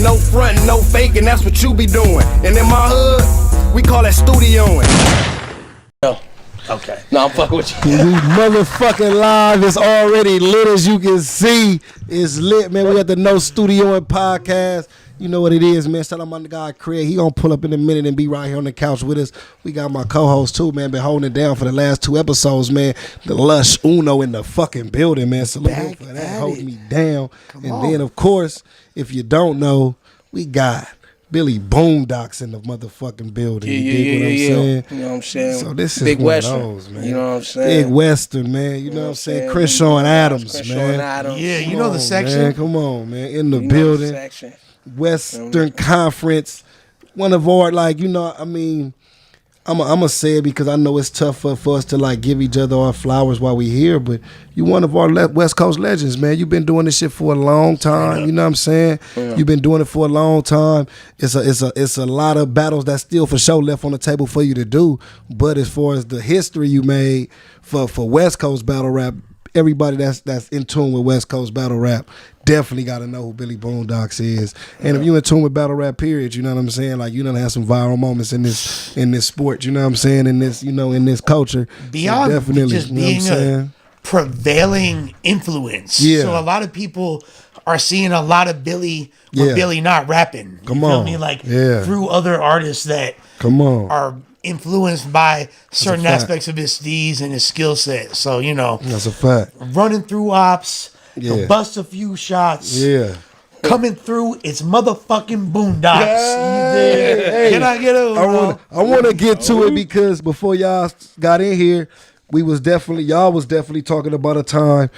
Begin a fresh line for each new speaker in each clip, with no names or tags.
No front, no faking, that's what you be doing. And in my hood, we call that studioing.
Okay.
No, I'm fucking with you.
We motherfucking live. It's already lit, as you can see. It's lit, man. We at the No Studio and Podcast. You know what it is, man. Shout out my guy Craig. He gonna pull up in a minute and be right here on the couch with us. We got my co-host too, man. Been holding it down for the last 2 episodes, man. The Lush Uno in the fucking building, man. Salute him for that, holding me down. Then, of course, if you don't know, we got Billy Boondocks in the motherfucking building. You dig what I'm saying?
You know what I'm saying?
So this is
Big
one
Western.
of those, man.
You know what I'm saying?
Big Western, man. You know what I'm saying? Crenshaw and Adams, man.
Yeah, you know the section.
Man, come on, man. In the building. Western Conference. One of our, like, you know, I mean, I'm going to say it because I know it's tough for us to, like, give each other our flowers while we here, but you one of our West Coast legends, man. You've been doing this shit for a long time. You know what I'm saying? Yeah. You've been doing it for a long time. It's a lot of battles that's still for sure left on the table for you to do. But as far as the history you made for West Coast battle rap, everybody that's in tune with West Coast battle rap definitely got to know who Billy Boondocks is. And if you in tune with battle rap, period, you know what I'm saying? Like, you done have some viral moments in this sport, you know what I'm saying? In this, you know, in this culture.
Beyond
so definitely,
just
you know
being a prevailing influence.
Yeah.
So a lot of people are seeing a lot of Billy with Billy not rapping. You feel me? Like through other artists that are influenced by certain aspects of his steez and his skill set. So, you know,
that's a fact.
Running through ops, bust a few shots. Coming through, it's motherfucking Boondocks.
Hey,
can I get a?
I want to get to it because before y'all got in here, y'all was definitely talking about a time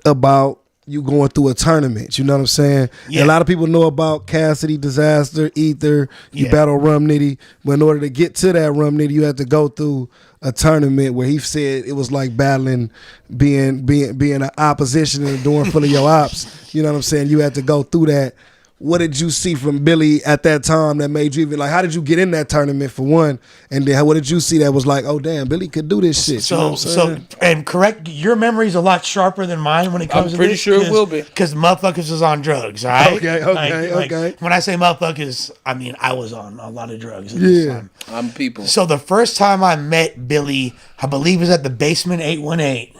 about you going through a tournament. You know what I'm saying? Yeah. A lot of people know about Cassidy, Disaster, Ether, you battle Rum Nitty. But in order to get to that Rum Nitty, you have to go through a tournament where he said it was like battling, being an opposition and doing full of your ops. You know what I'm saying? You had to go through that. What did you see from Billy at that time that made you even, like, how did you get in that tournament for one? And then what did you see that was like, oh damn, Billy could do this shit?
So,
you know what I'm saying?
And correct, your memory's a lot sharper than mine when it comes to this.
I'm pretty sure it will be.
Because motherfuckers is on drugs, all right?
Okay.
When I say motherfuckers, I mean I was on a lot of drugs at this time.
I'm people.
So the first time I met Billy, I believe was at the Basement 818.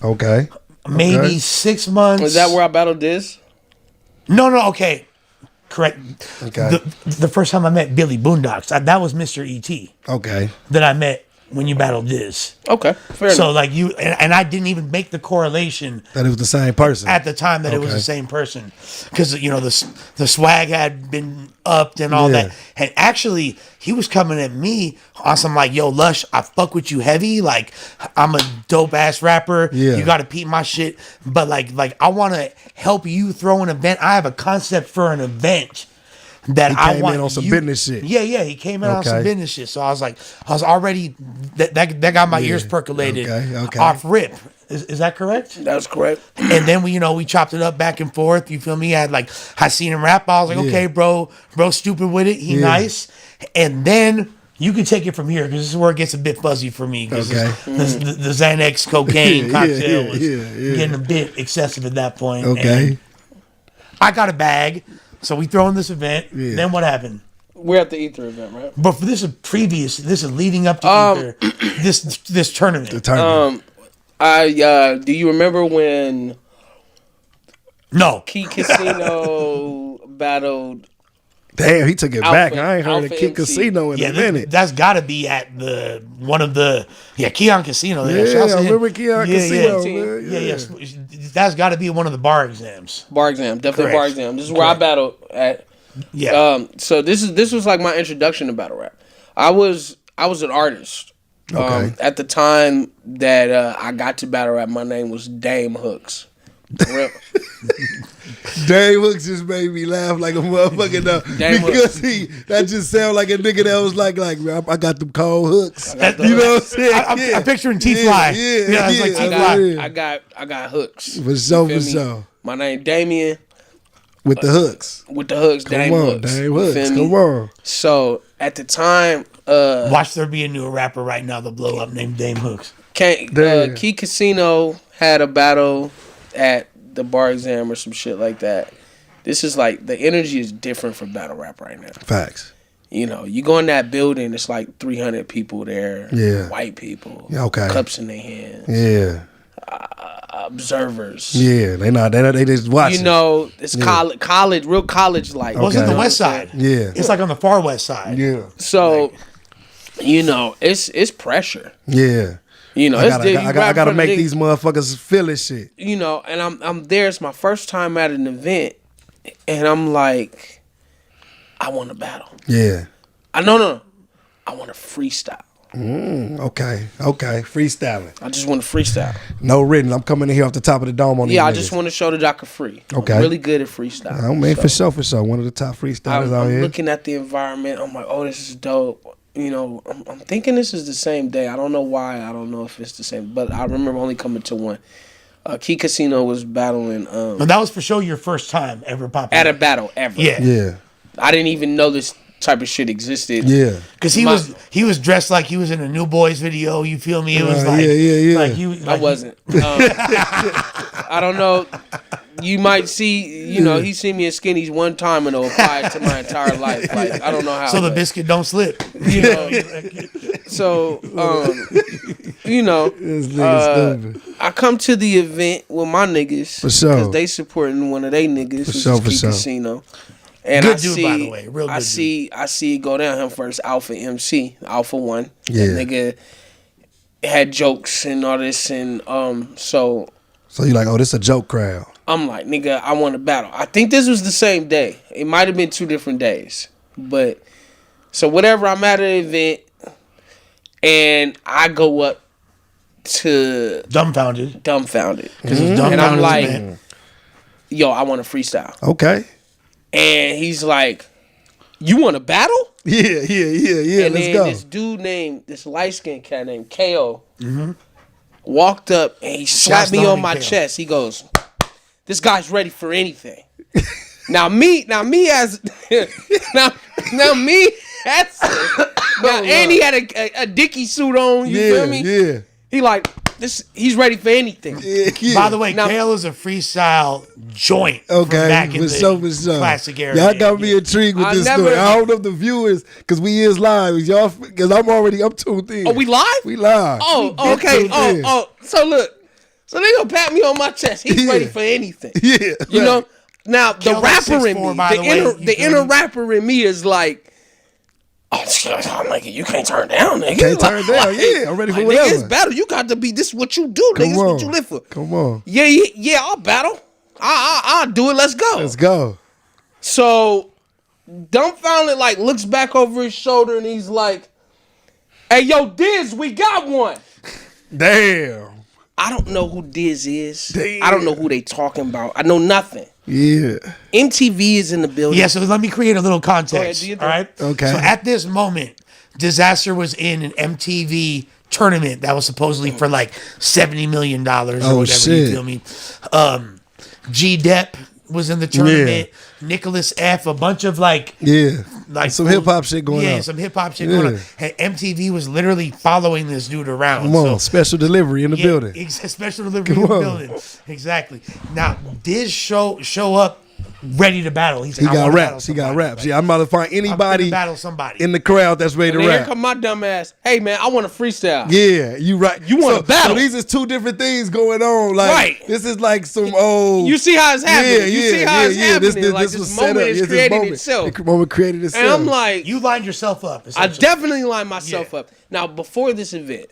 Okay.
Maybe 6 months.
Was that where I battled this?
No, okay. Correct.
Okay.
The first time I met Billy Boondocks, that was Mr. E.T.
Okay.
That I met when you battled this.
Okay, fair enough.
So like you, and I didn't even make the correlation
that it was the same person
at the time that it was the same person, because you know the swag had been upped and all that, and actually he was coming at me on some like, yo Lush, I fuck with you heavy, like I'm a dope ass rapper, you got to peep my shit, but like I want to help you throw an event. I have a concept for an event that
he came in on some business shit.
Yeah, he came in on some business shit. So I was already that got my ears percolated off rip. Is that correct?
That's correct.
And then we chopped it up back and forth. You feel me? I seen him rap. I was like, okay, bro, stupid with it. He nice. And then you can take it from here because this is where it gets a bit fuzzy for me. Because the Xanax cocaine cocktail was getting a bit excessive at that point.
Okay.
And I got a bag. So we throw in this event. Then what happened?
We're at the Ether event, right?
But for this is leading up to Ether. This tournament.
The tournament.
Do you remember when?
No.
Key Casino battled.
Damn, he took it back. I ain't heard of Key Casino in a minute.
That's got to be at Keon Casino.
Yeah, I remember Keon Casino.
Yeah. That's got to be one of the bar exams.
Bar exam, definitely bar exam. This is where I battled at.
Yeah.
So this was like my introduction to battle rap. I was an artist. At the time that I got to battle rap, my name was Dame Hooks.
Dame Hooks just made me laugh like a motherfucker though. Because that just sound like a nigga that was like I got them cold hooks. You know what I'm saying?
I'm picturing T-Fly. Like T-Fly.
I got hooks.
For sure.
My name Damien.
With the hooks.
Dame Hooks.
Dame Hooks. Come on.
So at the time,
watch there be a new rapper right now that blow up named Dame Hooks.
Key Casino had a battle at the bar exam or some shit like that. this is like the energy is different for battle rap right now.
Facts.
You know, you go in that building, it's like 300 people there.
Yeah.
White people.
Yeah, okay.
Cups in their hands.
Yeah.
Observers.
Yeah, they just watch.
You know, it's college, real college like.
Wasn't the west side?
Yeah.
It's like on the far west side.
Yeah.
So, you know, it's pressure.
Yeah.
You know,
I gotta make these motherfuckers feel this shit.
You know, and I'm there. It's my first time at an event, and I'm like, I want to battle.
Yeah.
No. I want to freestyle.
Okay. Freestyling.
I just want to freestyle.
No written. I'm coming in here off the top of the dome on these
I
niggas.
just want to show that I can free.
Okay.
I'm really good at freestyle.
Oh man, for sure. One of the top freestylers out
I'm
here.
looking at the environment. I'm like, oh, this is dope. You know, I'm thinking this is the same day. I don't know why. I don't know if it's the same. But I remember only coming to one. Key Casino was battling.
And that was for sure your first time ever popping
at a battle ever.
Yeah.
I didn't even know this type of shit existed.
Yeah.
Because he was dressed like he was in a New Boys video. You feel me? It was
yeah.
Like
I wasn't. I don't know. You might see, you know, he seen me in skinnies one time and it'll apply it to my entire life. Like, I don't know how.
So the biscuit don't slip.
You know. So, you know, I come to the event with my niggas.
For sure.
Because they supporting one of they niggas.
For sure.
Casino. And
good dude, by the way. Real good
dude. I see it go down him first. Alpha MC, Alpha 1.
Yeah.
That nigga had jokes and all this, and so
you're like, oh, this a joke crowd.
I'm like, nigga, I want to battle. I think this was the same day. It might have been 2 different days, but so whatever. I'm at an event, and I go up to
dumbfounded
because and I'm like, yo, I want to freestyle.
Okay.
And he's like, you want to battle?
Yeah.
And
Let's
then
go.
this dude this light-skinned cat named KO walked up and he slapped me on my chest. He goes, this guy's ready for anything. now me as and he had a Dickie suit on, you feel me?
Yeah.
He like, he's ready for anything.
Yeah.
By the way, Kale is a freestyle joint.
Okay,
back in
for
the
sure.
classic era.
Y'all got me intrigued with this story. I don't know if the viewers, because we is live, because I'm tuned in.
Oh, we live?
We live.
Oh, okay. So look, so they gonna pat me on my chest. He's ready for anything.
Yeah,
you know. Now the
Kale
rapper in
6'4",
me, the inner rapper in me is like, oh, I'm like, you can't turn down, nigga.
Can't turn down. Yeah, I'm ready for whatever.
Nigga, it's battle. You got to be. This is what you do, nigga. This is what you live for.
Come on.
Yeah. I'll battle. I'll do it. Let's go. So, dumbfounded, like, looks back over his shoulder and he's like, hey, yo, Diz, we got one.
Damn.
I don't know who Diz is.
Damn.
I don't know who they talking about. I know nothing.
Yeah.
MTV is in the building.
Yeah, so let me create a little context.
All
right?
Okay.
So at this moment, Disaster was in an MTV tournament that was supposedly for like $70 million or whatever.
Shit.
You feel me? G-Dep was in the tournament. Nicholas F, a bunch of like
some hip hop shit going on.
Yeah, some hip hop shit going on. And MTV was literally following this dude around.
Come on, special delivery in the building.
Special delivery in the building. Exactly. Now, Diz show up ready to battle. He
got raps. Yeah, I'm about to find anybody
battle somebody
in the crowd that's ready to rap.
Here come my dumb ass. Hey man, I want to freestyle.
Yeah, you right.
You want to battle?
So these is 2 different things going on. Like,
right.
This is like some old.
You see how it's happening. You see how it's happening.
This was set up.
Is created itself.
The moment created itself.
And I'm like,
you lined yourself up.
I definitely lined myself up. Now before this event,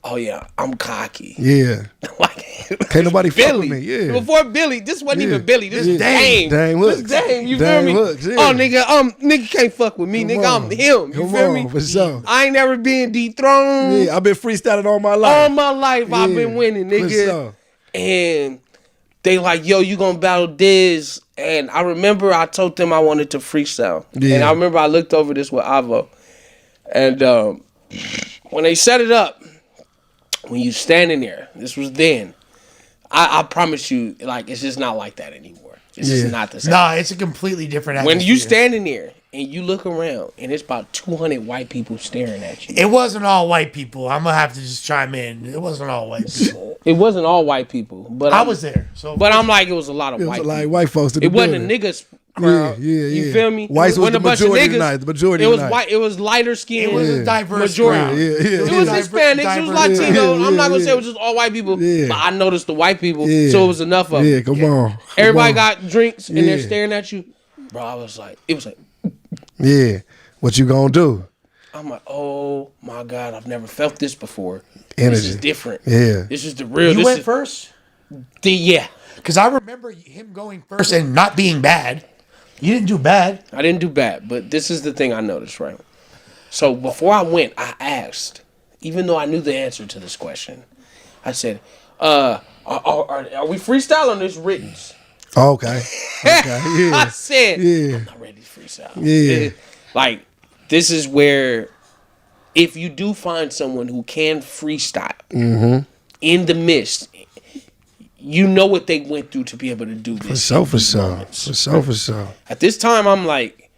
oh yeah, I'm cocky.
Yeah.
Like,
can't nobody fuck with
Billy.
me. Yeah.
Before Billy, this wasn't even Billy. This is Dame.
Dame Hooks.
This Dame. You
Dame
feel me?
Hooks, yeah.
Oh nigga, nigga can't fuck with me. Nigga, I'm him. You feel me?
For sure.
I ain't never been dethroned.
Yeah, I've been freestyling all my life.
All my life I've been winning, nigga.
For sure.
And they like, yo, you gonna battle Diz. And I remember I told them I wanted to freestyle.
Yeah.
And I remember I looked over this with Avo. And when they set it up, when you standing there, this was then. I promise you, like, it's just not like that anymore. It's just not the same.
Nah, it's a completely different atmosphere.
When you standing there and you look around and it's about 200 white people staring at you.
It wasn't all white people. I'm gonna have to just chime in. It wasn't all white people.
It wasn't all white people, but
I was there. So,
but I'm like, it was a lot of
It
white
was a lot
people.
of white folks.
It wasn't a niggas crowd. You feel me?
Whites was the majority tonight. The majority
It was
tonight.
white. It was lighter skin.
it was a diverse
majority.
crowd.
It was Hispanics. It was Latino. I'm not gonna say it was just all white people, but I noticed the white people, so it was enough of them.
Yeah, come on.
Everybody got drinks and they're staring at you, bro. I was like, it was like,
yeah. What you gonna do?
I'm like, oh my God, I've never felt this before.
Energy.
This is different.
Yeah.
This is the real.
You went first?
Yeah.
Because I remember him going first and not being bad. You didn't do bad.
I didn't do bad, but this is the thing I noticed, right? So before I went, I asked, even though I knew the answer to this question, I said, are we freestyling this written?
Okay. Okay. Yeah.
I said,
Yeah.
I'm not ready to freestyle.
Yeah.
Like, this is where, if you do find someone who can freestyle in the midst, you know what they went through to be able to do this.
For sure.
At this time, I'm like,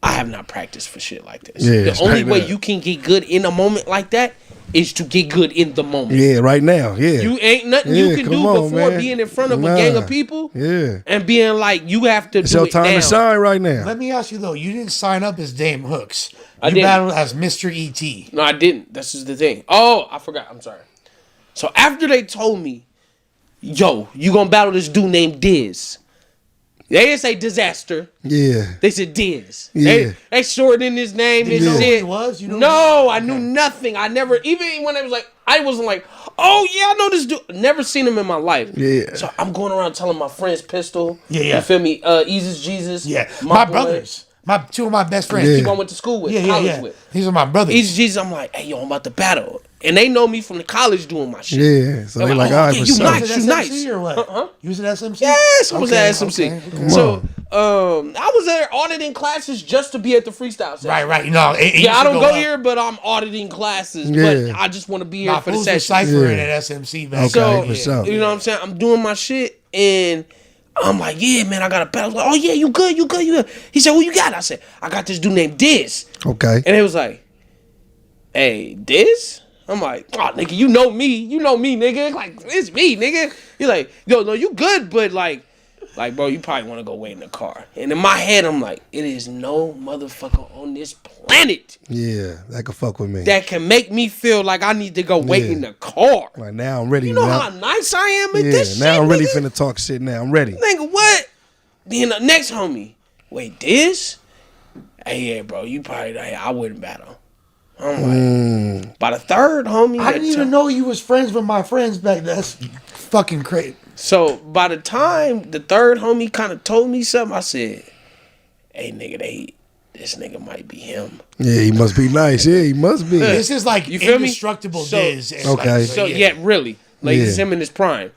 I have not practiced for shit like this.
Yeah,
the only
straight
way
up.
you can get good in a moment like that is to get good in the moment.
Yeah, right now. Yeah.
You ain't nothing you can
come
do
on,
before
man.
being in front of a gang of people
Yeah.
and being like, you have to
It's
do
your
it
time
now.
to shine right now.
Let me ask you though. You didn't sign up as Dame Hooks.
I
You
didn't.
battled as Mr. E.T.
No, I didn't. This is the thing. Oh, I forgot. I'm sorry. So after they told me, yo, you gonna battle this dude named Diz. They didn't say Disaster.
Yeah.
They said Diz.
Yeah.
They shortened his name and
you know who
shit.
he was? You know
No, I knew nothing. I never, even when it was like, I wasn't like, oh yeah, I know this dude. Never seen him in my life.
Yeah.
So I'm going around telling my friends Pistol.
Yeah.
You feel me? Eases Jesus.
Yeah, my
boy,
brothers. Two of my best friends.
Yeah.
People I went to school with, college with.
These are my brothers.
Eases Jesus. I'm like, hey yo, I'm about to battle. And they know me from the college doing my shit.
Yeah. So
They're
they
like,
like,
oh,
all right,
yeah,
for
you
sure.
nice.
Was it
You nice.
SMC or what? You was at SMC?
Yes, I was at SMC.
okay.
So I was there auditing classes just to be at the freestyle session.
Right. You know,
Yeah, I don't go here, but I'm auditing classes.
Yeah.
But I just want to be here
My
for the
fools were
session.
ciphering
Yeah.
at SMC back
Okay,
then.
for sure.
You know what I'm saying? I'm doing my shit and I'm like, yeah, man, I got a battle. Like, oh yeah, you good. He said, who you got? I said, I got this dude named Diz.
Okay.
And it was like, hey, Diz? I'm like, oh, nigga, you know me, nigga. Like, it's me, nigga. He's like, yo, no, you good, but like, bro, you probably want to go wait in the car. And in my head, I'm like, it is no motherfucker on this planet
Yeah. That could fuck with me.
that can make me feel like I need to go wait
Yeah.
in the car.
Like now I'm ready.
You know
now,
how nice I am at
yeah.
this
Now
shit,
I'm really
nigga?
finna talk shit now. I'm ready.
Nigga, what? Then the next homie, wait, Diz? Hey, yeah, bro, you probably, hey, I wouldn't battle. I'm like, by the third homie.
I didn't even know you was friends with my friends back then. That's fucking crazy.
So by the time the third homie kind of told me something, I said, hey, nigga, this nigga might be him.
Yeah, he must be nice. Yeah, he must be.
This is like
You feel me?
indestructible
So-
Diz. It's
Okay.
like-
So, yeah, really. Like, it's
Yeah.
him in his prime.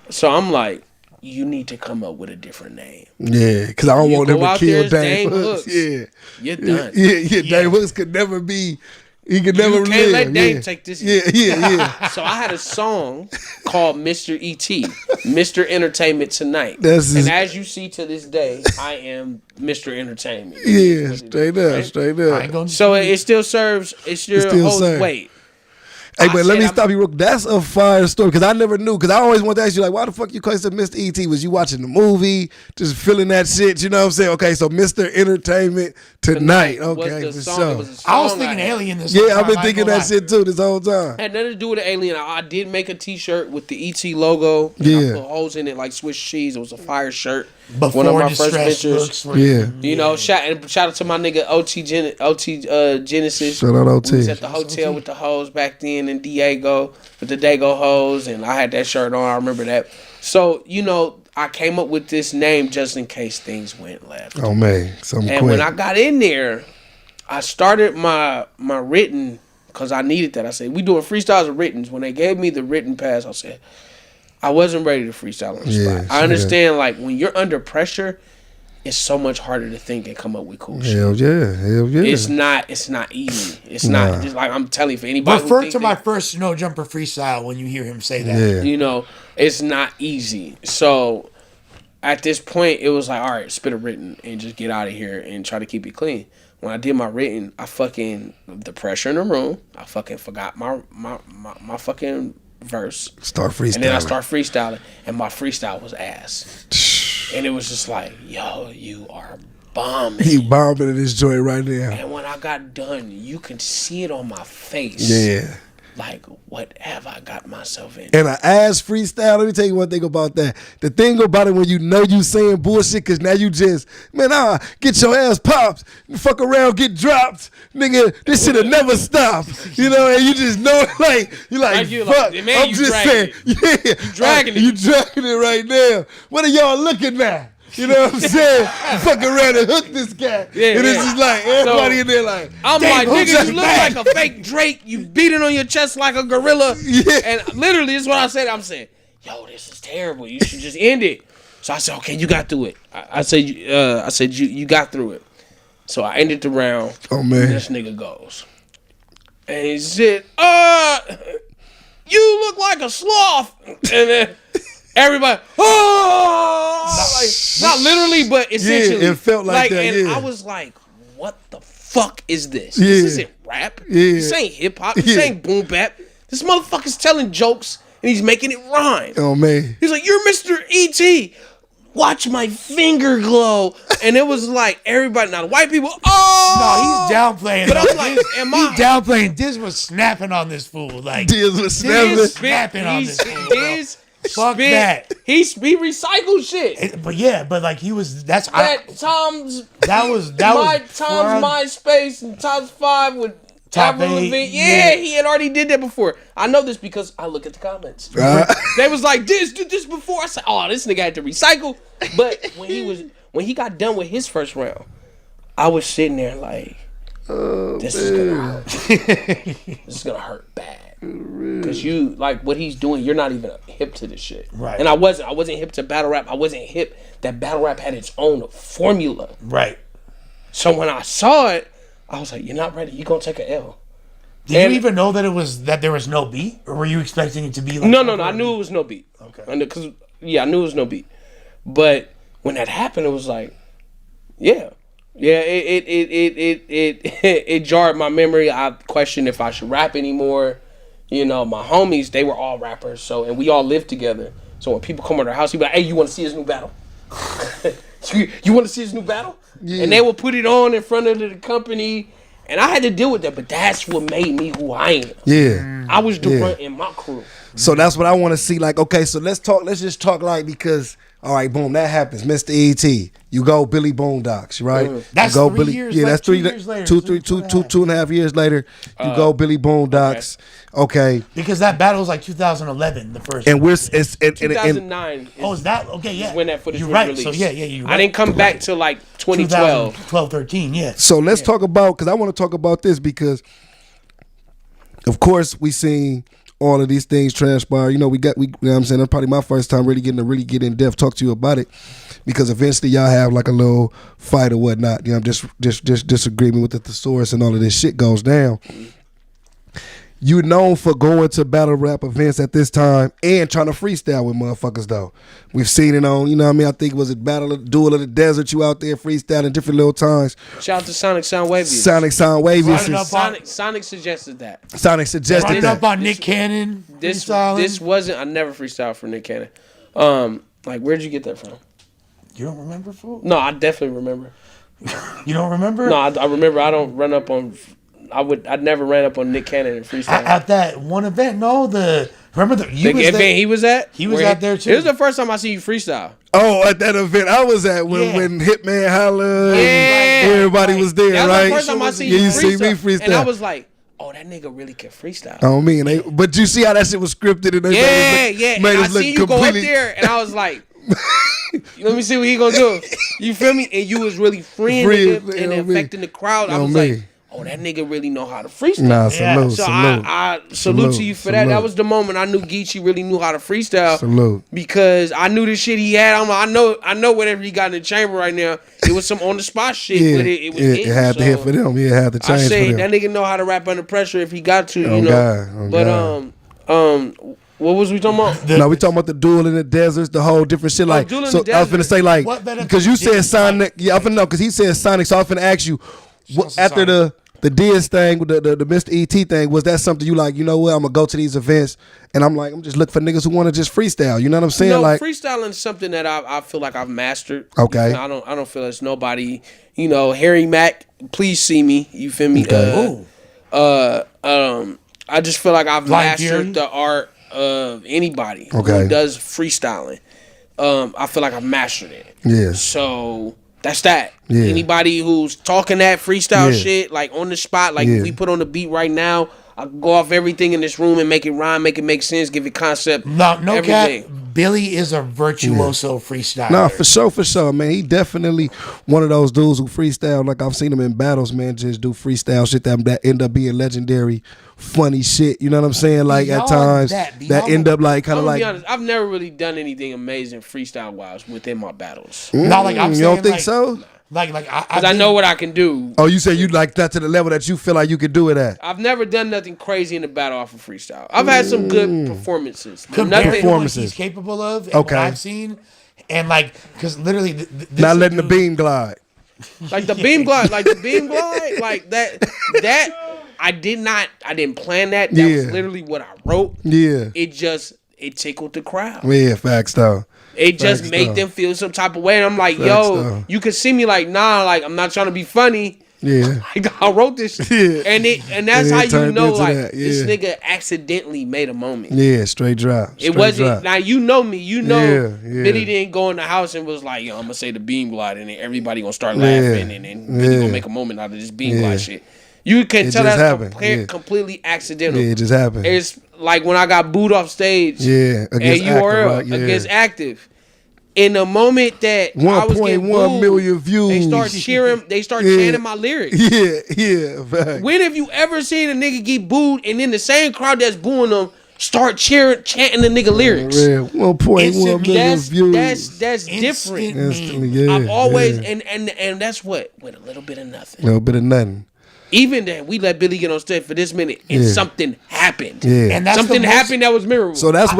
So I'm like, you need to come up with a different name.
Yeah, because I don't
You
want them
go
to
out there
kill
as
Dame
Dame
Hooks.
Hooks.
Yeah.
You're done.
Yeah. Dame Hooks could never be. He could never
You
live.
can't let Dame
yeah.
take this.
Yeah.
So I had a song called Mr. E.T., Mr. Entertainment Tonight.
That's
and
his-
as you see to this day, I am Mr. Entertainment.
Yeah,
What it
straight
is,
up,
right?
straight
I
up.
ain't gonna
So it still serves, it still
still
holds
serves.
weight.
Hey,
I
but let
said
me
I'm-
stop you real quick. That's a fire story because I never knew. Because I always wanted to ask you, like, why the fuck you call yourself Mr. E.T.? Was you watching the movie, just feeling that shit? You know what I'm saying? Okay, so Mr. Entertainment Tonight.
was
Okay,
the
for
song.
sure.
It was a
I was
song
thinking
had.
Alien this whole
Yeah,
time,
I've been
I ain't
thinking
gonna
that
lie.
shit too this whole time.
Had nothing to do with the Alien. I did make a T-shirt with the ET logo. And
Yeah.
I put holes in it like Swiss cheese. It was a fire shirt.
Before
One of my
Distress
first ventures.
books were-
Yeah.
You know, shout out to my nigga OT Genesis.
Shout out OT.
We was at the hotel with the hoes back then in Diego with the Dago hoes, and I had that shirt on. I remember that. So you know, I came up with this name just in case things went left.
Oh man, something
And
quick.
when I got in there, I started my written because I needed that. I said, we doing freestyles or writtens. When they gave me the written pass, I said, I wasn't ready to freestyle on the
Yeah,
spot. I understand, like, when you're under pressure, it's so much harder to think and come up with cool shit.
Hell yeah.
It's not easy. It's not just like I'm telling you for anybody. who
Refer
think
to my
that-
first No Jumper freestyle when you hear him say that.
Yeah.
You know, it's not easy. So at this point, it was like, all right, spit a written and just get out of here and try to keep it clean. When I did my written, the pressure in the room, I fucking forgot my fucking verse.
Start freestyling.
And then I start freestyling, and my freestyle was ass. And it was just like, yo, you are bombing.
He bombing in this joint right now.
And when I got done, you can see it on my face.
Yeah.
Like, what have I got myself in?
And an ass freestyle, let me tell you one thing about that. The thing about it when you know you saying bullshit, because now you just, man, get your ass popped, fuck around, get dropped. Nigga, this shit will never stop. You know, and you just know, like, fuck.
Like, man,
I'm just saying, yeah.
You dragging it.
You dragging it right now. What are y'all looking at? You know what I'm saying? Fuck around and hook this guy. Yeah, and it's just like, everybody in there like,
I'm like, nigga, you look like a fake Drake. You beat it on your chest like a gorilla.
Yeah.
And literally, this is what I said. I'm saying, yo, this is terrible. You should just end it. So I said, okay, you got through it. I said, you got through it. So I ended the round.
Oh, man.
And this nigga goes. And he said, you look like a sloth. And then everybody, like, not literally, but essentially.
Yeah, it felt like that,
and
yeah.
I was like, what the fuck is this?
Yeah.
This isn't rap.
Yeah.
This ain't hip-hop. This ain't boom bap. This motherfucker's telling jokes, and he's making it rhyme.
Oh, man.
He's like, you're Mr. E.T. Watch my finger glow. And it was like, everybody, now the white people,
No, he's downplaying.
But I'm like,
he's downplaying. Diz was snapping on this fool. Like,
Diz was
snapping on this fool. Fuck
spit.
that.
He recycled shit.
But like he was. That's
Tom's.
That was
Tom's MySpace and Tom's 5 with
Top
Avril
8,
Lavigne. Yeah, he had already did that before. I know this because I look at the comments. They was like, did this before. I said, oh, this nigga had to recycle. But when he got done with his first round, I was sitting there like, this is gonna hurt. This is gonna hurt bad. Because you, like, what he's doing, you're not even hip to this shit.
Right.
And I wasn't hip to battle rap. I wasn't hip that battle rap had its own formula.
right.
So when I saw it, I was like, you're not ready. You're going to take an L.
Did you even know that there was no beat? Or were you expecting it to be like...
No. I knew it was no beat.
Okay.
I knew it was no beat. But when that happened, it was like, yeah. Yeah, it jarred my memory. I questioned if I should rap anymore. You know, my homies, they were all rappers, and we all lived together. So when people come to their house, you be like, hey, you want to see his new battle? you want to see his new battle? Yeah. And they would put it on in front of the company, and I had to deal with that, but that's what made me who I am.
Yeah.
I was the runt in my crew.
So that's what I want to see. Like, okay, so let's just talk like, because, all right, boom, that happens. Mr. E.T., you go Billy Boondocks, right?
That's
you go
3
Billy,
years
yeah,
later.
that's
2 years later.
2.5 years later. You go Billy Boondocks. Okay.
Because that battle was like 2011, the first.
And
one.
we're
2009.
Is that okay? Yeah.
When that footage
you're
was
right.
released.
So you're right.
I didn't come back till like 2012.
12, 13, yeah.
So let's talk about, because I want to talk about this, because of course we seen all of these things transpire. You know, you know what I'm saying, that's probably my first time really get in depth, talk to you about it, because eventually y'all have like a little fight or whatnot. You know, just disagreement with the thesaurus and all of this shit goes down. You known for going to battle rap events at this time and trying to freestyle with motherfuckers though. We've seen it on, you know what I mean? I think it was a Duel of the Desert. You out there freestyling different little times.
Shout out to Sonic Soundwave. Sonic suggested that.
Sonic suggested
Running
that.
up on Nick Cannon.
This wasn't. I never freestyled for Nick Cannon. Like, where'd you get that from?
You don't remember, fool?
No, I definitely remember.
You don't remember?
No, I remember. I don't run up on. I'd never ran up on Nick Cannon and freestyle.
At that one event, remember the
event he was at?
He was out there too.
It was the first time I see you freestyle.
Oh, at that event I was at when Hitman Holla and everybody was there,
that was
right?
The first time I see you
see me freestyle.
And I was like, oh, that nigga really can freestyle.
Oh, but you see how that shit was scripted and
they made us look you go up there and I was like, let me see what he gonna do. You feel me? And you was really freeing and affecting the crowd. I was like, oh, that nigga really know how to freestyle.
Nah, salute,
so
salute.
I salute to you for that. That was the moment I knew Geechi really knew how to freestyle.
Salute.
Because I knew the shit he had. I'm like, I know whatever he got in the chamber right now. It was some on the spot shit, but it was
it had to hit for them. Yeah, it had to change
I say
for them.
that nigga know how to rap under pressure if he got to,
Oh,
you know.
God. Oh,
but
God.
What was we talking about?
No, we talking about the duel in the deserts, the whole different shit. Like,
Duel in
so
the
I was finna say like,
What benefit
because you
did
said
he
Sonic. Yeah, I finna know because he said Sonic. So I was finna ask you, what, after the Diaz thing, the Mr. ET thing, was that something you like? You know what? I'm gonna go to these events, and I'm just looking for niggas who want to just freestyle. You know what I'm saying?
No,
like
freestyling is something that I feel like I've mastered.
Okay.
I don't feel it's nobody. You know, Harry Mack, please see me. You feel me?
Okay.
I just feel like I've
Blind
mastered
Fury?
the art of anybody
Okay.
who does freestyling. I feel like I've mastered it.
Yeah.
So that's that.
Yeah.
Anybody who's talking that freestyle
Yeah.
shit, like on the spot, like
Yeah.
if we put on the beat right now, I can go off everything in this room and make it rhyme, make it make sense, give it concept.
No
everything.
cap. Billy is a virtuoso freestyler.
Nah, for sure, man. He definitely one of those dudes who freestyle. Like I've seen him in battles, man. Just do freestyle shit that end up being legendary, funny shit. You know what I'm saying? Like
Beyond
at times
that,
that end up like kind
I'm
of
gonna
like.
be honest, I've never really done anything amazing freestyle wise within my battles.
Not like I'm
You
saying,
don't think
like,
so?
Like
Because I know what I can do.
Oh, you say you like that to the level that you feel like you could do it at.
I've never done nothing crazy in the battle off of freestyle. I've had some good performances. But
compared to what
Performances.
he's capable of and
Okay.
what I've seen, and like because literally this
Not letting the
dude-
beam glide.
like the beam glide, like that. I didn't plan that. That was
Yeah.
literally what I wrote.
Yeah.
It tickled the crowd.
Yeah, facts though.
It just
Facts,
made
though.
them feel some type of way. And I'm like,
Facts,
yo,
though.
you can see me like, nah, like I'm not trying to be funny.
Yeah.
Like I wrote this shit.
Yeah.
And that's
And
how
it
you
turned
know
into
like
that,
this
yeah.
nigga accidentally made a moment.
Yeah, straight drop.
It wasn't now you know me, you know
Yeah.
Billy didn't go in the house and was like, yo, I'm gonna say the beam glide and then everybody gonna start laughing and then Billy
Yeah.
gonna make a moment out of this beam
Yeah.
glide shit. You can
It
tell
just
that's
happened, yeah.
completely accidental.
Yeah, it just happened.
It's like when I got booed off stage
Yeah,
at
against
URL
Active, right? Yeah.
against Active. In the moment that I was getting
1.1
booed,
million views.
they start cheering, they start
Yeah.
chanting my lyrics.
Yeah, facts.
When have you ever seen a nigga get booed and then the same crowd that's booing them start chanting the nigga lyrics?
Yeah, 1.1 million views.
That's different.
Instantly, yeah.
I've always
yeah.
and that's what with a little bit of nothing.
A little bit of nothing.
Even then, we let Billy get on stage for this minute, and
Yeah.
something happened.
Yeah.
And that's
Something
the most-
happened that was memorable.
So that's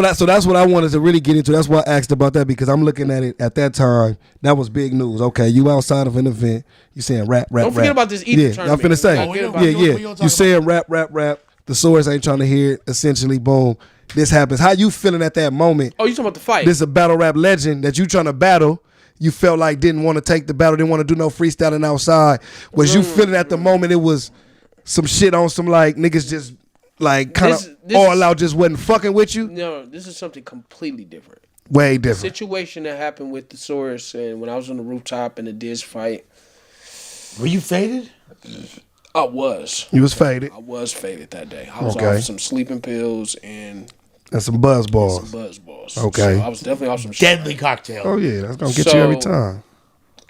what I wanted to really get into. That's why I asked about that because I'm looking at it at that time. That was big news. Okay, you outside of an event, you saying rap.
Don't forget about this Ether
Yeah, I'm
tournament.
finna say.
Don't forget about
Yeah,
it.
We
yeah.
gonna talk
You saying rap. The source ain't trying to hear it. Essentially, boom. This happens. How you feeling at that moment?
Oh, you talking about the fight?
This is a battle rap legend that you trying to battle. You felt like didn't want to take the battle, didn't want to do no freestyling outside. Was you feeling at the moment it was some shit on some like niggas just like kind of
This
all
is-
out just wasn't fucking with you?
No, this is something completely different.
Way different.
Situation that happened with the source and when I was on the rooftop in the Diz fight,
Were you faded?
I was.
You was faded.
I was faded that day. I was
Okay.
off some sleeping pills and
And some buzz
some
balls.
buzz balls.
Okay.
So I was definitely off some shit.
Deadly cocktail.
Oh yeah, that's gonna get you every
So-
time.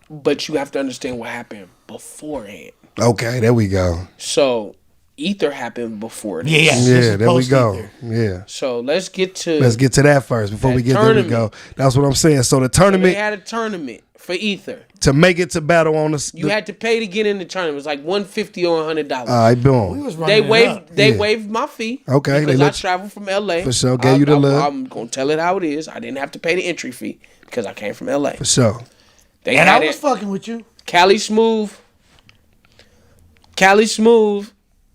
But you have to understand what happened beforehand.
Okay, there we go.
So Ether happened before this.
Yeah. This
Yeah,
is
there we go.
post-ether.
Yeah.
So let's get to
Let's get to that first before
That
we get there. We
tournament.
go. That's what I'm saying. So the
They
tournament
had a tournament for Ether.
to make it to battle on the.
You had to pay to get in the tournament. It was like $150 or $100.
All right,
We
boom.
was
They
running it
waived.
up.
They
Yeah.
waived my fee.
Okay, they
because I
let you-
traveled from LA.
For sure, gave you the love.
I'm gonna tell it how it is. I didn't have to pay the entry fee because I came from LA.
For sure.
They
And
had
I was
it.
fucking with you.
Cali Smooth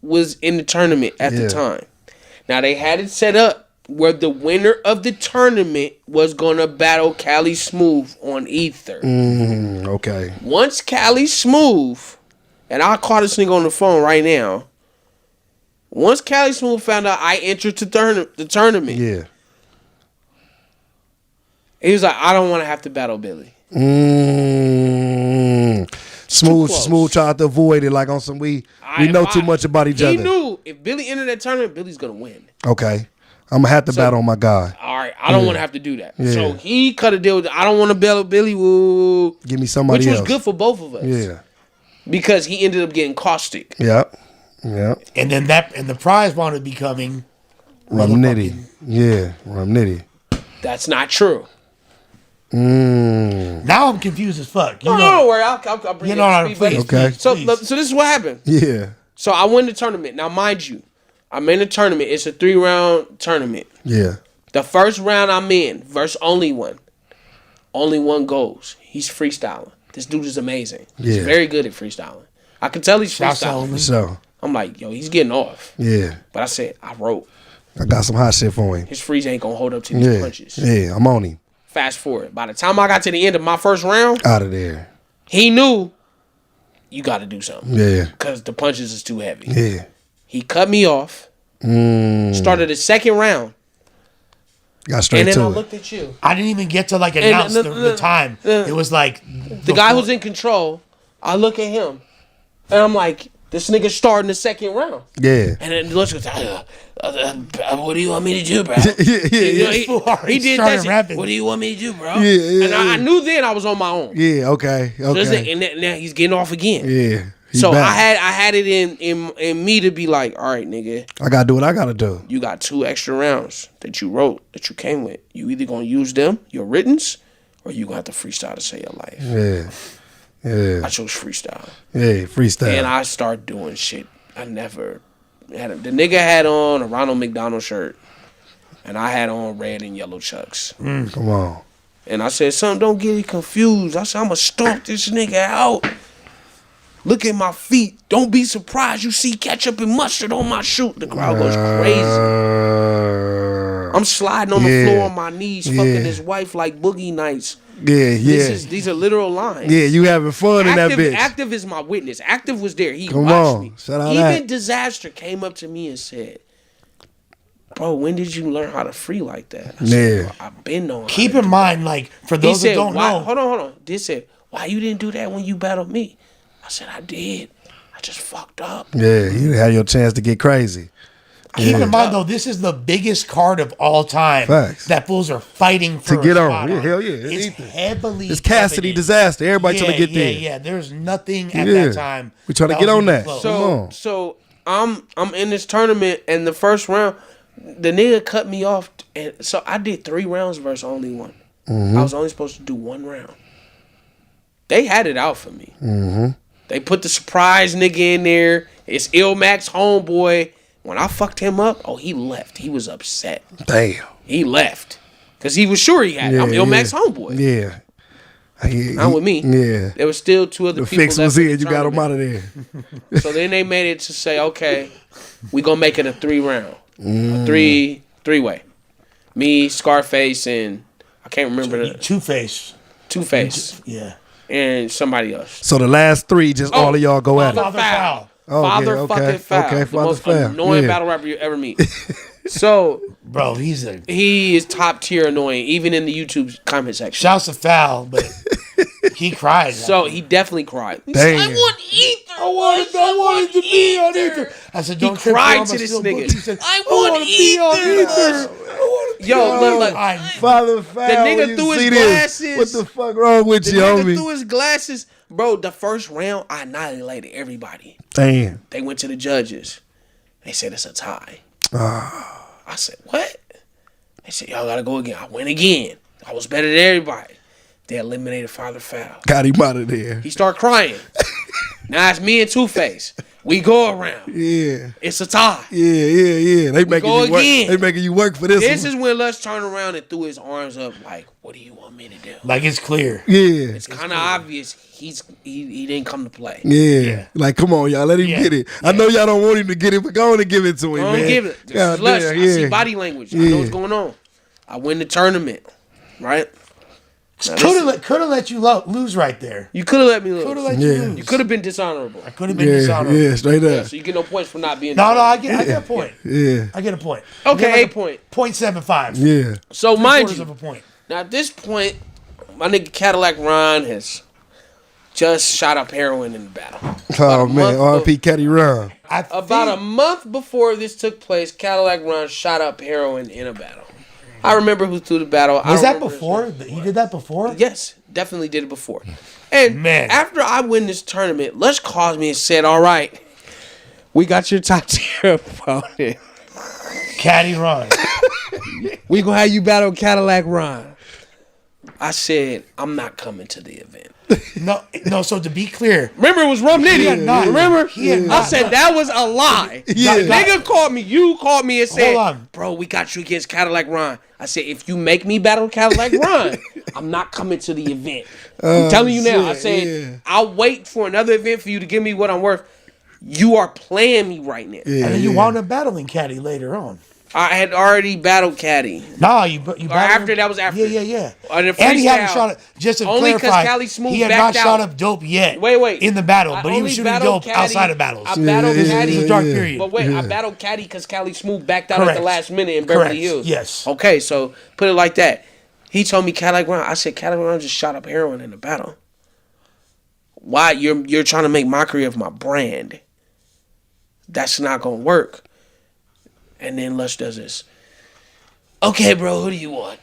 was in the tournament at
Yeah.
the time. Now they had it set up where the winner of the tournament was gonna battle Cali Smooth on Ether.
Okay.
Once Cali Smooth, and I'll call this nigga on the phone right now. Once Cali Smooth found out I entered the tournament,
Yeah.
he was like, I don't want to have to battle Billy.
Smooth tried to avoid it like on some we know too much about each
He
other.
knew if Billy entered that tournament, Billy's gonna win.
Okay. I'm gonna have to battle on my guy.
All right, I don't want to have to do that.
Yeah.
So he cut a deal with, I don't want to battle Billy, woo,
Give me somebody
which was
else.
good for both of us.
Yeah.
Because he ended up getting caustic.
Yep. Yep.
And then the prize wound up becoming
Rum Nitty. Yeah. Rum Nitty.
That's not true.
Now I'm confused as fuck. You
No,
know,
don't worry. I'll bring
You
you
know
up
what
to speed, buddy.
please,
Okay.
please,
So,
please.
so this is what happened.
Yeah.
So I win the tournament. Now, mind you, I'm in a tournament. It's a 3-round tournament.
Yeah.
The first round I'm in, verse only one goes. He's freestyling. This dude is amazing. He's very good at freestyling. I can tell he's freestyling.
So
I'm like, yo, he's getting off.
Yeah.
But I said, I wrote.
I got some hot shit for him.
His freeze ain't gonna hold up to these punches.
Yeah, I'm on him.
Fast forward. By the time I got to the end of my first round,
Out of there.
he knew you got to do something.
Yeah.
Because the punches is too heavy.
Yeah.
He cut me off. Started the second round.
Got straight
And then I
to it.
looked at you.
I didn't even get to like announce the time. It was like
The guy who's in control, I look at him. And I'm like, this nigga starting the second round.
Yeah.
And then Lush goes, what do you want me to do, bro?
yeah.
You know, he did that shit.
rapping.
What do you want me to do, bro?
Yeah,
and I knew then I was on my own.
Yeah, okay.
So and now he's getting off again.
Yeah.
So back. I had it in me to be like, all right, nigga.
I gotta do what I gotta do.
You got 2 extra rounds that you wrote, that you came with. You either gonna use them, your writtens, or you gonna have to freestyle to save your life.
Yeah. Yeah.
I chose freestyle.
Yeah, freestyle.
And I started doing shit I never had. The nigga had on a Ronald McDonald shirt, and I had on red and yellow chucks.
Come on.
And I said, son, don't get you confused. I said, I'm gonna stomp this nigga out. Look at my feet. Don't be surprised you see ketchup and mustard on my shoe. The crowd goes crazy. I'm sliding on the floor on my knees, fucking his wife like Boogie Nights.
Yeah.
These are literal lines.
Yeah, you having fun in that bitch.
Active is my witness. Active was there. He
Come
watched
on.
me.
Shout out
Even
that.
Disaster came up to me and said, bro, when did you learn how to free like that? I said, bro, I've been knowing.
Keep in mind, like, for those that don't know.
Hold on. This said, why you didn't do that when you battled me? I said, I did. I just fucked up.
Yeah, you had your chance to get crazy.
Keep in mind, though, this is the biggest card of all time.
Facts.
That fools are fighting for
To get
a
on.
spot
Yeah, hell yeah.
It's heavily
It's Cassidy
evident.
disaster. Everybody trying to get there.
Yeah. There's nothing at that time.
We trying to
that
get
was
on
even
that.
close.
Come on.
So I'm in this tournament, and the first round, the nigga cut me off, and so I did 3 rounds versus only one. I was only supposed to do 1 round. They had it out for me. They put the surprise nigga in there. It's Ilmax homeboy. When I fucked him up, he left. He was upset.
Damn.
He left because he was sure he had it. I'm Ilmax homeboy.
Yeah.
Not with me.
Yeah.
There was still 2 other
The
people.
fix was
left in
in.
the
You got him
tournament.
out of there.
So then they made it to say, okay, we gonna make it a 3 round, a three-way. Me, Scarface, and I can't remember the
Two-Face.
Two-Face
Yeah.
and somebody else.
So the last 3, just all of y'all go at it.
Father Foul.
Oh,
Father
okay,
fucking Foul.
okay,
The
Father
most
Foul.
annoying
Yeah.
battle rapper you ever meet. So
Bro,
he is top tier annoying, even in the YouTube comment section.
shouts to Foul, but he cried.
So he definitely cried. He
Damn.
said, I want ether.
I wanted to be on ether. I said, don't trip,
cried
bro,
to
I'm
this
still
nigga.
booked. He said,
I
wanna
want
be on
ether. Yo, look.
Father Foul.
The nigga
when you
threw his
see this,
glasses.
What the fuck wrong with
The
you,
nigga
homie?
threw his glasses. Bro, the first round, I annihilated everybody.
Damn.
They went to the judges. They said it's a tie. I said, what? They said, y'all gotta go again. I went again. I was better than everybody. They eliminated Father Foul.
Got him out of there.
He started crying. Now it's me and Two-Face. We go around.
Yeah.
It's a tie.
Yeah. They making
go
you work.
again.
They making you work for this.
This
one.
is when Lush turned around and threw his arms up like, what do you want me to do?
Like, it's clear.
Yeah.
It's kind of obvious he didn't come to play.
Yeah. Like, come on, y'all. Let him
Yeah.
get it. I know y'all don't want him to get it, but go on and give it to him,
Don't
man.
give it. This
God
is Lush.
damn,
I see body language. I know what's going on. I win the tournament, right?
Could have let you lose right there.
You could have let me lose.
Could have let you lose.
You could have been dishonorable.
I could have been dishonorable.
Yeah, straight up.
So you get no points for not being
No, I
dishonorable.
get a point.
Yeah.
I get a point.
Okay,
I get
8 point.
0.75.
Yeah.
So mind
Quarters
you,
of a point.
now at this point, my nigga Cadillac Ron has just shot up heroin in the battle.
Oh, man. R.P. Caddy Ron.
About a month before this took place, Cadillac Ron shot up heroin in a battle. I remember who threw the battle.
Was that before? He did that before?
Yes, definitely did it before. And
Man.
after I win this tournament, Lush called me and said, all right, we got your top tier opponent.
Caddy Ron.
We gonna have you battle Cadillac Ron. I said, I'm not coming to the event.
No. So to be clear,
Remember, it was Rum Nitty.
had not-
Remember?
he had
I
not-
said that was a lie.
Yeah.
Nigga called me. You called me and said,
Hold on.
bro, we got you against Cadillac Ron. I said, if you make me battle Cadillac Ron, I'm not coming to the event. I'm telling you now. I
shit,
said,
yeah.
I'll wait for another event for you to give me what I'm worth. You are playing me right now.
Yeah,
and then you wound up battling Caddy later on.
I had already battled Caddy.
Nah, you battled
after,
him?
that was after.
Yeah.
On the
And he hadn't
freestyle,
shot up. Just to
only 'cause
clarify,
Cali Smooth
he had not
backed
shot
out.
up dope yet.
Wait.
In the battle,
I
but he was
only
shooting
battled
dope
Caddy-
outside of battles.
I battled
Yeah,
Caddy.
It was a dark period.
But wait, I
Yeah.
battled Caddy because Cali Smooth backed out at
Correct.
the last minute in Beverly
Correct.
Hills.
Yes.
Okay, so put it like that. He told me Cadillac Ron. I said Cadillac Ron just shot up heroin in the battle. Why you're trying to make mockery of my brand? That's not gonna work. And then Lush does this. Okay, bro, who do you want?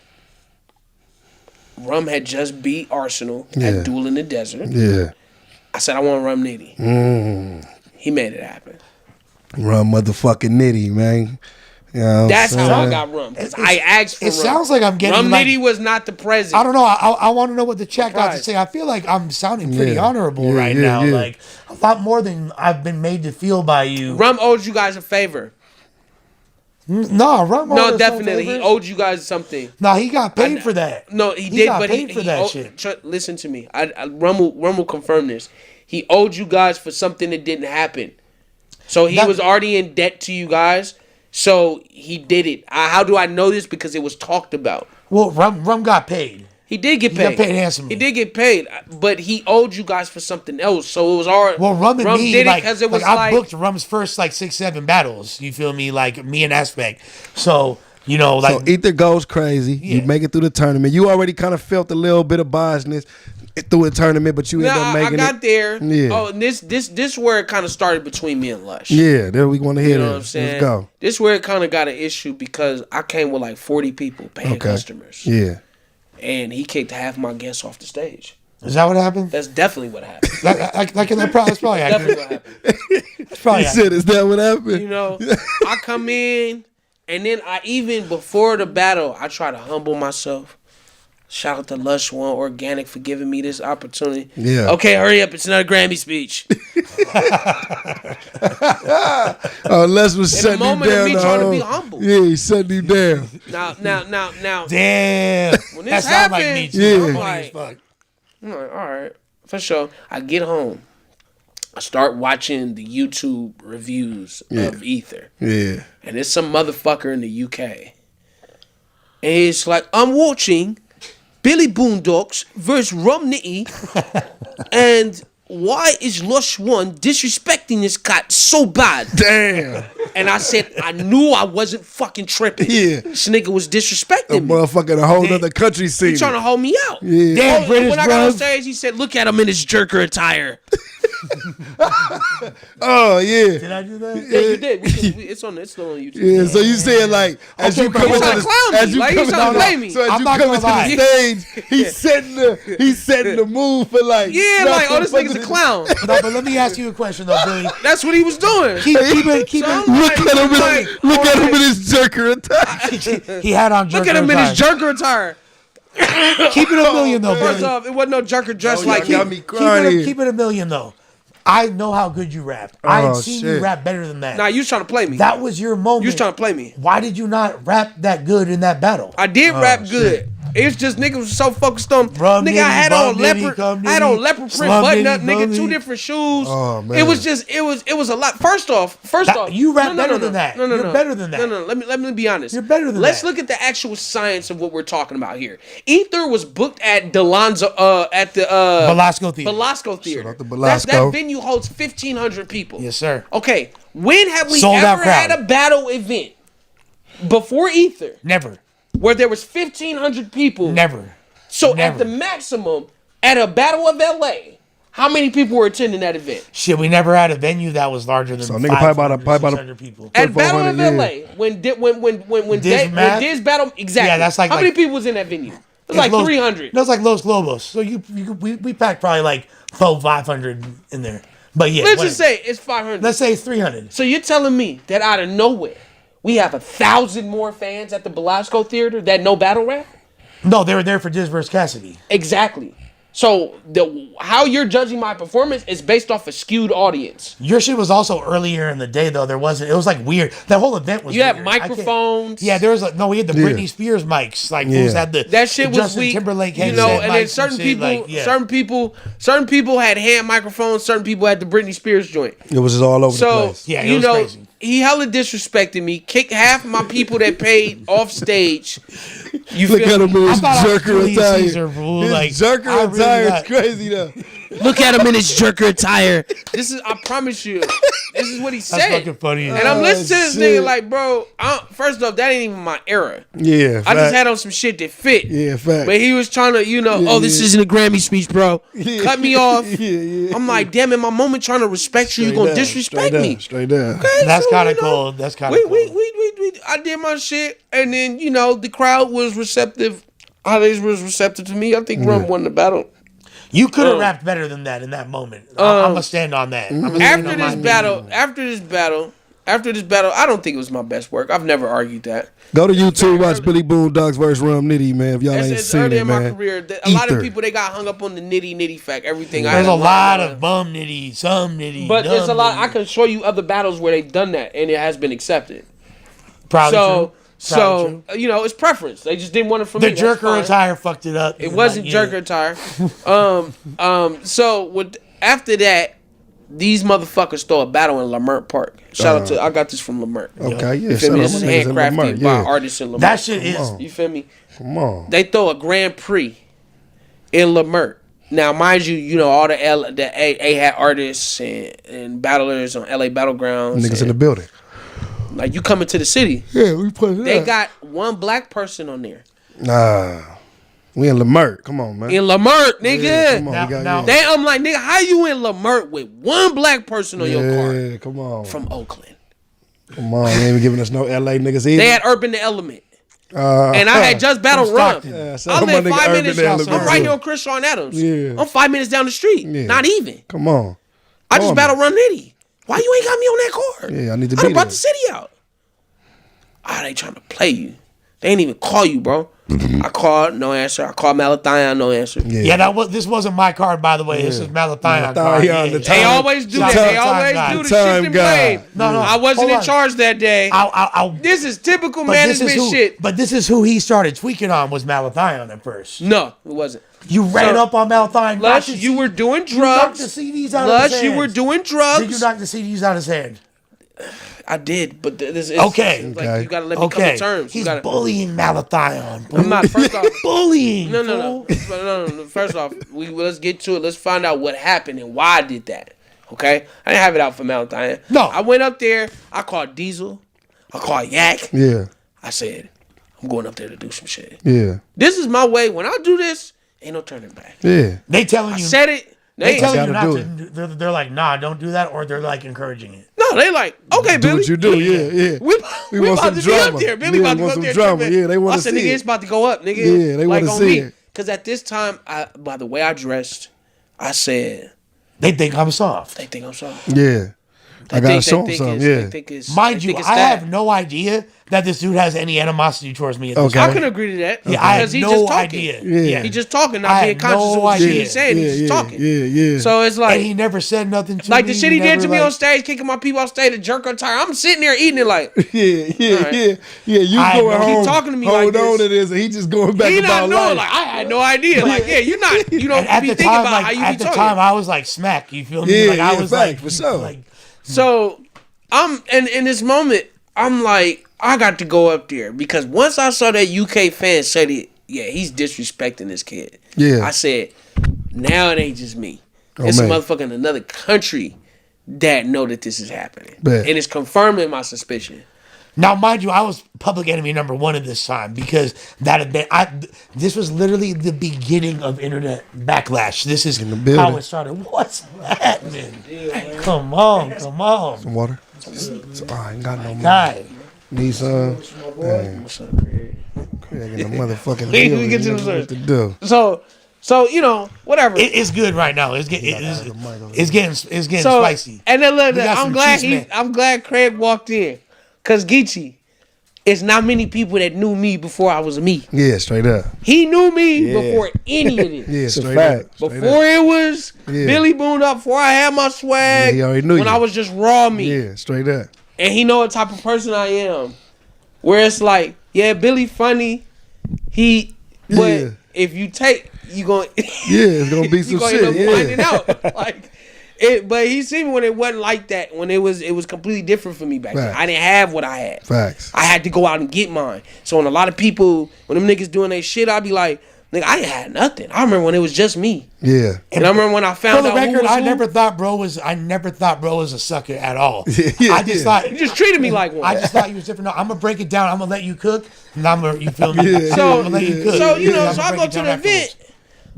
Rum had just beat Arsenal at Duel in the Desert.
Yeah.
I said I want Rum Nitty. He made it happen.
Rum motherfucking Nitty, man. You know what I'm
That's how I
saying?
got Rum. Because I asked for
It
Rum.
sounds like I'm getting
Rum
like,
Nitty was not the president.
I don't know. I want to know what the chat got to
Surprise.
say. I feel like I'm sounding pretty
Yeah.
honorable
Yeah,
right
yeah,
now.
yeah.
Like a lot more than I've been made to feel by you.
Rum owed you guys a favor.
No, Rum.
No, definitely. He owed you guys something.
No, he got paid for that.
No, he did,
got
but
paid
he
for that
owed,
shit.
Listen to me. Rum will confirm this. He owed you guys for something that didn't happen. So he was already in debt to you guys. So he did it. How do I know this? Because it was talked about.
Well, Rum got paid.
He did get
He
paid.
got paid handsomely.
He did get paid, but he owed you guys for something else. So it was already.
Well, Rum and me,
did it
like,
because it was
I
like.
booked Rum's first like 6-7 battles. You feel me? Like me and Aspect. So you know, like
So Ether goes crazy. You
Yeah.
make it through the tournament. You already kind of felt a little bit of biasness through the tournament, but you ended up
I
making
got
it.
there.
Yeah.
Oh, and this where it kind of started between me and Lush.
Yeah, there we want to hear
You know what I'm
this.
saying?
Let's go.
This where it kind of got an issue because I came with like 40 people, paying customers.
Yeah.
And he kicked half my guests off the stage.
is that what happened?
That's definitely what happened.
That's probably
Definitely
accurate.
what happened.
That's probably
He
accurate.
said, "Is that what happened?"
You know, I come in, and then I even before the battle, I try to humble myself. Shout out to Lush One Organic for giving me this opportunity.
Yeah.
Okay, hurry up. It's not a Grammy speech.
Oh, Les was
In the
shutting him
moment of
down.
me
the
trying to
whole-
be humble.
Yeah, he shutting him down.
Now.
Damn.
When
That
this
sounds like me
happened,
too.
Yeah.
I'm
I'm
funny as
like,
fuck.
I'm like, all right, for sure. I get home. I start watching the YouTube reviews of Ether.
Yeah.
And it's some motherfucker in the UK. And it's like, I'm watching Billy Boondocks versus Rum Nitty. And why is Lush One disrespecting this cat so bad?
Damn.
And I said, I knew I wasn't fucking tripping.
Yeah.
This nigga was
A
disrespecting me.
motherfucker, a whole other country scene.
He trying to hold me out.
Yeah.
Damn,
Oh,
British
when I got on
bruv.
stage, he said, look at him in his jerker attire.
Oh yeah.
Did I do that?
Yeah, you did. It's still on YouTube.
Yeah, so you saying like as
Okay,
you
but
come
he's
into
trying
the
to clown me.
as you
Like,
come
he's trying to
into
play me.
so as
I'm
you
not
come
gonna
into
lie.
the stage, he's setting the mood for like
Yeah, like, oh, this nigga's a clown.
No, but let me ask you a question though, Billy.
That's what he was doing.
Keep it.
So I'm
Look
like-
at him!
like,
Look at him in his jerker attack.
He had on.
Look at him in his jerker attire.
Keep it a million though,
First
Billy.
off, it wasn't no jerker dressed
Oh,
like
y'all got
him.
me crying.
Keep it a million though. I know how good you rapped. I
Oh,
had seen you
shit.
rap better than that.
Nah, you was trying to play me.
That was your moment.
You was trying to play me.
Why did you not rap that good in that battle?
I did rap
shit.
good. It's just niggas was so focused on
Rum
nigga.
nitty,
I had
bum
on
nitty,
leopard.
cum
I had on
nitty,
leopard print
slum
button
nitty,
up, nigga.
bum
Two
nitty.
different shoes.
Oh, man.
It was just it was a lot. First off,
You rap better than that.
No, no,
You're
no.
better than that.
No. Let me be honest.
You're better than
Let's
that.
look at the actual science of what we're talking about here. Ether was booked at Delonzo at the
Velasco Theater.
Velasco Theater.
out to Velasco.
That venue holds 1,500 people.
Yes, sir.
Okay, when have we
Sold out
ever had
crowd.
a battle event before Ether
Never.
where there was 1,500 people?
Never.
So
Never.
at the maximum, at a Battle of LA, how many people were attending that event?
Shit, we never had a venue that was larger than
So, nigga, probably about a-
500,
probably about a-
600 people.
At Battle of
400,
LA, when
Math?
Diz battle exactly.
Yeah, that's like-
how many
like-
people was in that venue? It was
It's
like
Los-
300.
No, it's like Los Globos. So we packed probably like 500 in there. But yeah,
Let's
whatever.
just say it's 500.
Let's say it's 300.
So you're telling me that out of nowhere, we have 1,000 more fans at the Belasco Theater that know battle rap?
No, they were there for Diz versus Cassidy.
Exactly. So how you're judging my performance is based off a skewed audience.
Your shit was also earlier in the day though. It was like weird. That whole event was.
You
weird.
had microphones.
Yeah, there was like we had the Britney Spears mics. Like fools had the
that shit was
Justin
weak.
Timberlake
You know, and then certain people had hand microphones. Certain people had the Britney Spears joint.
It was just all over the place.
Yeah, it was crazy.
He hella disrespected me. Kicked half of my people that paid off stage. You
Look at him in his jerker attire.
His
jerker attire is crazy though.
Look at him in his jerker attire. I promise you, this is what he said.
That's fucking funny.
And I'm listening to this nigga like, bro, first off, that ain't even my era.
Yeah,
I just had on some shit that fit.
Yeah, fact.
But he was trying to, this isn't a Grammy speech, bro.
Yeah.
Cut me off.
Yeah.
I'm like, damn, in my moment trying to respect you, you gonna disrespect me.
Straight down.
Okay,
that's
so,
kind of cool. That's kind of cool.
I did my shit, and then, the crowd was receptive. They was receptive to me. I think Rum won the battle.
You could have rapped better than that in that moment. I'm gonna stand on that.
After this battle, I don't think it was my best work. I've never argued that.
Go to YouTube, watch Billy Boondocks versus Rum Nitty, man. If y'all ain't seen
early
it,
in
man.
my career. A lot of people, they got hung up on the nitty fact. Everything.
There's a lot of bum nitty, some nitty.
But there's a lot. I can show you other battles where they've done that and it has been accepted.
Probably true.
So it's preference. They just didn't want it from me.
The jerker attire fucked it up.
It wasn't jerker attire. So after that, these motherfuckers throw a battle in Lamert Park. Shout out to I got this from Lamert.
Okay, yeah.
You feel me? This is handcrafted by artists in Lamert.
That shit is.
You feel me?
Come on.
They throw a Grand Prix in Lamert. Now, mind you, all the A had artists and battlers on LA Battlegrounds.
Niggas in the building.
Like, you coming to the city.
Yeah, we put it
They
up.
got one black person on there.
Nah. We in Lamert. Come on, man.
In Lamert, nigga.
Yeah, come on,
I'm like, nigga, how you in Lamert with one black person on your car?
Yeah, come on.
From Oakland.
Come on. They ain't even giving us no LA niggas either.
They had Urban the Element. And I had just battled Rum.
Yeah,
I live 5 minutes. I'm right here on Chris Sean Adams.
Yeah.
I'm 5 minutes down the street.
Yeah.
Not even.
Come on.
I just battled Rum Nitty. Why you ain't got me on that car?
Yeah, I need to
I
be
done brought
there.
the city out. They trying to play you. They ain't even call you, bro. I called, no answer. I called Malathion, no answer.
Yeah, this wasn't my card, by the way. This is Malathion card.
They always do that. They always do the shit and blame.
No,
I wasn't in charge that day. This is typical management shit.
But this is who he started tweaking on was Malathion at first.
No, it wasn't.
You ran up on Malathion.
Lush, you were doing drugs.
You knocked the CDs out of his hand.
You were doing drugs.
Did you knock the CDs out of his hand?
I did, but this is
okay.
Like, you gotta let me come to terms.
He's bullying Malathion.
I'm not. First off,
bullying.
No. First off, let's get to it. Let's find out what happened and why I did that. Okay, I didn't have it out for Malathion.
No,
I went up there. I called Diesel. I called Yak.
Yeah.
I said, I'm going up there to do some shit.
Yeah.
This is my way. When I do this, ain't no turning back.
Yeah.
They telling you.
I said it.
They telling you not to. They're like, nah, don't do that, or they're like encouraging it.
No, they like, okay,
do
Billy.
What you do, yeah.
We about to be up there. Billy about to go up there.
Drama. Yeah, they want to see it.
I said, nigga, it's about to go up, nigga.
Yeah, they want to see it.
Because at this time, by the way I dressed, I said,
they think I'm soft.
They think I'm soft.
Yeah. I gotta show them something. Yeah.
Mind you, I have no idea that this dude has any animosity towards me. At this
I can agree to that.
Yeah, I have no idea.
Yeah. He just talking, not being conscious of what he's saying. He's just talking.
Yeah.
So it's like,
and he never said nothing to me.
Like the shit he did to me on stage, kicking my people off stage, the jerk on tire. I'm sitting there eating it like,
yeah. You going home,
keep talking to me
hold
like
on
this.
to this, and he just going back about life.
Like I had no idea. Like you don't
at
be
the
thinking
time,
about how you be talking.
At the time, I was like smack. You feel me?
Yeah,
like I was like,
for sure.
Like,
so I'm in this moment, I'm like, I got to go up there because once I saw that UK fan said it, yeah, he's disrespecting this kid.
Yeah.
I said, now it ain't just me. It's a motherfucker in another country that know that this is happening.
Bet.
And it's confirming my suspicion.
now, mind you, I was public enemy number one at this time because that had been. This was literally the beginning of internet backlash. This is how it started. What's happening? Come on.
Some water. I ain't got no more.
God.
Need some.
What's up, Craig?
Craig in the motherfucking
We get to the
what to do.
So whatever.
It's good right now. It's getting spicy.
And then look,
We got
I'm
some
glad
cheese, man.
I'm glad Craig walked in, cause Geechi it's not many people that knew me before I was me.
Yeah, straight up.
He knew me before any of this.
Yeah,
It's a
straight
fact.
up. Straight
Before
up.
it was Billy Boondocks, before I had my swag,
Yeah, he already knew
when
you.
I was just raw me.
Yeah, straight up.
And he know what type of person I am. Where it's like, yeah, Billy funny. But
Yeah.
if you take, you going
Yeah, it's gonna be
you
some
gonna
shit.
end up finding
Yeah.
out. Like it, but he seen me when it wasn't like that. When it was completely different for me back then.
Facts.
I didn't have what I had.
Facts.
I had to go out and get mine. So when a lot of people, when them niggas doing their shit, I'd be like, nigga, I ain't had nothing. I remember when it was just me.
Yeah.
And I remember when I
For
found
the
out who
record,
was
I
who.
never thought bro was a sucker at all.
Yeah,
I just thought
You just treated me like one.
I just thought you was different. No, I'm gonna break it down. I'm gonna let you cook, and you feel me?
Yeah,
So-
I'm gonna let you cook.
So, you know,
And
so
I'ma
I
break
go
it
to
down
the
afterwards.
event.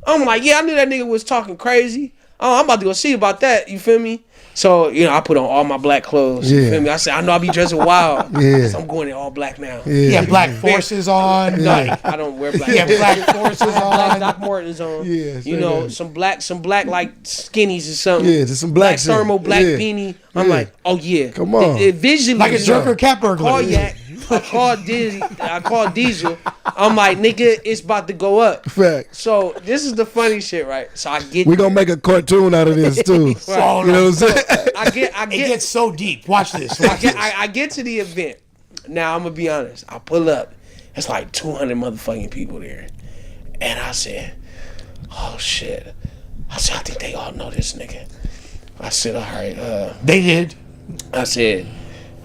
I'm like, yeah, I knew that nigga was talking crazy. Oh, I'm about to go see about that. You feel me? So, you know, I put on all my black clothes. You
Yeah.
feel me? I said, I know I be dressing wild.
Yeah.
So I'm going in all black now.
He had black forces on. Like,
I don't wear black.
he had black forces
Black
on.
Doc Martens on.
Yeah,
You
straight
know,
up.
some black like skinnies or something.
Yeah, just some black shit.
thermal, black
Yeah.
beanie. I'm
Yeah.
like, oh yeah.
Come on.
Visually,
Like a jerker cat burglar.
Call Yak. I called Diesel. I'm like, nigga, it's about to go up.
Facts.
So this is the funny shit, right? So I get
We gonna make a cartoon out of this too. You know what I'm saying?
I
It
get
gets so deep. Watch this. Watch this.
I get to the event. Now I'm gonna be honest. I pull up. It's like 200 motherfucking people there, and I said, "Oh shit!" I said, "I think they all know this nigga." I said, "All right."
They did.
I said,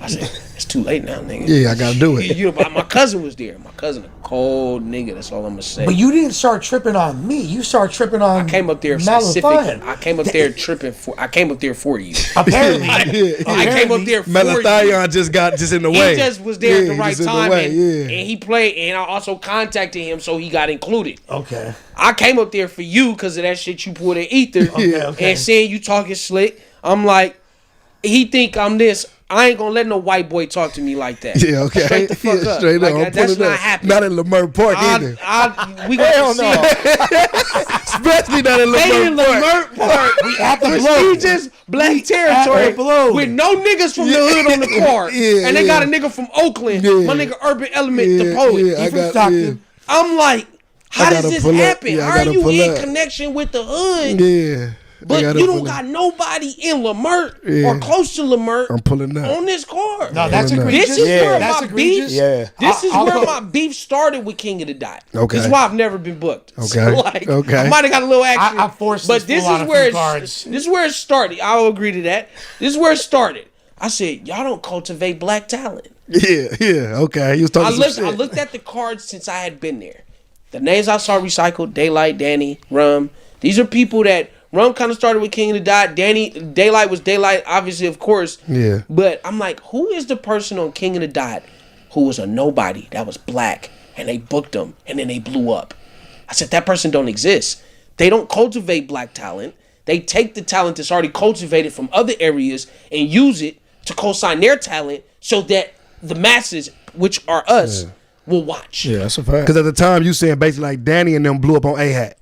it's too late now, nigga.
Yeah, I gotta do it.
You know, but my cousin was there. My cousin, a cold nigga. That's all I'm gonna say.
But you didn't start tripping on me. You started tripping on.
I came up there
Malafine.
specific. I came up there tripping for. I came up there for you.
Apparently,
I came up there for you.
Melathion just in the way.
He just was there at the right
just in the
time,
way,
and he played. And I also contacted him, so he got included.
Okay.
I came up there for you because of that shit you pulled in ether,
Okay.
and saying you talking slick. I'm like, he think I'm this. I ain't gonna let no white boy talk to me like that.
Yeah, okay.
Straight the fuck
Yeah,
up.
straight
Like,
up.
that's
Put it
not
up.
happening.
Not in Lamert Park either.
We gonna see.
Especially not in
They in
Lamert Park.
Lamert Park.
We at the blow.
Prestigious black territory
the blow.
with no niggas from the hood on the card.
Yeah,
And they got a
yeah.
nigga from Oakland.
Yeah.
My nigga Urban Element, the poet.
Yeah,
He from Stockton.
I'm like, how
I
does
gotta
this
pull up.
happen?
Yeah, I
How are
gotta
you
pull
in
up.
connection with the hood?
Yeah. I
But
gotta
you don't
pull up.
got nobody in Lamert
Yeah.
or close to Lamert
I'm pulling up.
on this card.
No, that's
Yeah.
egregious.
This is where
That's
my
egregious.
beef.
Yeah.
This is
I'll
where
go-
my beef started with King of the Dot.
Okay.
This is why I've never been booked.
Okay.
So like,
Okay.
I might have got a little action.
I forced
but
this
this
fool out
is
of
where
few
it,
cards.
this is where it started. I'll agree to that. This is where it started. I said, y'all don't cultivate black talent.
Yeah, okay. He was talking some shit.
I looked at the cards since I had been there. The names I saw recycled: Daylight, Danny, Rum. These are people that Rum kind of started with King of the Dot. Daylight was Daylight, obviously, of course.
Yeah.
But I'm like, who is the person on King of the Dot who was a nobody that was black and they booked them and then they blew up? I said, that person don't exist. They don't cultivate black talent. They take the talent that's already cultivated from other areas and use it to co-sign their talent so that the masses, which are us, will watch.
Yeah, that's a fact.
Because at the time you saying basically like Danny and them blew up on A-Hat.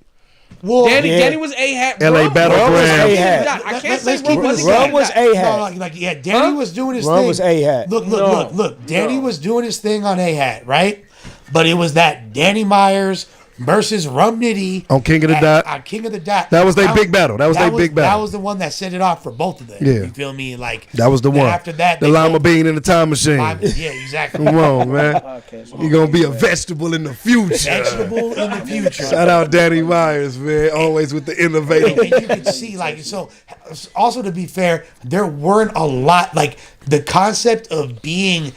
Well,
Danny was A-Hat.
LA
Rum
Battleground.
was
A-Hat.
I can't say
Let's keep
Rum
it
wasn't
a
Rum was
A-Hat.
A-Hat.
No, yeah, Danny was doing his
Rum
thing.
was A-Hat.
Look. Danny was doing his thing on A-Hat, right? But it was that Danny Myers versus Rum Nitty
On King of the Dot.
On King of the Dot.
That was their big battle. That was their big battle.
That was the one that set it off for both of them.
Yeah.
You feel me? Like
That was the
then
one.
After that,
the
they
lima
both-
bean in the time machine.
Yeah, exactly.
Come on, man.
Okay, so
You're going to be a vegetable in the future.
Vegetable in the future.
Shout out Danny Myers, man. Always with the innovative.
And you can see, like, so also to be fair, there weren't a lot, like, the concept of being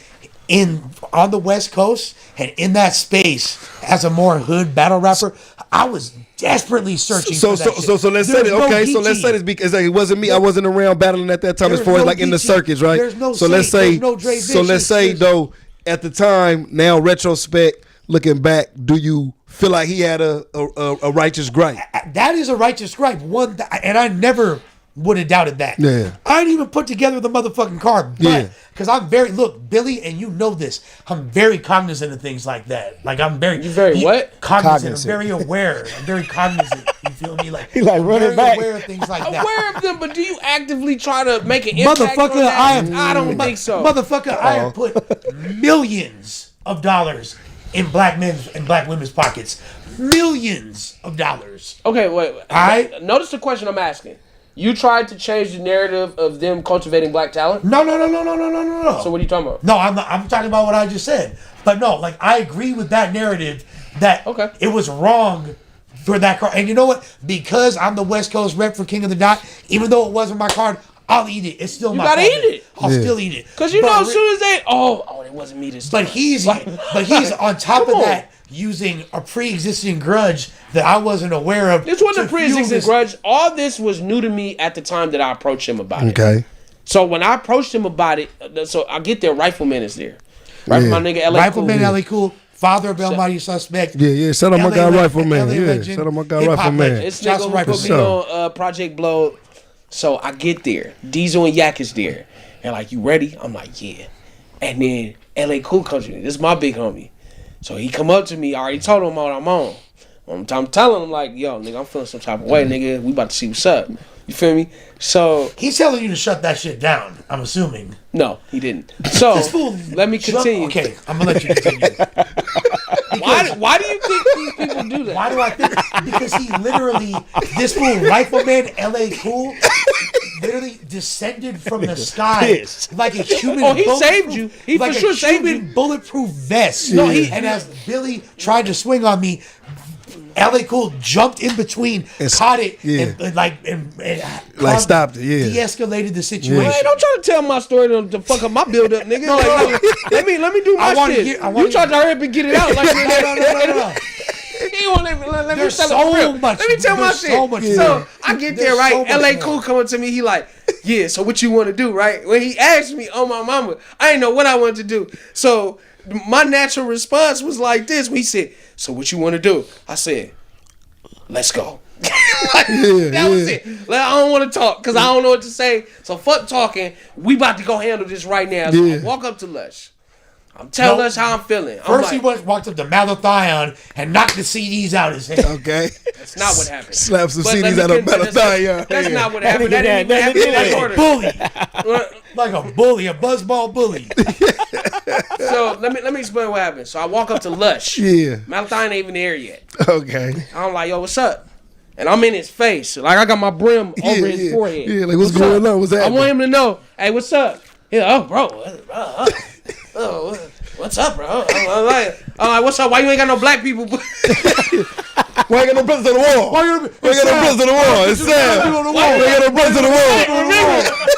on the West Coast and in that space as a more hood battle rapper, I was desperately searching
So
for that shit.
so let's say
There's
this.
no
Okay, so
Geechi.
let's say this because it wasn't me. I wasn't around battling at that time as
There's
far as
no
like in the
Geechi.
circuits, right?
There's no
so let's
Saint.
say
There's no Dre
so let's
Vicious.
say
There's-
though at the time now retrospect looking back, do you feel like he had a righteous gripe?
That is a righteous gripe. And I never would have doubted that.
Yeah.
I didn't even put together the motherfucking card.
Yeah.
But because I'm very Billy, and you know this, I'm very cognizant of things like that. Like I'm very
what?
Cognizant. I'm very aware. I'm very cognizant. You feel me? Like
He like
I'm
running
very
back.
aware of things like that.
aware of them, but do you actively try to make an impact
Motherfucker,
on that?
I
don't think so.
Motherfucker, I have put millions of dollars in black men's and black women's pockets. Millions of dollars.
Okay, wait.
All right.
Notice the question I'm asking. You tried to change the narrative of them cultivating black talent?
No.
So what are you talking about?
No, I'm talking about what I just said. But no, like I agree with that narrative that it was wrong for that card. And you know what? Because I'm the West Coast rep for King of the Dot, even though it wasn't my card, I'll eat it. It's still my card.
You gotta eat it.
I'll still eat it.
Because you know, as soon as they it wasn't me this time.
But he's on top of that using a pre-existing grudge that I wasn't aware of.
This wasn't a pre-existing grudge. All this was new to me at the time that I approached him about it.
Okay.
So when I approached him about it, so I get there, Rifleman is there. Right, my nigga LA
Rifleman,
Cool.
LA Cool. Father of Almighty Suspect.
Yeah. Shout out my guy Rifleman. Yeah. Shout out my guy Rifleman.
This nigga put me on Project Blow. So I get there. Diesel and Yak is there. And like, you ready? I'm like, yeah. And then LA Cool comes to me. This is my big homie. So he come up to me. I already told him what I'm on. I'm telling him like, yo, nigga, I'm feeling some type of way, nigga. We about to see what's up. You feel me? So
he's telling you to shut that shit down, I'm assuming.
No, he didn't. So let me continue.
Okay, I'm gonna let you continue.
Why do you think these people do that?
Why do I think? Because he literally, this fool Rifleman, LA Cool, literally descended from the sky like a human.
Oh, he saved you. He
like
for sure saved you.
Bulletproof vest.
No,
and as Billy tried to swing on me, LA Cool jumped in between, caught it, and
stopped it. Yeah,
de-escalated the situation.
Hey, don't try to tell my story to fuck up my build up, nigga. Let me do my shit. You tried to hurry up and get it out. Like, no. You won't let me tell Let me tell my shit. So I get there, right? LA Cool coming to me. He like, yeah. So what you want to do, right? When he asked me, oh my mama, I didn't know what I wanted to do. So my natural response was like this. He said, so what you want to do? I said, let's go. That was it. Like, I don't want to talk because I don't know what to say. So fuck talking. We about to go handle this right now. So I walk up to Lush. I'm telling Lush how I'm feeling.
First he walked up to Malathion and knocked the CDs out his head.
Okay.
That's not what happened.
Slap some CDs out of Malathion.
That's not what happened. That didn't even happen in that order.
Bully. Like a bully, a buzzball bully.
So let me explain what happened. So I walk up to Lush.
Yeah.
Malathion ain't even there yet.
Okay.
I'm like, yo, what's up? And I'm in his face. Like, I got my brim over his forehead.
Yeah, like, what's going on? What's happening?
I want him to know, hey, what's up? He's like, oh, bro. What's up, bro? I'm like, what's up? Why you ain't got no black people?
Why ain't got no brothers on the wall? Why ain't got no brothers on the wall? It's sad. Why ain't got no brothers on the wall?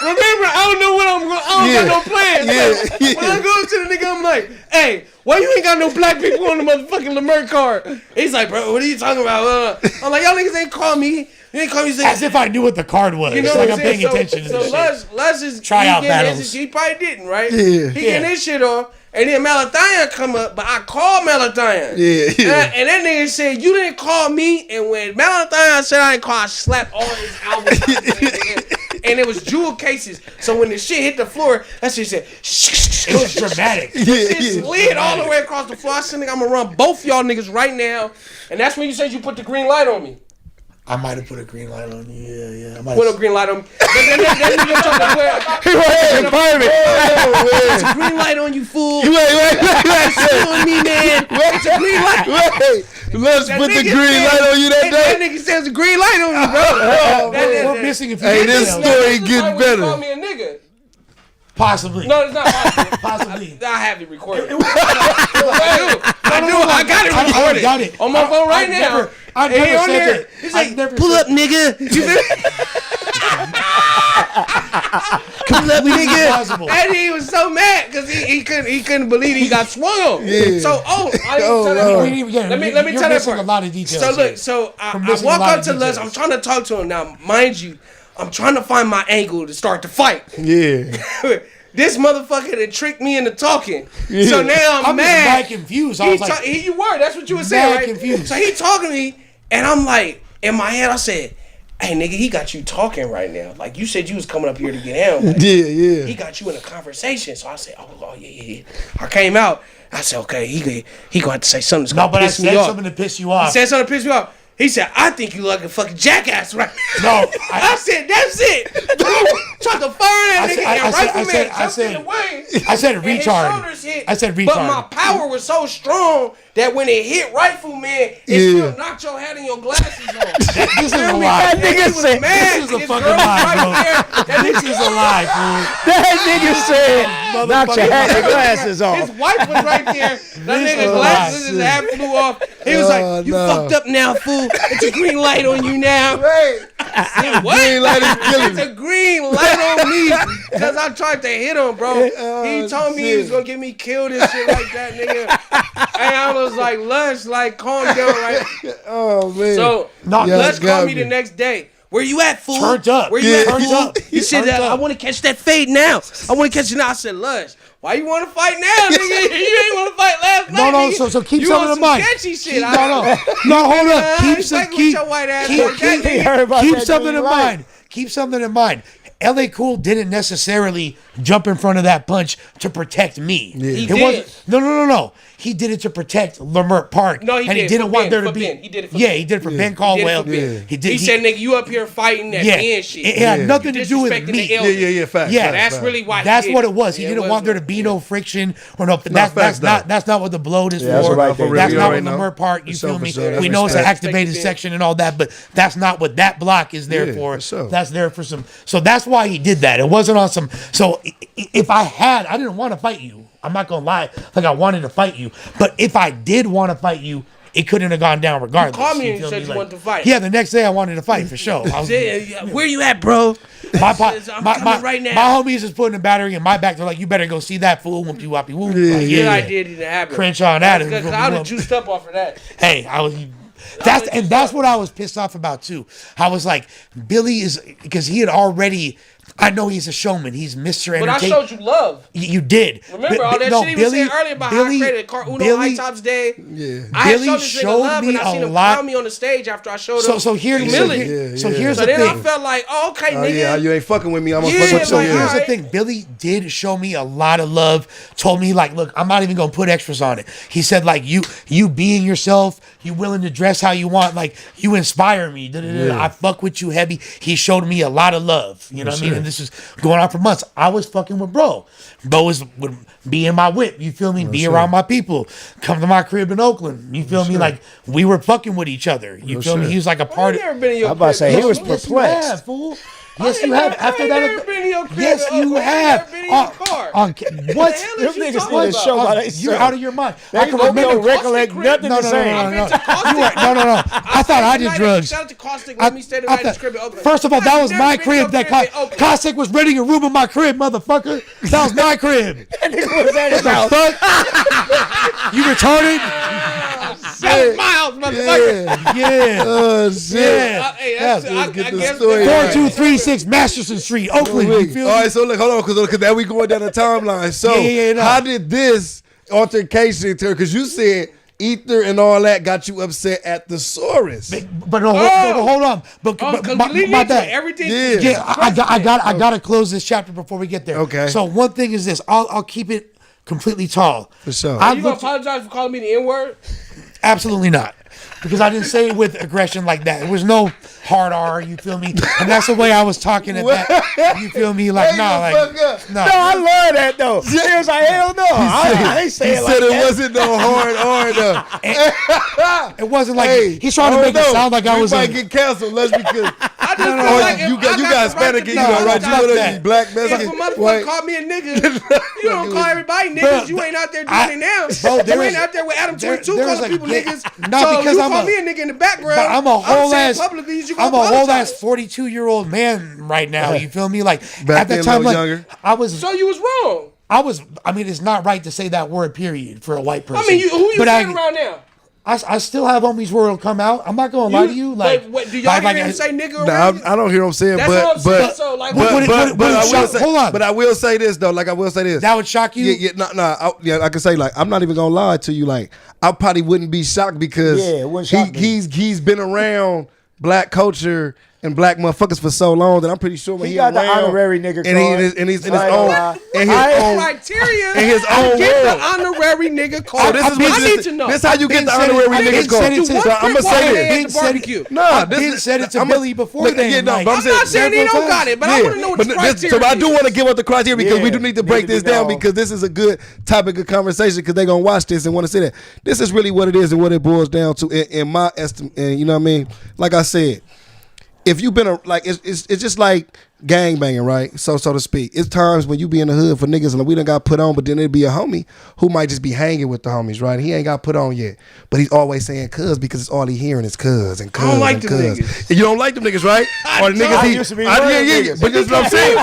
Remember, I don't know what I'm going. I don't got no plans. When I go to the nigga, I'm like, hey, why you ain't got no black people on the motherfucking Lemur card? He's like, bro, what are you talking about? I'm like, y'all niggas ain't call me. You ain't call me.
As if I knew what the card was.
You know
like
what
I'm paying attention to
so
this shit.
Les is
tryout battles.
He probably didn't, right?
Yeah.
He getting his shit off. And then Malathion come up, but I called Malathion.
Yeah.
And that nigga said, you didn't call me. And when Malathion said I didn't call, I slapped all his albums. And it was jewel cases. So when the shit hit the floor, that shit said,
it was dramatic.
It slid all the way across the floor. I said, nigga, I'm going to run both y'all niggas right now. And that's when you said you put the green light on me.
I might have put a green light on you. Yeah.
Put a green light on me. That nigga told me, it's a green light on you, fool.
Wait.
It's on me, man. It's a green light.
Let's put the green light on you that day.
That nigga says a green light on you, bro.
We're missing a few
Hey, this story gets better.
Call me a nigga.
Possibly.
No, it's not possible.
Possibly.
I have it recorded. I do. I got it recorded.
I got it.
On my phone right now.
I never said that.
He's like, pull up, nigga. Pull up, nigga. And he was so mad because he couldn't believe he got swung on.
Yeah.
So, I didn't tell that part. Let me tell that part.
A lot of details.
So look, I walk up to Les. I'm trying to talk to him now. Mind you, I'm trying to find my angle to start the fight.
Yeah.
This motherfucker that tricked me into talking. Yeah. So now I'm mad.
Mad confused. I was like,
you were. That's what you were saying, right?
Confused.
So he talking to me, and I'm like, in my head, I said, hey, nigga, he got you talking right now. Like, you said you was coming up here to get down. Like,
yeah.
He got you in a conversation. So I said, oh, yeah. I came out. I said, okay, he going to have to say something that's going to piss me off.
No, but I said something to piss you off.
He said something to piss me off. He said, I think you like a fucking jackass right
No.
I said, that's it. Tried to fire that nigga, and Rifleman jumped in the way.
I said
and his
retard.
shoulders hit.
I said retard.
But my power was so strong that when it hit Rifleman, it still knocked your head and your glasses off.
This is a lie.
That nigga said,
This is a fucking lie, bro. This is a lie, fool.
That nigga said, knock your hat and glasses off.
His wife was right there. That nigga's glasses, his hat flew off. He was like, you fucked up now, fool. It's a green light on you now.
Right.
What?
Green light is killing
It's a green light on me because I tried to hit him, bro. He told me he was gonna get me killed and shit like that, nigga. And I was like, Lush, like, calm down, right?
Oh man.
So Lush called me the next day. Where you at, fool?
Turned up.
Where you at,
Turned
fool?
up.
He said, I want to catch that fade now. I want to catch it now. I said, Lush, why you want to fight now, nigga? You ain't want to fight last night.
No,
nigga.
So keep
you
something in mind.
Sketchy shit.
No, hold up. Keep something in mind. Keep something in mind. LA Cool didn't necessarily jump in front of that punch to protect me.
Yeah. He did.
No. He did it to protect Lamert Park.
No, he
and
did.
he didn't want there to be.
Ben. He did it for
Ben.
Ben.
He did it for Ben Caldwell.
He said, nigga, you up here fighting that Ben shit.
It had nothing to do with me.
Facts.
Yeah,
that's really why.
That's what it was. He didn't want there to be no friction or no. That's not what the bloat is for. That's not what Lamert Park. You feel me? We know it's an activated section and all that, but that's not what that block is there for. That's there for some. So that's why he did that. It wasn't on some. So if I didn't want to fight you. I'm not gonna lie, like I wanted to fight you, but if I did want to fight you, it couldn't have gone down regardless.
You called me and said you wanted to fight.
Yeah, the next day I wanted to fight for sure.
Where you at, bro?
My
right now.
My homies is putting a battery in my back. They're like, you better go see that fool. Whoopty whoppy whoop.
Yeah, I did. It happened.
Crenshaw and that.
Because I would have juiced up off of that.
Hey, that's what I was pissed off about too. I was like, Billy is because he had already. I know he's a showman. He's Mr. Entertainment.
But I showed you love.
You did.
Remember all that shit he was saying earlier about how I created Uno High Tops Day?
Yeah.
I showed this nigga love and I seen him clown me on the stage after I showed him humility.
So here's the
thing.
thing.
I felt like, okay, nigga.
Yeah, you ain't fucking with me. I'm gonna fuck with you.
Here's the thing. Billy did show me a lot of love. Told me like, look, I'm not even gonna put extras on it. He said like, you being yourself, you willing to dress how you want, like you inspire me. I fuck with you heavy. He showed me a lot of love. You know what I mean? And this is going on for months. I was fucking with bro. Bro would be in my whip. You feel me? Be around my people. Come to my crib in Oakland. You feel me? Like we were fucking with each other. You feel me? He was like a part of.
I'm
about to say he was perplexed.
Yes, you have. After that, yes, you have. What?
Them niggas need to show by themselves.
You're out of your mind.
I can remember recollect nothing the same.
No. I thought I did drugs.
Shout out to Caustic. Let me stay the night in his crib in Oakland.
First of all, that was my crib. That Caustic was renting a room in my crib, motherfucker. That was my crib.
That nigga was at his house.
You retarded?
7 miles, motherfucker.
Yeah.
Oh shit.
Hey, that's I guess
4236 Masterson Street, Oakland. You feel
All
me?
right, so look, hold on, because now we going down the timeline. So how did this altercation turn? Because you said Ether and all that got you upset at the Saurus.
But hold on. But my bad.
Everything.
Yeah, I gotta close this chapter before we get there.
Okay.
So one thing is this. I'll keep it completely tall.
For sure.
Are you gonna apologize for calling me the N-word?
Absolutely not. Because I didn't say it with aggression like that. There was no hard R, you feel me? And that's the way I was talking at that. You feel me? Like, no, like, no.
No, I love that though. He was like, hell no. I ain't saying it like that.
He said it wasn't no hard R though.
It wasn't like, he's trying to make it sound like I was.
We might get canceled, Les, because
I just feel like
you got Hispanic in you, right? You black, Mexican,
if a motherfucker called me a nigga, you don't call everybody niggas. You ain't out there doing it now. You ain't out there with Adam 22 calling people niggas.
Not because I'm
call me a nigga in the background.
I'm a whole ass 42-year-old man right now. You feel me? Like
back
at the time, like
younger.
I was.
So you was wrong.
I mean, it's not right to say that word. Period for a white person.
I mean, who you saying around now?
I still have Homies World come out. I'm not gonna lie to you. Like,
do y'all hear him say nigga?
I don't hear him saying,
but
I will say this though. Like I will say this.
That would shock you.
I can say like I'm not even gonna lie to you. Like I probably wouldn't be shocked because he's been around black culture and black motherfuckers for so long that I'm pretty sure when
He
he
got the
around,
honorary nigga
and he's in his own
criteria.
in his
I
own
get
world.
the honorary nigga card.
So this is what
I need to know.
This how you get
Ben
the
said it-
honorary
Ben
niggas
said it
card.
to-
So I'm gonna say
Ben
this.
said it-
Nah,
Ben said it to
I'ma-
Billy before
look,
then,
yeah, no,
like-
but
I'm not saying he
several
don't got
times.
it, but I want to know what the criteria
so I do
is.
want to give up the criteria because we do need to break
need to
this
be
down
known.
because this is a good topic of conversation because they're gonna watch this and want to see that. This is really what it is and what it boils down to in my estimate. And you know what I mean? Like I said, if you've been it's just like gang banging, right? So to speak. It's times when you be in the hood for niggas and we done got put on, but then it'd be a homie who might just be hanging with the homies, right? He ain't got put on yet, but he's always saying cuz because it's all he hearing is cuz and cuz.
I don't like
and
them
cuz.
niggas.
And you don't like them niggas, right? Or the niggas
I
he
used to be one of them niggas.
but that's what I'm saying.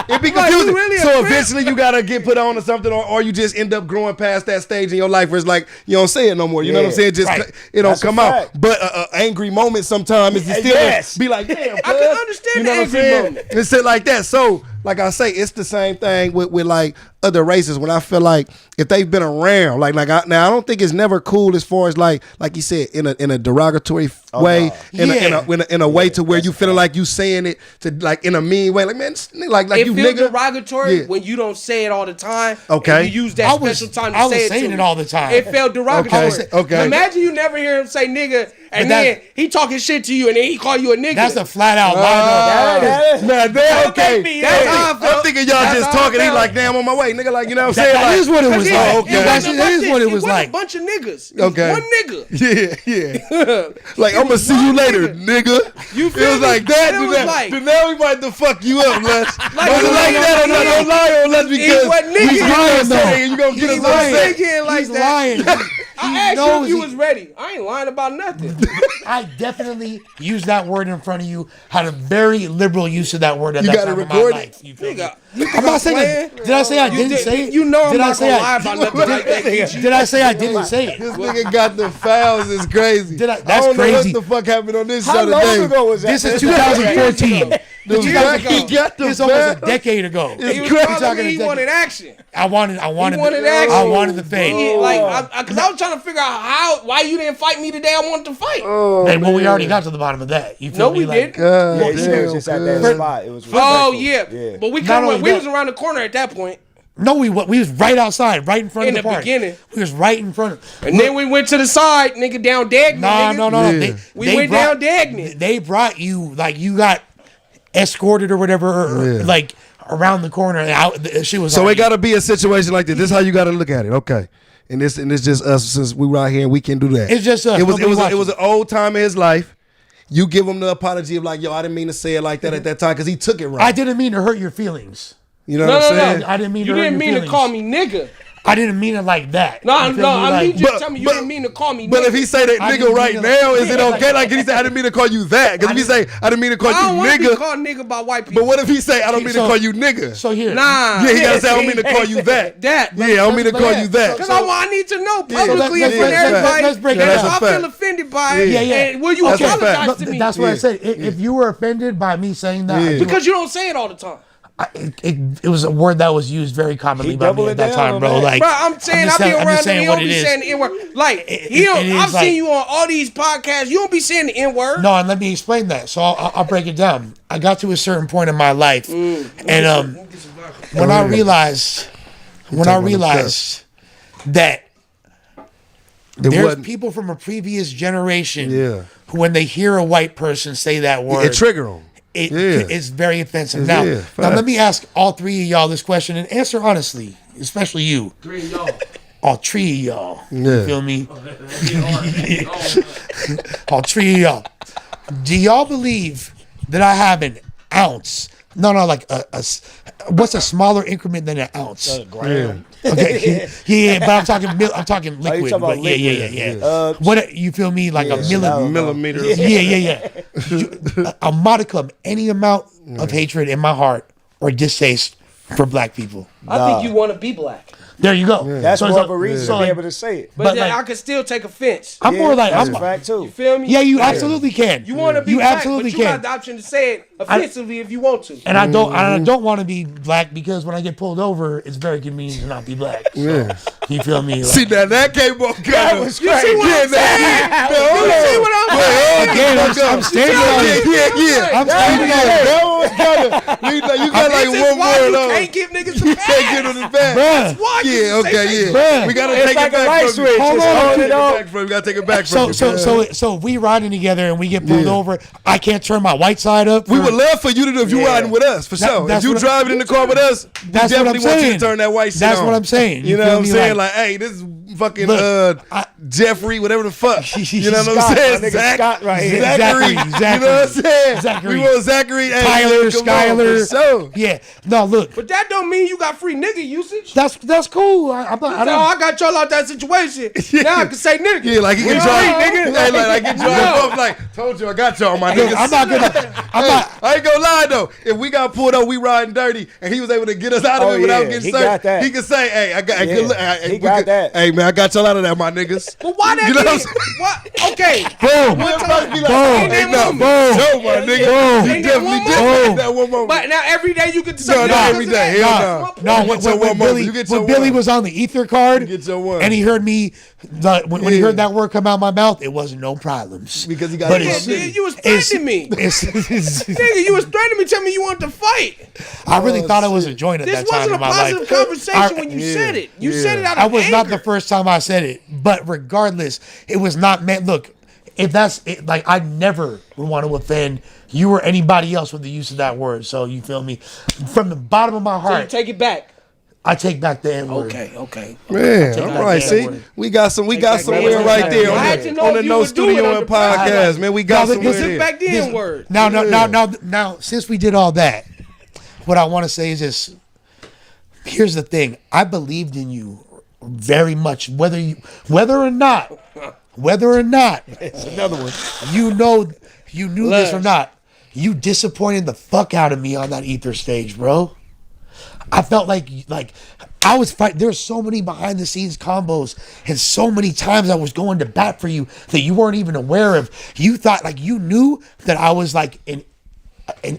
It be
Like,
confusing.
you really a
So
crip?
eventually you gotta get put on or something, or you just end up growing past that stage in your life where it's like you don't say it no more. You know what I'm
Yeah.
saying? Just
Right.
it don't
That's a
come out.
fact.
But an angry moment sometimes is still
Yes.
be like, damn,
I can
cuz.
understand
You
the
know what I'm
angry
saying?
moment.
And shit like that. So, like I say, it's the same thing with like other races. When I feel like if they've been around, now I don't think it's never cool as far as like you said in a derogatory way, in a way to where you feeling like you saying it to like in a mean way, like man, like
It
you
feels
nigga.
derogatory
Yeah.
when you don't say it all the time.
Okay.
And you use that special time to
I was
say it
saying
to
it
me.
all the time.
It felt derogatory.
Okay.
Imagine you never hear him say nigga, and
But
then he talking shit to you, and then he call you a nigga.
That's a flat out lie.
Nah, damn, okay.
make me- that's how I felt.
I'm thinking y'all
That's
just
how I
talking. He
felt.
like, damn, on my way, nigga. Like, you know what I'm saying?
That
Like,
is what it was
It
like.
okay.
That is what it was
wasn't
like.
a bunch of niggas. It was
Okay.
one nigga.
Yeah. Like, I'm gonna see you later, nigga.
You
It
feel
was
me?
like that.
It was like-
Then now we might have to fuck you up, Les. Was it
you
like
know,
that or not? Don't lie on Les because
wasn't nigga.
he's lying though. You gonna get
He
us
wasn't
upset.
nigga like
He's
that.
lying.
I asked you if
knows
you
he-
was ready. I ain't lying about nothing.
I definitely used that word in front of you. Had a very liberal use of that word at
You
that
gotta
time of
record
my
it?
life. You feel me?
Nigga, you think
I'm not
I'm
saying.
playing?
Did I say I didn't
did-
say it?
you know I'm
Did
not
I say
gonna lie about nothing like that, Geechi.
Did I say I didn't say it?
This nigga got the fouls. It's crazy.
That's
don't
crazy.
know what the fuck happened on this
How
show
long
today.
ago was that?
This is 2014.
The
years
fact
ago.
he got the
This almost a
fouls.
decade ago.
It's
He was
crazy.
telling me he wanted action.
I wanted
He wanted
the,
action.
I wanted the fame.
Because I was trying to figure out why you didn't fight me today. I wanted to fight.
Hey, well, we already got to the bottom of that. You feel
No,
me?
we
Like,
didn't.
God
Yeah, you
damn,
was just at that
cuz.
spot. It was
Oh
respectful.
yeah, but we
Not only
we
that-
was around the corner at that point,
No, we was right outside, right in front
In
of the
the
park.
beginning.
We was right in front of.
and then we went to the side, nigga, down Dagny.
No.
Yeah.
We went down Dagny.
They brought you like you got escorted or whatever, or,
Yeah.
like around the corner. And she was.
So
already-
it got to be a situation like this. This is how you got to look at it. Okay. And it's just us since we were out here and we can do that.
It's just us.
It was
Nobody
it was an old time in his life. You give him the apology of like, yo, I didn't mean to say it like that at that time because he took it wrong.
I didn't mean to hurt your feelings.
You know
No,
what I'm
no,
saying?
no.
I didn't mean
You
to hurt
didn't
your
mean to
feelings.
call me nigga.
I didn't mean it like that.
No,
You feel
no,
me?
I
Like-
need you to tell me you didn't mean to call me nigga.
But if he say that
I
nigga
didn't
right
mean to-
now, is it
Yeah,
okay? Like, if he say, I didn't mean to call you that. Because if he say, I didn't mean to call
I don't
you
want to be
nigga.
called nigga by white people.
But what if he say, I don't mean to
So-
call you nigga?
So here,
Nah.
Yeah, he got to say, I don't mean to call you that.
That.
Yeah, I don't mean to call you that.
Because I need to know
Yeah.
publicly
Let's-
in front of
let's-
everybody
let's break
that
it
if
down.
I
That's a
feel
fact.
offended by it,
Yeah, yeah.
and will you
That's a fact.
apologize to
No,
me?
that's what I
Yeah.
said. If you were offended by me saying that,
Yeah.
Because you don't say it all the time.
it was a word that was used very commonly
He
by me
doubling
at that
down
time,
on
bro.
that.
Like,
Bro, I'm saying
just
I be
saying- I'm
around
just
him. He
saying
don't
what
be
it
saying
is.
the N word. Like
It
I've
is like-
seen you on all these podcasts. You don't be saying the N word.
No, and let me explain that. So I'll break it down. I got to a certain point in my life, and when I realized that there's
wasn't-
people from a previous generation
Yeah.
who, when they hear a white person say that word,
It trigger him.
it's very offensive.
Yeah,
Now
facts.
let me ask all three of y'all this question and answer honestly, especially you.
Three of y'all.
All three of y'all.
Yeah.
You feel me? All three of y'all. Do y'all believe that I have an ounce? No, like what's a smaller increment than an ounce?
Gram.
Okay, yeah, but I'm talking
Oh,
liquid.
you talking
But
about
yeah. What you feel me? Like a
Millimeter.
Yeah. A modicum, any amount of hatred in my heart or distaste for black people.
I think you want to be black.
There you go.
That's more
so-
of a reason
so
to be
like-
able to say it.
But then
like-
I could still take offense.
I'm more like
that's
I'm.
a fact too.
You feel me?
Yeah, you absolutely can.
You want to be
You
black,
absolutely
but you got
can.
the option to say it offensively if you want to.
And I don't want to be black because when I get pulled over, it's very convenient to not be black. So, you feel me? Like,
See, now that came on kind of.
You see what I'm saying? You see what I'm saying?
again, I'm standing on it.
Yeah.
I'm standing on it.
That was kind of. You got like
This is
one
why
word
you
on.
can't give niggas the
You
pass.
can't get on the back.
Bruh.
Why you
Yeah,
say
okay,
they-
yeah.
Bruh.
We gotta
It's
take
like
it
a light
back from
switch.
you.
Hold
Just
on.
hold it on.
We gotta take it back from you.
So if we riding together and we get pulled over, I can't turn my white side up.
We would love for you to do if you riding with us, for sure. If
that's
you
what
driving in the car with us, we
That's what I'm
definitely want you to
saying.
turn that white shit
That's
on.
what I'm saying.
You know
feel
what I'm
me?
saying? Like, hey, this is fucking
Look,
Jeffrey, whatever the fuck. You know what I'm
Scott,
saying?
my nigga Scott right here.
Zachary,
You know what I'm saying?
Zachary.
We want Zachary. Hey,
Tyler,
come on,
Skyler.
for sure.
Yeah. No, look.
But that don't mean you got free nigga usage.
That's cool. I
I got y'all out that situation. Now I can say nigga.
Yeah, like he can
You
drive,
know?
nigga. Hey, like I can drive up. Like, told you, I got y'all, my niggas.
I'm not gonna. I'm
Hey,
not.
I ain't gonna lie though. If we got pulled up, we riding dirty, and he was able to get us out of
Oh,
it without
yeah.
getting
He
served.
got that.
He could say, "Hey, I got, hey,
Yeah.
good, hey,
He
we
got
could-
that.
Hey man, I got y'all out of that, my niggas."
But why that
You know
be?
what I'm saying?
What? Okay.
Boom.
One
Boom.
time.
Be like,
Boom.
hey, no,
Boom.
Joe, my nigga,
Boom.
you
Ain't that
definitely
one
did
moment?
that one moment.
But now every day you get to say
No, not
nigga
every
because of
day.
that.
Hell
No,
You get your
when
one moment.
Billy,
You get your
when Billy
one.
was on the ether card,
You get your one.
and he heard me, when he
Yeah.
heard that word come out of my mouth, it wasn't no problems.
Because he got
But
it
Yeah,
from
nigga,
me.
you was
It's-
threatening me.
it's-
Nigga, you was threatening me, telling me you wanted to fight.
I really thought I was a joint at
This
that time
wasn't a
in my
positive
life.
conversation when you said it. You said it out of
I was not
anger.
the first time I said it, but regardless, it was not meant. Look, if that's it, like I never would want to offend you or anybody else with the use of that word. So you feel me? From the bottom of my
So you
heart,
take it back.
I take back the N word.
Okay.
Man,
take
all
that
right.
damn
See,
word.
we got some
back
somewhere
the
right
word.
there
I
had to
on
know
the
if you
No
would do it
Studio
under
and podcast, man. We got
Now,
somewhere
Sit
there.
back the N word.
Now, since we did all that, what I want to say is this. Here's the thing. I believed in you very much, whether or not,
It's another one.
you knew this or
Lush.
not. You disappointed the fuck out of me on that ether stage, bro. I felt like I was fighting. There's so many behind the scenes combos and so many times I was going to bat for you that you weren't even aware of. You thought like you knew that I was like an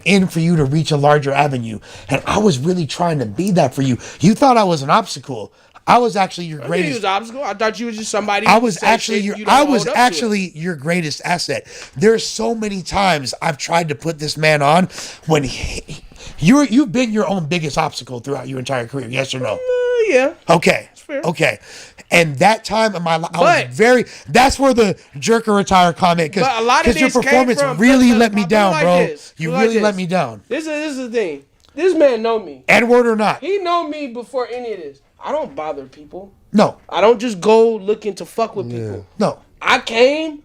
in for you to reach a larger avenue. And I was really trying to be that for you. You thought I was an obstacle. I was actually your
I mean, he
greatest
was an obstacle. I thought you was just somebody.
I
who
was
said
actually
shit you don't hold up to it.
your greatest asset. There's so many times I've tried to put this man on when you've been your own biggest obstacle throughout your entire career. Yes or no?
Yeah.
Okay.
fair.
Okay. And that time in my life, I
But-
was very. That's where the jerk or retire comment
But a lot of
your
this came
performance
from-
really
look,
let me
put it
down,
like
bro.
this.
You
Put it like
really let
this.
me down.
This is the thing. This man know me.
N word or not?
He know me before any of this. I don't bother people.
No.
I don't just go looking to fuck with people.
No.
I came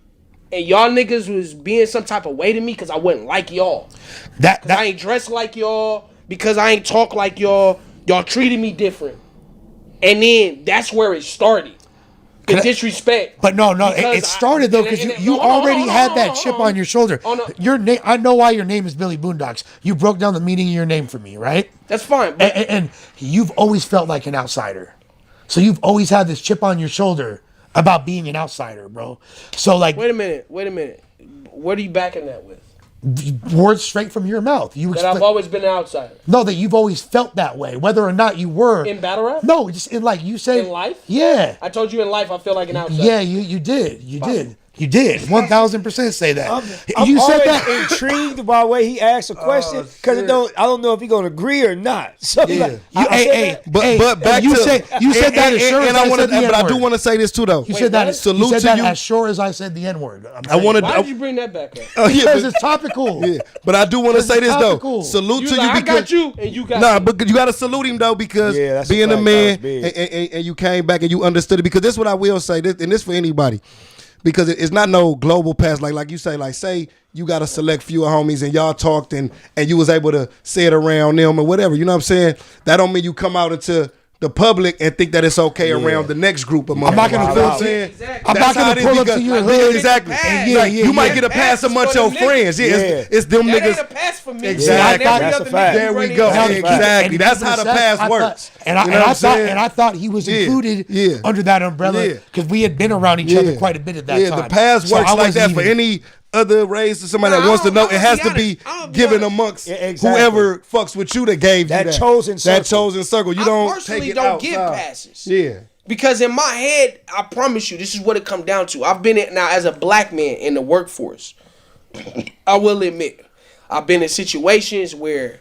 and y'all niggas was being some type of way to me because I wasn't like y'all.
That
I ain't dressed like y'all, because I ain't talk like y'all. Y'all treated me different. And then that's where it started. The
Can I-
disrespect.
But no,
Because
it started though because you
hold on,
already
hold on,
had
hold
that
on,
chip
hold on.
on your shoulder.
Oh, no.
Your name, I know why your name is Billy Boondocks. You broke down the meaning of your name for me, right?
That's fine. But
And you've always felt like an outsider. So you've always had this chip on your shoulder about being an outsider, bro. So like
wait a minute. What are you backing that with?
words straight from your mouth. You
That I've always been an outsider.
no, that you've always felt that way, whether or not you were
In battle rap?
No, just in like you said
In life?
Yeah,
I told you in life I feel like an outsider.
yeah, you did, 1000% say that.
I'm
You said
always
that.
intrigued by the way he asked a question because I don't know if he's gonna agree or not. So like,
But back
you
to
said that as sure as I said the
but I do
N-word.
want to say this too though.
You said that.
Salute
you said
to
that
you.
as sure as I said the N word.
I wanted.
Why did you bring that back up?
Oh, yeah,
because
but,
it's topical.
yeah, but I do want to say this though.
topical.
Salute
You
to
like,
you
I
because
got you and you got
nah,
me.
but you got to salute him though because
Yeah, that's a
being a
fact.
man
That was big.
and you came back and you understood it because this is what I will say this and this for anybody because it's not no global pass like you say like say you got a select few of homies and y'all talked and you was able to say it around them or whatever, you know what I'm saying? That don't mean you come out into the public and think that it's okay around the next group of motherfuckers.
I'm not gonna
You know
pull
what I'm
up.
saying?
I'm not
That's how
gonna
it is
pull up
because-
to your hood.
Exactly.
Pass.
Like, you might get a
Pass
pass
is
amongst
for
your
them
friends. Yeah, it's them
That ain't
niggas.
a pass for me.
Exactly.
And every
That's
other
a fact.
nigga
There we
running
go.
down the
Exactly.
And
That's how the pass
I
works.
thought- And I,
You know
and
what
I
I'm
thought,
saying?
and I thought he was
Yeah.
included
Yeah.
under that umbrella
Yeah.
because we had been around each other quite a bit at that time.
Yeah, the pass
So
works
I
like that
wasn't
for
even-
any other race or somebody
Nah,
that wants to
I'll-
know.
I'll
It has
be
to be
honest. I'll be
given
honest.
amongst
Yeah, exactly.
whoever fucks with you that gave you
That
that
chosen
That
circle.
chosen circle. You
I
don't
personally
take it
don't give
outside.
passes.
Yeah.
Because in my head, I promise you, this is what it comes down to. I've been in now as a black man in the workforce. I will admit, I've been in situations where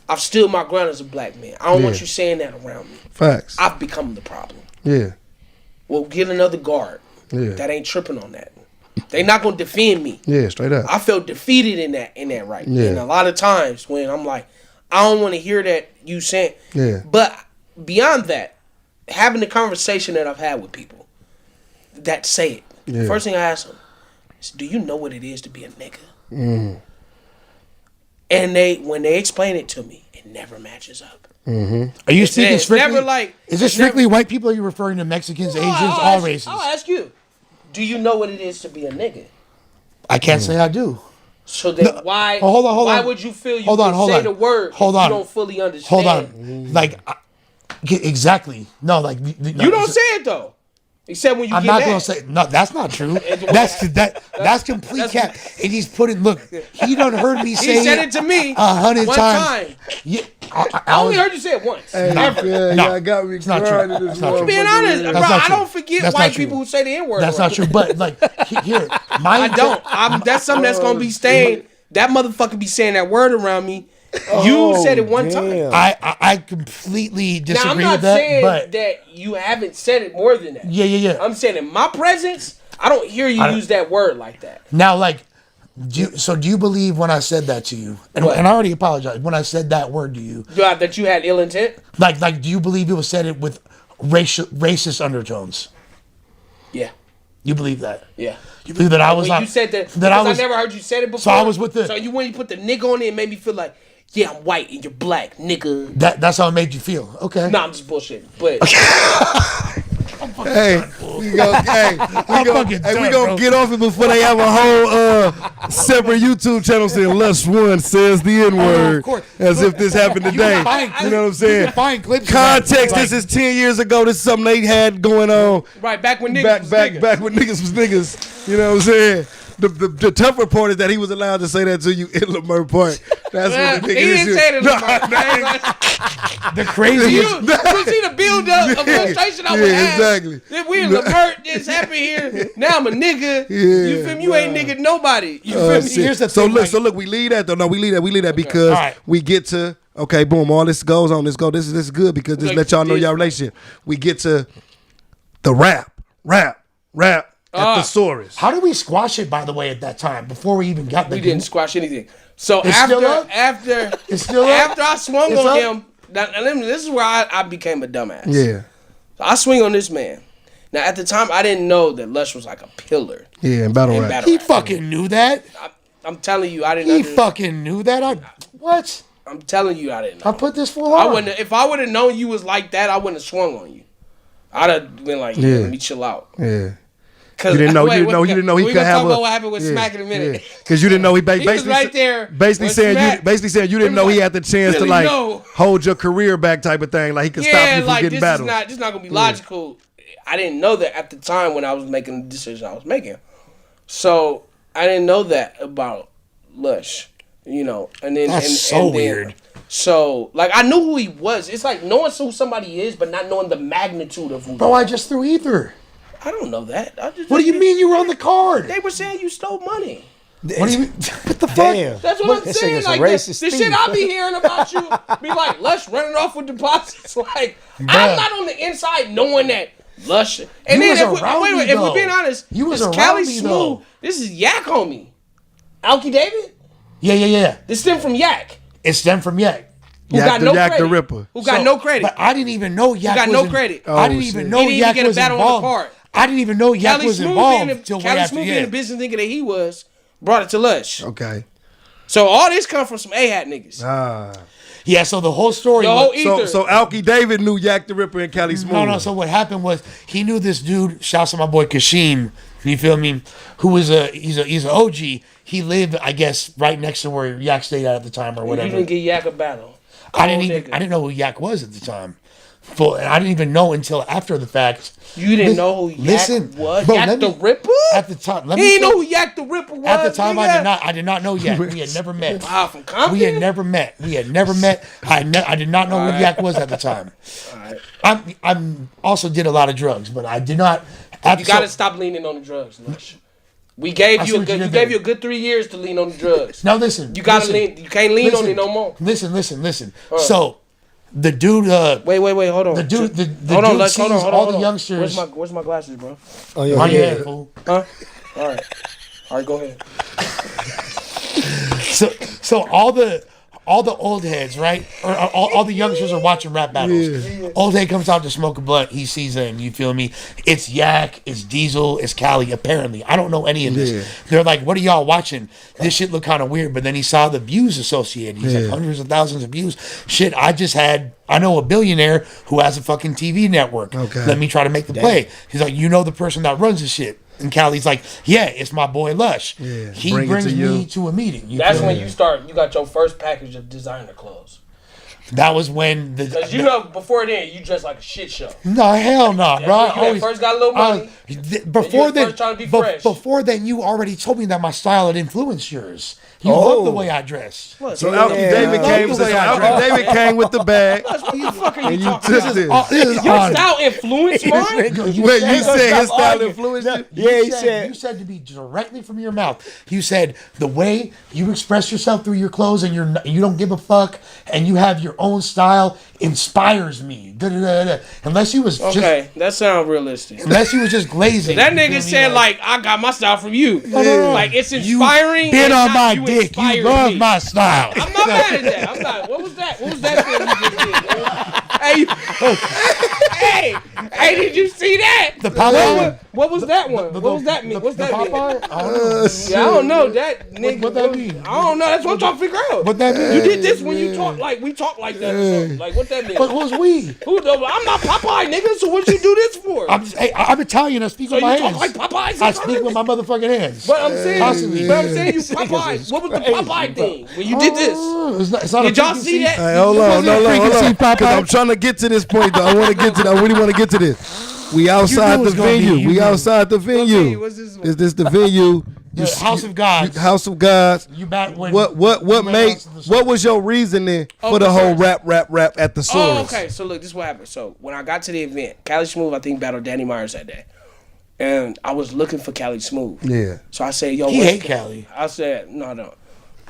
I've stood my ground as a black man. I don't want you saying that around me.
Facts.
I've become the problem.
Yeah.
Well, get another guard
Yeah.
that ain't tripping on that. They not gonna defend me.
Yeah, straight up.
I felt defeated in that right.
Yeah.
And a lot of times when I'm like, I don't want to hear that you saying.
Yeah.
But beyond that, having the conversation that I've had with people that say it,
Yeah.
first thing I ask them is, "Do you know what it is to be a nigga?"
Mm-hmm.
And when they explain it to me, it never matches up.
Are you speaking
it's
strictly?
never like-
is it
it's
strictly
never-
white people? Or are you referring to Mexicans, Asians,
I'll
all
ask-
races?
I'll ask you, do you know what it is to be a nigga?
I can't say I do.
So then why?
Oh, hold on, hold
why
on.
would you feel you
Hold
can
on, hold
say
on.
the word
Hold
if
on.
you don't fully understand?
Hold on, like exactly. No, like no,
You don't say it though. Except when you
I'm
get
not
mad.
gonna say no. That's not true. That's complete cap. And he's putting. Look, he done heard me say.
He said it to me
100
one
times.
time.
Yeah,
I only heard you say it once. Ever.
Yeah,
No,
y'all got me
it's not
crying
true.
in this
It's not true.
Being
motherfucker.
honest, bro,
That's not
I
true.
don't forget
That's
white
not true.
people who say the N word.
That's not true. But like here, my
I don't. That's something that's gonna be staying. That motherfucker be saying that word around me. You said it one time.
damn.
I completely
Now
disagree
I'm not
with that.
saying
But
that you haven't said it more than that.
yeah.
I'm saying in my presence, I don't hear you use that word like that.
Now, like, do you believe when I said that to you? And I already apologized when I said that word to you.
That you had ill intent.
Like, do you believe it was said it with racist undertones?
Yeah,
You believe that?
yeah.
You believe that I was
When
not?
you said that,
that I was.
never heard you said it before.
So I was with the-
So when you put the nigga on it, it made me feel like, yeah, I'm white and you're black, nigga.
That's how it made you feel. Okay.
Nah, I'm just bullshitting. But
Hey, we gonna
fucking done, bro.
get off it before they have a whole separate YouTube channel saying Lush One says the N word
of course.
as if this happened today.
find
You know what I'm
You
saying?
can find clips. of that.
Context:
Like,
this is 10 years ago. This is something they had going on
right back when niggas was niggas.
back when niggas was niggas. You know what I'm saying? The tougher part is that he was allowed to say that to you in Lamar Park. That's
Well,
what the nigga
he didn't
is.
say it in
No,
Lamar.
the
You
craziest.
see the build up of frustration I would
Yeah,
have.
exactly.
Then we in Lamar, this happened here. Now I'm a nigga. You feel me? You ain't nigga nobody. You feel me?
Shit.
Here's the
so
thing,
look,
like-
so look, we leave that though. No, we leave that because
All right.
we get to okay, boom, all this goes on. This is good because this
Like,
let y'all know
this-
y'all relationship. We get to the rap at thesaurus.
How did we squash it, by the way, at that time before we even got the?
We didn't squash anything. So
It's still up?
after
It's still up?
after I swung
It's
on
up?
him, this is where I became a dumbass.
Yeah,
So I swing on this man. Now at the time I didn't know that Lush was like a pillar.
yeah, in battle
In
rap.
battle
He
rap.
fucking knew that.
I'm telling you, I didn't.
He fucking knew that. What?
I'm telling you, I didn't know.
I put this full
I
on.
wouldn't. If I would have known you was like that, I wouldn't have swung on you. I'd have been like, yeah, let me chill out.
Yeah.
Cause
You didn't know. You
we
didn't know he could
gonna
have
talk
a.
about what happened with Smack in a minute.
Because you didn't know he
was
basically
right there
Basically
when
saying
Smack-
you didn't know he had the chance to
really
like
know.
hold your career back type of thing. Like he could stop
Yeah,
you from
like
getting
this
battles.
is not gonna be logical. I didn't know that at the time when I was making the decision I was making. So I didn't know that about Lush, you know. And then
That's
and,
so
and then-
weird.
So like I knew who he was. It's like knowing who somebody is, but not knowing the magnitude of who.
Bro, I just threw ether.
I don't know that.
What do you mean you were on the card?
They were saying you stole money.
What do you mean? What the fuck?
Damn.
That's what I'm
This
saying.
nigga's a
Like
racist
the shit
thief.
I be hearing about you, be like Lush running off with deposits. Like I'm not on the inside knowing that Lush. And
You
then
was
if,
around
wait,
me,
if we're
though.
being honest,
You was
this
around
Cali
me,
Smooth.
though.
This is Yak homie. Alki David.
Yeah.
This stem from Yak.
It's them from Yak.
Who
Yak
got
the-
no
Yak the
credit.
Ripper.
Who got
So-
no credit.
But I didn't even know Yak
got
was
no
in-
credit.
I didn't
Oh,
even
shit.
know
He didn't even
Yak
get a
was
battle on the
involved.
card.
I didn't even know Yak
Cali
was
Smooth
involved till way
Cali
after
Smooth being
yeah.
the business nigga that he was, brought it to Lush.
Okay.
So all this come from some A-hat niggas.
Yeah, so the whole story.
The whole
So
ether.
so Alki David knew Yak the Ripper and Cali Smooth.
No. So what happened was he knew this dude. Shouts to my boy Kashim. You feel me? Who was he's an OG. He lived, I guess, right next to where Yak stayed at the time or
You
whatever.
didn't get Yak a battle.
I didn't know who Yak was at the time. And I didn't even know until after the fact.
You didn't know who Yak was?
bro,
Yak the Ripper?
At the time,
He didn't know who Yak the Ripper was.
At the time,
nigga?
I did not know Yak. We had never met.
Wow, from Compton?
We had never met. I did not know who Yak was at the time. I'm also did a lot of drugs, but I did not.
You gotta stop leaning on the drugs, Lush. We gave you a good 3 years to lean on the drugs.
Now listen,
You gotta lean. You can't lean on it no more.
Listen. So the dude.
Wait, hold on.
The dude. The
hold on,
dude
Lush,
sees
hold on.
all the youngsters.
Where's my glasses, bro?
Oh, yeah.
On your head, fool.
Huh? All right, go ahead.
So all the old heads, right? Or all the youngsters are watching rap battles.
Yeah.
Old head comes out to smoke a blunt. He sees them. You feel me? It's Yak, it's Diesel, it's Cali. Apparently, I don't know any of this.
Yeah.
They're like, "What are y'all watching? This shit look kind of weird." But then he saw the views associated. He's like, hundreds of thousands of views. Shit, I know a billionaire who has a fucking TV network.
Okay.
Let me try to make the play. He's like, you know the person that runs this shit. And Cali's like, yeah, it's my boy Lush.
Yeah,
He
bring it
brings
to
me
you.
to a meeting.
That's when you got your first package of designer clothes.
That was when
Because you know, before then, you dressed like a shit show.
No, hell no, bro.
when you had first got a little money.
Before
you
then,
first trying to be fresh.
before then, you already told me that my style had influenced yours. You love the way I dress.
So Alki David came. So Alki David came with the bag,
What the fuck are
and
you
you
talking
took
about?
this.
This is
Your
honest.
style influenced mine?
Wait, you said his style
arguing.
influenced you?
Yeah,
You said to be directly from your mouth. You said the way you express yourself through your clothes and you don't give a fuck and you have your own style inspires me. Unless you was
Okay, that sounds realistic.
just glazing.
That
You feel
nigga
me?
said like I got my style from you.
no.
Like it's
You
inspiring.
bit
and
on
not
my
you
dick. You
inspired
love
me.
my style.
I'm not mad at that. I'm not. What was that? What was that thing you just did? Man? Hey, did you see that?
The Popeye?
What was that one? What was that mean? What's that mean?
Popeye? I don't know.
Yeah, I don't know that nigga.
What that mean?
I don't know. That's what I'm trying to figure out.
What that mean?
You did this when you talk like we talk like that or something. Like what that mean?
But who's we?
I'm not Popeye, nigga. So what you do this for?
I'm Italian. I speak
So
with my
you talk
hands.
like Popeye
I
sometimes?
speak with my motherfucking hands.
But I'm saying,
Constantly.
you Popeye. What was the Popeye thing when you did this?
It's not
Did y'all see that?
Hey, hold on. Because I'm trying to get to this point. Though. I want to get to that. I really want to get to this. We outside the
it's gonna be-
venue.
you
We
knew.
outside the venue.
What's this one?
Is this the venue?
The House of Gods.
House of Gods.
You back when
What
you
made?
went out to the
What was your reasoning for the
the
whole
source.
rap at the source?
Oh, okay. So look, this is what happened. So when I got to the event, Cali Smooth, I think battled Danny Myers that day, and I was looking for Cali Smooth.
Yeah.
So I said, "Yo,
He
where's
hate Cali.
I said, "No."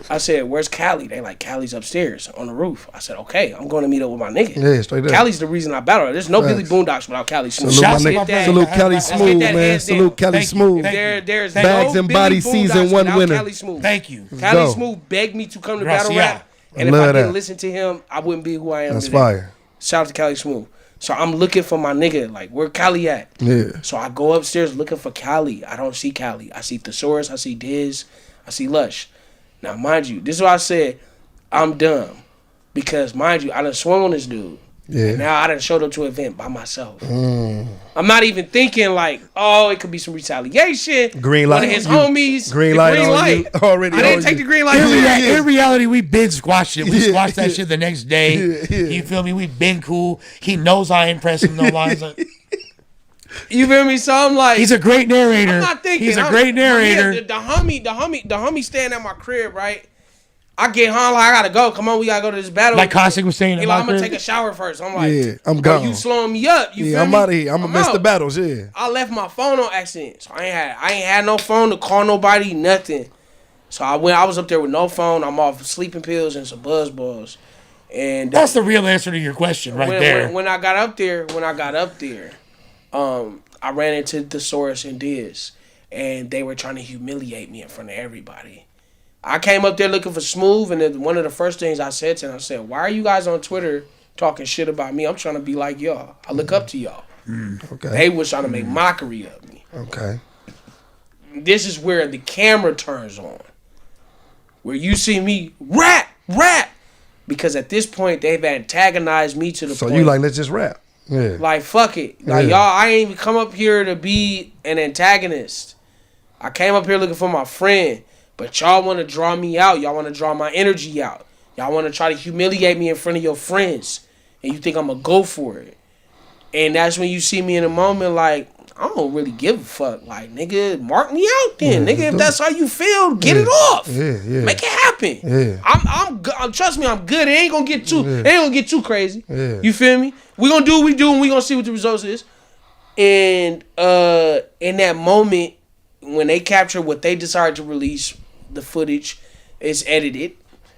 I said, "Where's Cali?" They like Cali's upstairs on the roof. I said, "Okay, I'm going to meet up with my nigga."
Yeah, straight up.
Cali's the reason I battled. There's no Billy Boondocks without Cali Smooth.
Salute my
Shouts to
nigga.
my brother.
Salute Cali
Let's get
Smooth,
that
man.
hands
Salute
down.
Cali
Thank you.
Smooth.
Thank you.
There's
Bags
no
and
Billy
Body
Boondocks
season one
without
winner.
Cali Smooth.
Thank you.
Cali
go.
Smooth begged me to come to
Gracias.
battle rap, and if
Love
I didn't
that.
listen to him, I wouldn't be who I am
That's
today.
fire.
Shout out to Cali Smooth. So I'm looking for my nigga. Like, where Cali at?
Yeah.
So I go upstairs looking for Cali. I don't see Cali. I see Thesaurus. I see Diz. I see Lush. Now, mind you, this is why I said I'm dumb. Because, mind you, I done swung on this dude.
Yeah.
And now I done showed up to an event by myself. I'm not even thinking like, oh, it could be some retaliation.
Green
One
light
of his
on you.
homies.
Green
the
light
green
on
light.
you. Already
I didn't
on
take
you.
the green light.
In reality, we been squashed it. We
Yeah,
squashed that
yeah.
shit the next day.
Yeah.
You feel me? We been cool. He knows I ain't pressing no lines.
You feel me? So I'm like,
He's a great narrator.
I'm not thinking.
He's a great narrator.
Yeah, the homie staying at my crib, right? I get home, like, I gotta go. Come on, we gotta go to this battle.
Like Cossack was saying.
He like, I'm gonna take a shower first. I'm like,
Yeah, I'm
bro,
gone.
you slowing me up. You
Yeah,
feel
I'm
me?
out of here. I'm gonna miss
out.
the battles. Yeah.
I left my phone on accident, so I ain't had no phone to call nobody, nothing. So I was up there with no phone. I'm off sleeping pills and some buzz balls. And
That's the real answer to your question right there.
when I got up there, I ran into Thesaurus and Diz, and they were trying to humiliate me in front of everybody. I came up there looking for Smooth, and then one of the first things I said to them, I said, "Why are you guys on Twitter talking shit about me? I'm trying to be like y'all. I look up to y'all."
Okay.
They was trying to make mockery of me.
Okay.
This is where the camera turns on. Where you see me rap. because at this point they've antagonized me to the
So
point.
you like, let's just rap. Yeah.
Like, fuck it. Like,
Yeah.
y'all, I ain't even come up here to be an antagonist. I came up here looking for my friend. But y'all want to draw me out. Y'all want to draw my energy out. Y'all want to try to humiliate me in front of your friends. And you think I'm going to go for it. And that's when you see me in a moment like, I don't really give a fuck. Like, nigga, mark me out then. Nigga, if that's how you feel, get it off.
Yeah.
Make it happen.
Yeah.
I'm trust me, I'm good. It ain't gonna get too crazy.
Yeah.
You feel me? We gonna do what we do and we gonna see what the results is. And in that moment, when they capture what they decided to release, the footage is edited.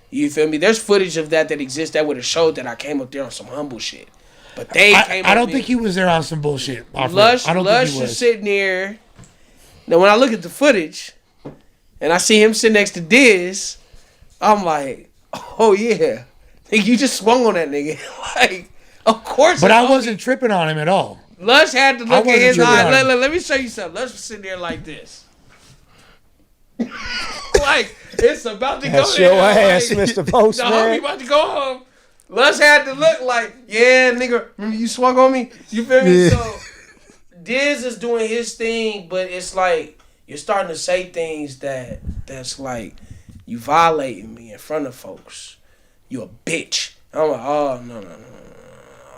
You feel me? There's footage of that exists that would have showed that I came up there on some humble shit. But they came up
I don't think he was there on some bullshit.
Lush is sitting there. Now, when I look at the footage and I see him sitting next to Diz, I'm like, oh, yeah. Nigga, you just swung on that nigga. Like, of course.
But I wasn't tripping on him at all.
Lush had to look at his
tripping on
eyes.
him.
Let me show you something. Lush was sitting there like this. Like, it's about to go
That's your
there.
ass,
Like,
Mr. Postman.
the homie about to go home. Lush had to look like, yeah, nigga, remember you swung on me? You feel me?
Yeah.
So, Diz is doing his thing, but it's like, you're starting to say things that's like, you violating me in front of folks. You a bitch. I'm like, oh, no.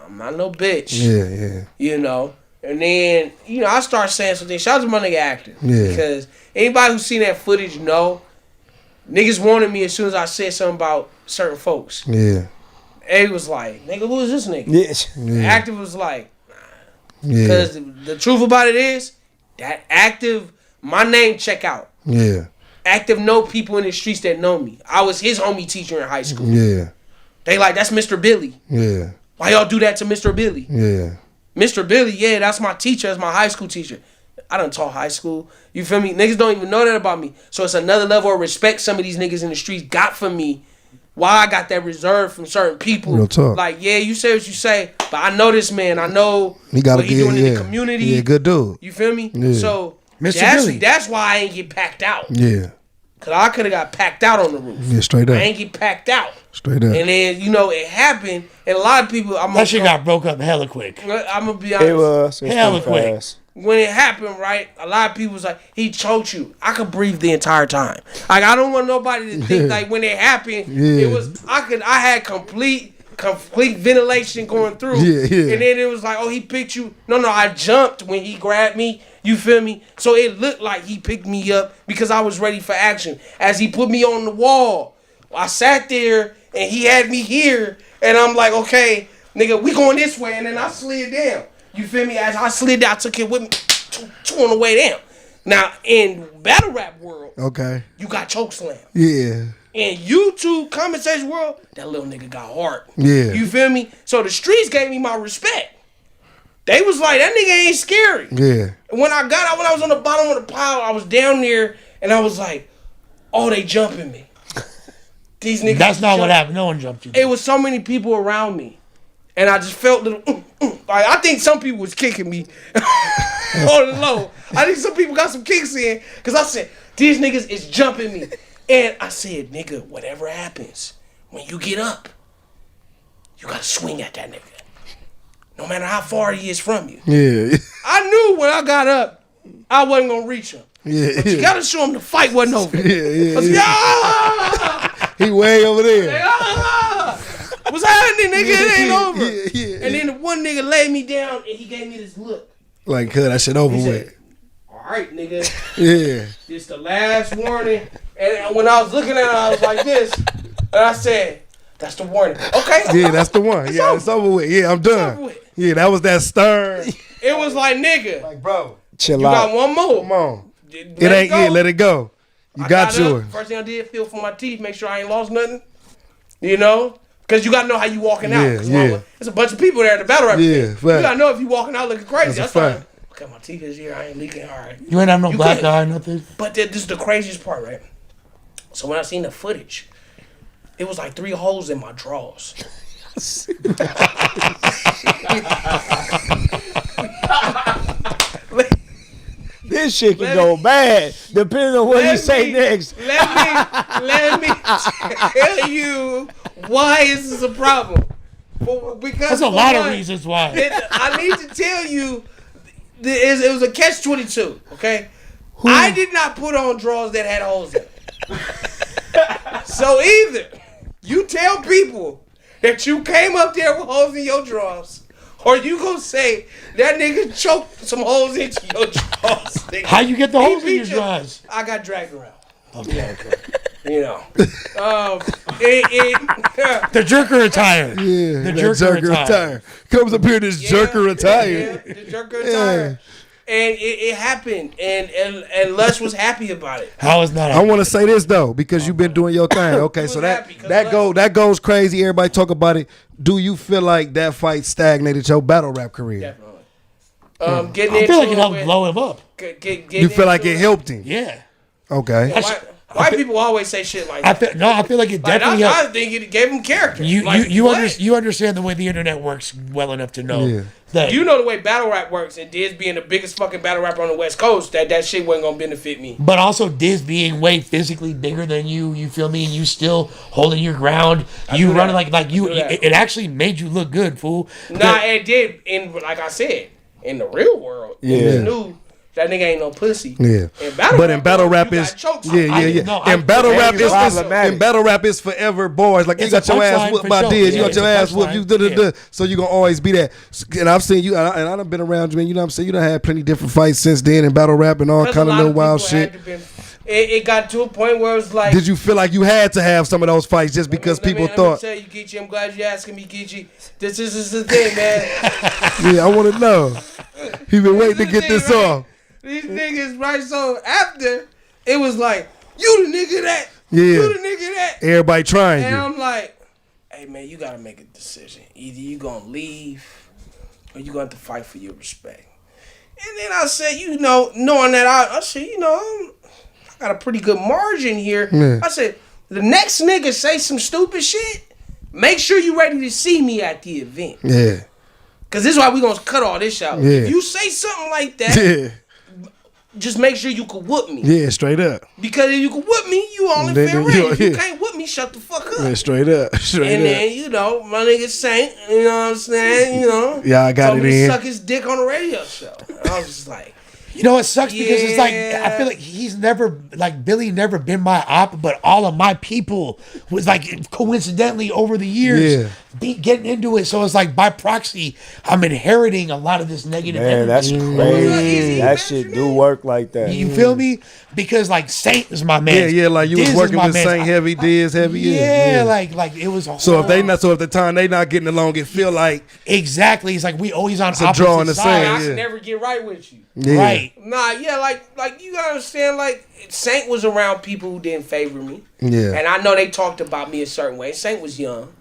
I'm not no bitch.
Yeah.
You know? And then, I start saying something. Shout out to my nigga Active.
Yeah.
Because anybody who's seen that footage know, niggas wanted me as soon as I said something about certain folks.
Yeah.
He was like, nigga, who is this nigga?
Yes.
Active was like,
Yeah.
because the truth about it is, that Active, my name check out.
Yeah.
Active know people in the streets that know me. I was his homie teacher in high school.
Yeah.
They like, that's Mr. Billy.
Yeah.
Why y'all do that to Mr. Billy?
Yeah.
Mr. Billy, yeah, that's my teacher. That's my high school teacher. I done taught high school. You feel me? Niggas don't even know that about me. So it's another level of respect some of these niggas in the streets got for me. Why I got that reserve from certain people.
Real talk.
Like, yeah, you say what you say, but I know this man. I know
He got
what he doing in the community.
Yeah, good dude.
You feel me?
Yeah.
So
Mr. Billy.
that's why I ain't get packed out.
Yeah.
Because I could have got packed out on the roof.
Yeah, straight
I
up.
ain't get packed out.
Straight up.
And then, it happened. And a lot of people,
That shit got broke up hella quick.
I'm going to be honest.
It was. It's
Hella
too
quick.
fast.
When it happened, right, a lot of people was like, he choked you. I could breathe the entire time. Like, I don't want nobody to think like when it happened,
Yeah.
it was I had complete ventilation going through.
Yeah.
And then it was like, oh, he picked you. No, I jumped when he grabbed me. You feel me? So it looked like he picked me up because I was ready for action. As he put me on the wall, I sat there and he had me here, and I'm like, okay, nigga, we going this way, and then I slid down. You feel me? As I slid down, I took it with me two on the way down. Now, in battle rap world,
Okay.
you got choke slam.
Yeah.
In YouTube conversation world, that little nigga got heart.
Yeah.
You feel me? So the streets gave me my respect. They was like, that nigga ain't scary.
Yeah.
And when I got out, when I was on the bottom of the pile, I was down there, and I was like, oh, they jumping me. These niggas.
That's not what
jumping.
happened. No one jumped you.
It was so many people around me. And I just felt little, like, I think some people was kicking me on the low. I think some people got some kicks in, because I said, these niggas is jumping me. And I said, nigga, whatever happens, when you get up, you got to swing at that nigga. No matter how far he is from you.
Yeah.
I knew when I got up, I wasn't going to reach him.
Yeah.
But you got to show him the fight wasn't over.
Yeah.
I said, "Ah!"
He way over there.
Ah! What's happening, nigga? It ain't over.
Yeah.
And then the one nigga laid me down and he gave me this look.
Like, cut that shit over
He
with.
said, all right, nigga,
Yeah.
this the last warning. And when I was looking at it, I was like this. And I said, that's the warning. Okay.
Yeah, that's the one. Yeah, it's over with. Yeah, I'm done.
over with.
Yeah, that was that stern.
It was like, nigga,
Like, bro,
Chill
you
out.
got one more.
come on.
Let
It ain't
go.
it. Let it go. You
I
got
up.
yours.
First thing I did, feel for my teeth, make sure I ain't lost nothing. You know? Because you got to know how you walking out.
Yeah,
'Cause
yeah.
there's a bunch of people there at the battle rap.
Yeah,
You
fact.
got to know if you walking out looking crazy.
That's
That's
a fact.
fine. Okay, my teeth is here. I ain't leaking. All right.
You ain't have no
You
black
couldn't.
eye, nothing.
But this is the craziest part, right? So when I seen the footage, it was like 3 holes in my drawers.
This shit can go bad, depending on what you say next.
Let me tell you Why is this a problem? Well, because
That's a lot of reasons why.
I need to tell you, it was a catch-22. Okay, I did not put on drawers that had holes in it. So either you tell people that you came up there with holes in your drawers, or you gonna say that nigga choked some holes into your drawers. Nigga.
How you get the holes in your drawers?
I got dragged around.
Okay.
You know,
The jerker attire.
Yeah,
The
that
jerker
jerker
attire.
attire. Comes up here, this jerker attire.
Yeah, the jerker attire. And it happened, and Lush was happy about it.
How is that?
I want to say this though, because you've been doing your thing. Okay, so that goes crazy. Everybody talk about it. Do you feel like that fight stagnated your battle rap career?
Definitely. Getting
I feel like it
into
helped blow him up.
You feel like it helped him?
Yeah.
Okay.
White people always say shit like that.
I feel like it
Like,
definitely helped.
I think it gave him character.
You
Like,
you understand the way the internet works well enough to know that
You know the way battle rap works, and Diz being the biggest fucking battle rapper on the West Coast, that shit wasn't gonna benefit me.
but also Diz being way physically bigger than you feel me, and you still holding your ground. You running like you. It actually made you look good, fool.
Nah, it did. And like I said, in the real world, niggas knew that nigga ain't no pussy.
Yeah. In battle rap is in battle rap is forever boys. Like you got your ass whooped by Diz, you got your ass whooped. You so you gonna always be that. And I've seen you, and I done been around you, man. You know what I'm saying? You done had plenty different fights since then in battle rap and all kind of little wild shit.
It got to a point where it was like.
Did you feel like you had to have some of those fights just because people thought?
Let me tell you, Geechi, I'm glad you're asking me, Geechi. This is the thing, man.
Yeah, I want to know. He been waiting to get this off.
These niggas, right? So after, it was like, you the nigga that.
Yeah.
You the nigga that.
Everybody trying
and
you.
I'm like, hey, man, you got to make a decision. Either you going to leave or you going to have to fight for your respect. And then I said, knowing that, I said, I got a pretty good margin here.
Yeah.
I said, the next nigga say some stupid shit, make sure you ready to see me at the event.
Yeah.
Because this is why we going to cut all this out.
Yeah.
If you say something like that, just make sure you can whoop me.
Yeah, straight up.
Because if you can whoop me, you on the fair range. If you can't whoop me, shut the fuck up.
Yeah, straight up.
And then, my nigga Saint, you know what I'm saying?
Yeah, I got
told
it
me to
in.
suck his dick on the radio show. And I was just like,
You know, it sucks because it's like, I feel like he's never, like, Billy never been my op, but all of my people was like, coincidentally over the years, getting into it. So it's like, by proxy, I'm inheriting a lot of this negative energy.
That's crazy. That shit do work like that.
You feel me? Because, like, Saint is my man.
Yeah, like you was working with Saint heavy, Diz heavy.
Yeah, like it was a
So if at the time they not getting along, it feel like.
Exactly. It's like we always on opposite
drawing the
sides.
I should never get right with you.
Yeah.
Right.
Nah, yeah, like you gotta understand, like Saint was around people who didn't favor me.
Yeah.
And I know they talked about me a certain way. Saint was young.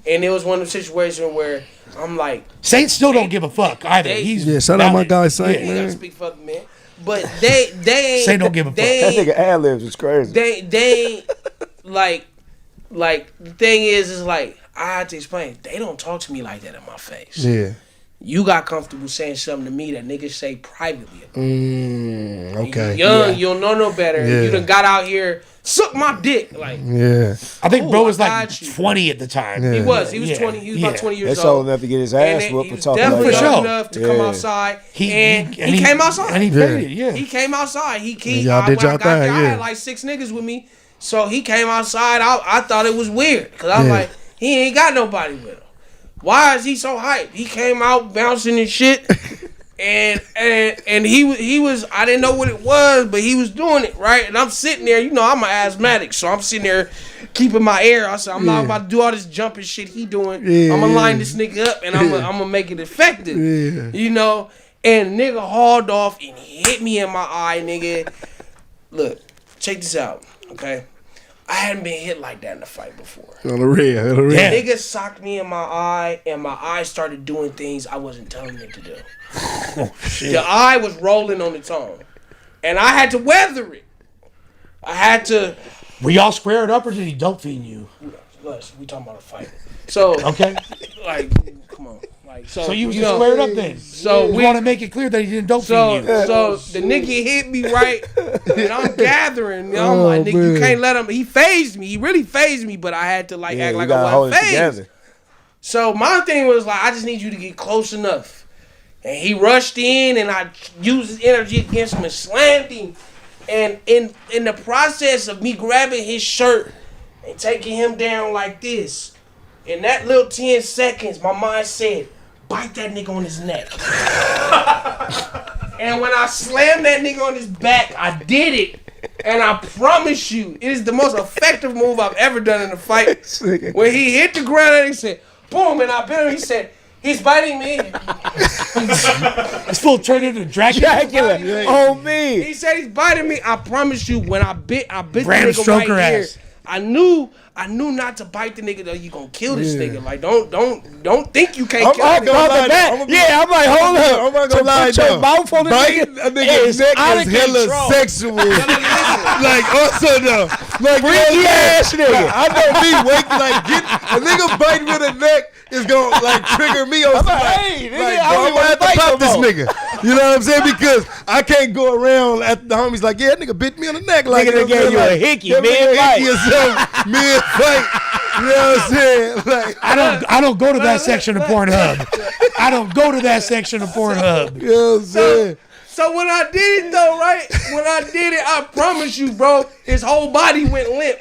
And it was one of the situations where I'm like,
Saint still don't give a fuck either. He's
shout out my guy Saint,
you
man.
gotta speak for the man. But they ain't
Saint don't give a fuck.
That nigga ad-libs is crazy.
They ain't like the thing is like I had to explain, they don't talk to me like that in my face.
Yeah.
You got comfortable saying something to me that niggas say privately.
Okay.
You young, you don't know no better.
Yeah.
You done got out here, suck my dick. Like,
Yeah.
I think bro was
I
like
got you.
20 at the time.
Yeah.
he was
Yeah.
20. He was about 20 years
That's
old.
old enough to get his ass
And
whooped
he
for
was
talking
definitely
like
For
that.
young
sure.
enough to come outside. He came outside.
And he faded, yeah.
He came outside.
y'all did
when I
y'all
got there,
thing,
I
yeah.
had like 6 niggas with me. So he came outside. I thought it was weird. Because I was like, he ain't got nobody with him. Why is he so hyped? He came out bouncing and shit. And he was, I didn't know what it was, but he was doing it, right? And I'm sitting there, I'm an asthmatic. So I'm sitting there keeping my air. I said, I'm not about to do all this jumping shit he doing. I'm going to line this nigga up and I'm going to make it effective.
Yeah.
And nigga hauled off and hit me in my eye, nigga. Look, check this out, okay? I hadn't been hit like that in a fight before.
On the real.
Yeah.
Nigga socked me in my eye, and my eye started doing things I wasn't telling it to do.
Oh, shit.
The eye was rolling on its own, and I had to weather it. I had to.
Were y'all squared up or did he dope feed you?
Lush, we talking about a fight. So,
Okay.
like, come on. Like
so you was just squared up then.
So
we want to make it clear that he didn't dope feed you.
So the nigga hit me right, and I'm gathering. You know, I'm like, nigga, you can't let him. He phased me. He really phased me, but I had to like act like I wasn't phased. So my thing was like, I just need you to get close enough. And he rushed in, and I used his energy against him and slammed him. And in the process of me grabbing his shirt and taking him down like this, in that little 10 seconds, my mind said, bite that nigga on his neck. And when I slammed that nigga on his back, I did it. And I promise you, it is the most effective move I've ever done in a fight. When he hit the ground and he said, boom, and I bit him, he said, he's biting me.
This fool turned into Dracula.
Oh, me.
He said he's biting me. I promise you, when I bit the nigga
Stroker
right here,
ass.
I knew not to bite the nigga. Though you gonna kill this nigga. Like don't think you can't kill him.
I'm like, hold up.
I'm not gonna lie,
put your mouth on the
biting
nigga.
a nigga's neck is hella sexual. Like also though, like
Freaky ass nigga.
I know me wake like get a nigga biting with a neck is gonna like trigger me on some
hey, nigga,
like,
I
bro, I'm
don't
gonna have to
wanna
pop
fight
this
no more.
nigga. You know what I'm saying? Because I can't go around at the homies like, yeah, that nigga bit me on the neck. Like,
Nigga gave you a hickey, mid-fight.
Mid-fight. You know what I'm saying? Like,
I don't go to that section of Pornhub. I don't go to that section of Pornhub.
You know what I'm saying?
So when I did it though, right? When I did it, I promise you, bro, his whole body went limp.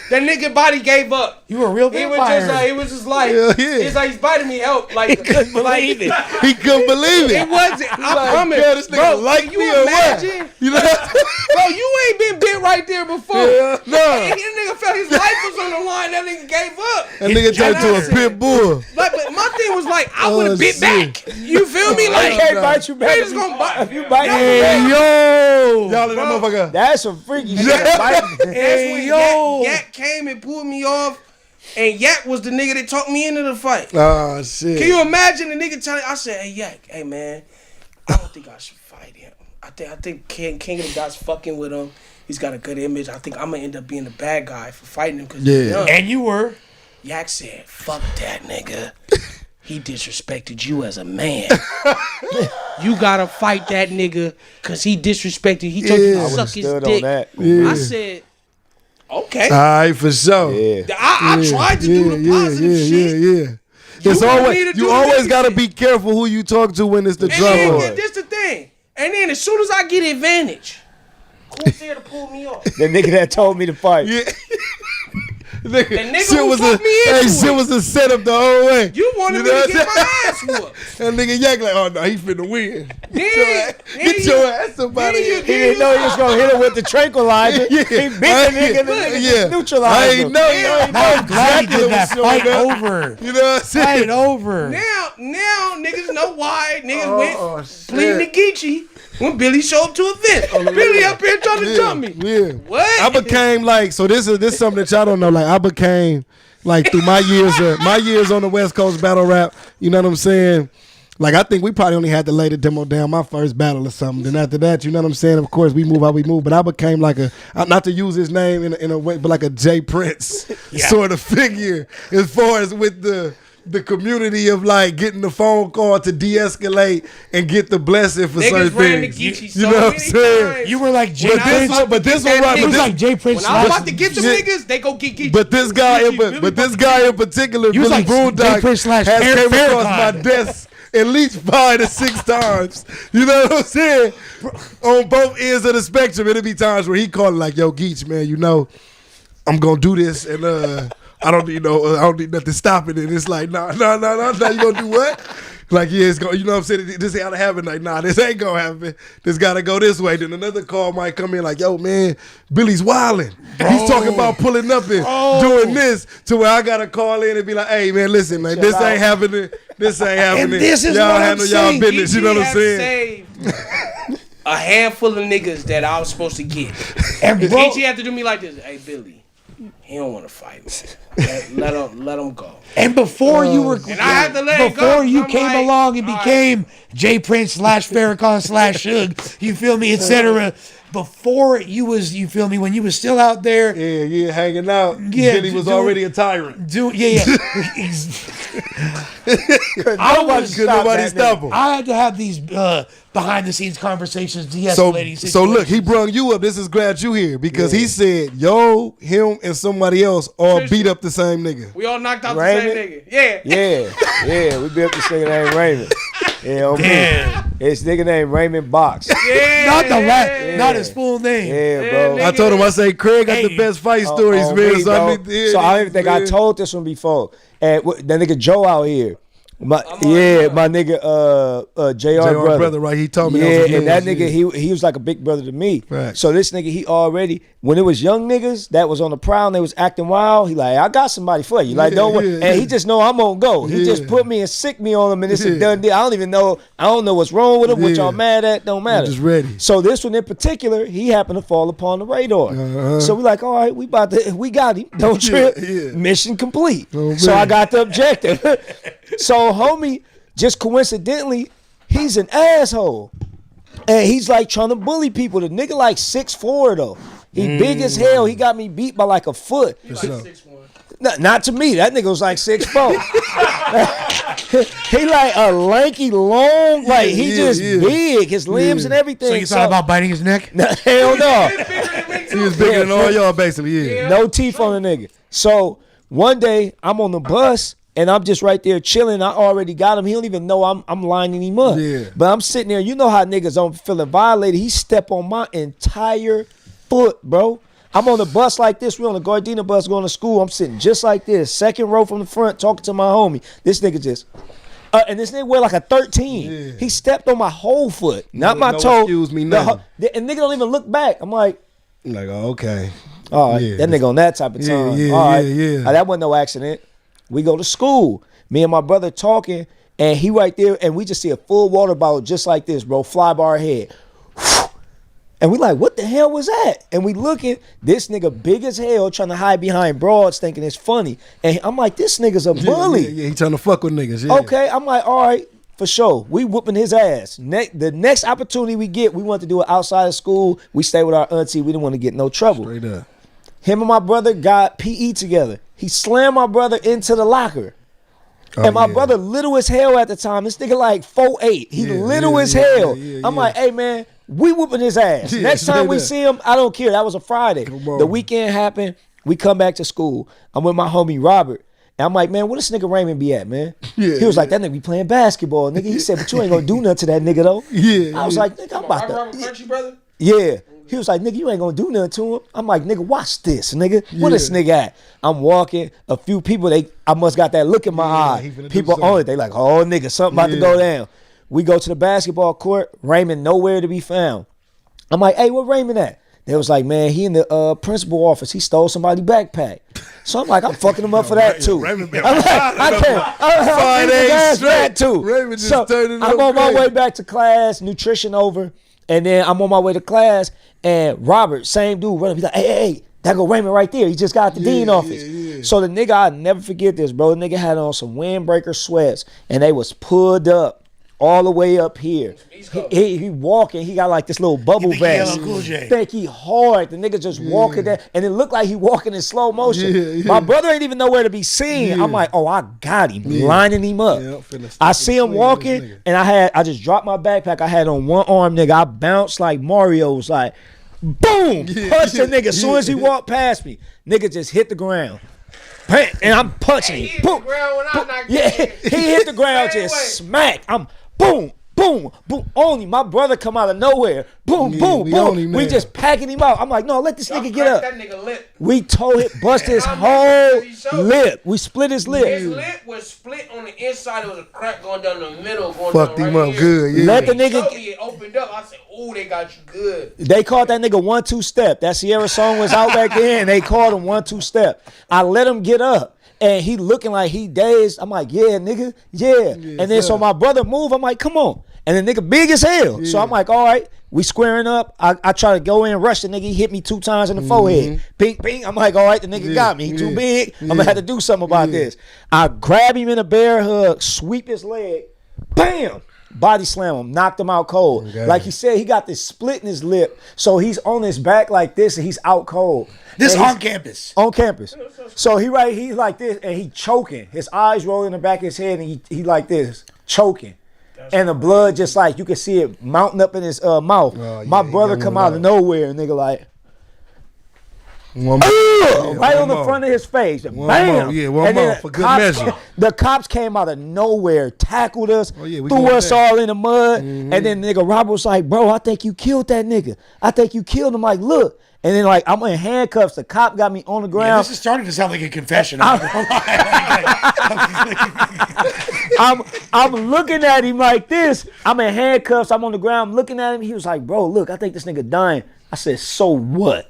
That nigga body gave up.
You were a real vampire.
He was just like,
Yeah.
it's like he's biting me, help. Like, he couldn't
believe it.
He couldn't believe it.
It wasn't. I
Like,
promise,
yo, this nigga
bro.
like
Can you
me or what?
imagine?
You know?
Bro, you ain't been bit right there before.
Yeah, no.
And this nigga felt his life was on the line. That nigga gave up.
That nigga turned to a pit bull.
Like, but my thing was like, I would have bit
shit.
back. You feel me?
I
Like,
can't bite you back.
they just gonna bite.
If you bite me
Hey,
back,
yo. Y'all in that motherfucker.
that's some freaky shit.
That's
Hey,
when
yo.
Yak came and pulled me off, and Yak was the nigga that talked me into the fight.
Oh, shit.
Can you imagine the nigga telling? I said, "Hey Yak, hey man, I don't think I should fight him. I think King of the Gods fucking with him. He's got a good image. I think I'm gonna end up being the bad guy for fighting him because he's young."
And you were.
Yak said, "Fuck that nigga. He disrespected you as a man. You gotta fight that nigga because he disrespected. He told you to suck his
stood
dick."
on that.
Yeah.
I said, "Okay."
All right, for sure.
Yeah.
I tried to do the positive shit.
Yeah. It's
want me to
always
do
you
the
always
nigga
gotta
shit.
be careful who you talk to when it's the
And
drum
then
boy.
this the thing. And then as soon as I get advantage, who's there to pull me off?
The nigga that told me to fight.
Yeah.
nigga who fucked me into
shit
it.
was a setup the whole way.
You wanted me
know
to
what
get
I'm
my ass whooped.
And nigga Yak like, oh no, he finna win.
Then
Your ass up out of here.
He didn't know he was gonna hit him with the tranquilizer.
Yeah.
He beat the nigga. The nigga just neutralized
I
him.
ain't know. You ain't know
I'm glad he
Dracula
did that.
was showing
Fight
up.
over.
You know what I'm saying?
Fight over.
Now niggas know why niggas
Oh,
went
shit.
pleading to Geechi when Billy showed up to event. Billy up here trying to jump me.
Yeah.
What?
I became like, so this is something that y'all don't know. Like I became like through my years on the West Coast battle rap. You know what I'm saying? Like I think we probably only had to lay the demo down my first battle or something. Then after that, you know what I'm saying? Of course, we move how we move. But I became like not to use his name in a way, but like a Jay Prince sort of figure as far as with the community of like getting the phone call to de-escalate and get the blessing for certain
Niggas ran to
things.
Geechi
You
so
know what I'm
many
saying?
times.
You were like Jay
When I was
Prince.
about
But
to
this
get
one
that
right,
It
but
was
this,
like Jay Prince.
When I was about to get them
Yeah.
niggas, they go get Geechi.
But this guy in particular,
You was
Billy
like Jay
Boondocks,
Prince slash
has came across my
Farrakhan.
desk at least 5 to 6 times. You know what I'm saying? On both ends of the spectrum, it'll be times where he called like, "Yo, Geech, man, you know, I'm gonna do this, and I don't need nothing stopping it." It's like, nah, you gonna do what? Like, yeah, it's going, you know what I'm saying? This ain't to happen. Like, nah, this ain't gonna happen. This gotta go this way. Then another call might come in like, "Yo, man, Billy's wilding. He's talking about pulling up and doing this," to where I gotta call in and be like, "Hey, man, listen, man, this ain't happening. This ain't happening.
And this is
y'all
what I'm
handle y'all
saying.
business." You know what I'm saying?
Saved a handful of niggas that I was supposed to get.
And bro,
Geechi had to do me like this. "Hey, Billy, he don't want to fight me. Let him go."
and before you were,
And I had to let it go.
before you
I'm
came
like,
along and
all right.
became Jay Prince slash Farrakhan slash Suge, you feel me, etc. Before you was, you feel me, when you was still out there,
Yeah, hanging out.
Yeah,
Billy was
doing-
already a tyrant.
yeah.
Nobody stop him.
I had to have these behind the scenes conversations, de-escalating situations.
So look, he brung you up. This is glad you here because he said, yo, him and somebody else all beat up the same nigga.
We all knocked out
Raymond?
the same nigga. Yeah.
We beat up this nigga named Raymond. Yeah,
Damn.
It's nigga named Raymond Box.
Not his full name.
Yeah, bro.
I told him, I say, Craig got the best fight stories, man.
Me,
So I
don't even think I told this one before. And that nigga Joe out here. My nigga JR
brother, right? He told me.
Yeah, and that nigga, he was like a big brother to me.
Right.
So this nigga, he already, when it was young niggas that was on the prowl and they was acting wild, he like, I got somebody for you. Like, don't worry. And he just know I'm gonna go. He just put me and sick me on him, and it's a done deal. I don't know what's wrong with him, what y'all mad at, don't matter.
I'm just ready.
So this one in particular, he happened to fall upon the radar. So we like, all right, we got him. Don't trip. Mission complete. So I got the objective. So homie, just coincidentally, he's an asshole. And he's like trying to bully people. The nigga like 6'4" though. He big as hell. He got me beat by like a foot.
He like 6'1".
Not to me. That nigga was like 6'4". He like a lanky, long, like he just big. His limbs and everything.
So you thought about biting his neck?
Hell no.
He was bigger than all y'all, basically.
No teeth on the nigga. So one day I'm on the bus and I'm just right there chilling. I already got him. He don't even know I'm lining him up.
Yeah.
But I'm sitting there. You know how niggas don't feeling violated. He stepped on my entire foot, bro. I'm on the bus like this. We on the Gardena bus going to school. I'm sitting just like this, second row from the front, talking to my homie. This nigga just, and this nigga wear like a 13.
Yeah.
He stepped on my whole foot, not my toe.
Excuse me, nothing.
And nigga don't even look back. I'm like,
okay.
all right, that nigga on that type of time.
Yeah.
That wasn't no accident. We go to school. Me and my brother talking, and he right there, and we just see a full water bottle just like this, bro, fly by our head. And we like, what the hell was that? And we looking, this nigga big as hell trying to hide behind broads thinking it's funny. And I'm like, this nigga's a bully.
Yeah, he trying to fuck with niggas. Yeah.
Okay, I'm like, all right, for sure. We whooping his ass. The next opportunity we get, we want to do it outside of school. We stay with our auntie. We didn't want to get no trouble.
Straight up.
Him and my brother got PE together. He slammed my brother into the locker. And my brother little as hell at the time. This nigga like 4'8". He little as hell. I'm like, hey man, we whooping his ass. Next time we see him, I don't care. That was a Friday. The weekend happened. We come back to school. I'm with my homie Robert. And I'm like, man, where this nigga Raymond be at, man? He was like, that nigga be playing basketball, nigga. He said, but you ain't gonna do nothing to that nigga though. I was like, nigga, I'm about to.
Robert Country brother?
Yeah. He was like, nigga, you ain't gonna do nothing to him. I'm like, nigga, watch this, nigga. Where this nigga at? I'm walking. A few people, I must got that look in my eye. People on it. They like, oh, nigga, something about to go down. We go to the basketball court. Raymond nowhere to be found. I'm like, hey, where Raymond at? They was like, man, he in the principal office. He stole somebody's backpack. So I'm like, I'm fucking him up for that too.
Raymond been
I'm like, I can't. I'm that too.
Raymond just
so
turning
I'm on my way back to class, nutrition over. And then I'm on my way to class, and Robert, same dude, running. He's like, hey, that go Raymond right there. He just got the dean office. So the nigga, I'll never forget this, bro. The nigga had on some windbreaker sweats, and they was pulled up all the way up here. He walking. He got like this little bubble vest. Think he hard. The nigga just walking there, and it looked like he walking in slow motion. My brother ain't even nowhere to be seen. I'm like, oh, I got him, lining him up. I see him walking, and I just dropped my backpack. I had on one arm, nigga. I bounced like Mario. Was like, boom, punched the nigga. As soon as he walked past me, nigga just hit the ground. And I'm punching him. Boom. He hit the ground, just smack. I'm boom, boom, boom. Only my brother come out of nowhere. Boom, boom, boom. We just packing him out. I'm like, no, let this nigga get up.
That nigga lip.
We tore it, bust his whole lip. We split his lip.
His lip was split on the inside. There was a crack going down the middle.
Fucked him up
here.
good.
Let the nigga.
It opened up. I said, "Ooh, they got you good."
They called that nigga 1-2 step. That Sierra song was out back then. And they called him 1-2 step. I let him get up. And he looking like he dazed. I'm like, yeah, nigga, yeah. And then so my brother move. I'm like, come on. And the nigga big as hell. So I'm like, all right, we squaring up. I try to go in, rush the nigga. He hit me 2 times in the forehead. Ping, ping. I'm like, all right, the nigga got me. He too big. I'm going to have to do something about this. I grab him in a bear hug, sweep his leg. Bam. body slam him, knocked him out cold. Okay. Like he said, he got this split in his lip, so he's on his back like this, and he's out cold.
This on campus.
On campus. So he's like this, and he choking. His eyes rolling in the back of his head, and he like this, choking. And the blood just like, you can see it mounting up in his mouth. My brother come out of nowhere, and nigga like, right on the front of his face. Bam!
One more for good measure.
The cops came out of nowhere, tackled us, threw us all in the mud, and then nigga Robert was like, bro, I think you killed that nigga. I think you killed him. Like, look. And then like I'm in handcuffs. The cop got me on the ground.
This is starting to sound like a confession.
I'm looking at him like this. I'm in handcuffs. I'm on the ground. I'm looking at him. He was like, bro, look, I think this nigga dying. I said, so what?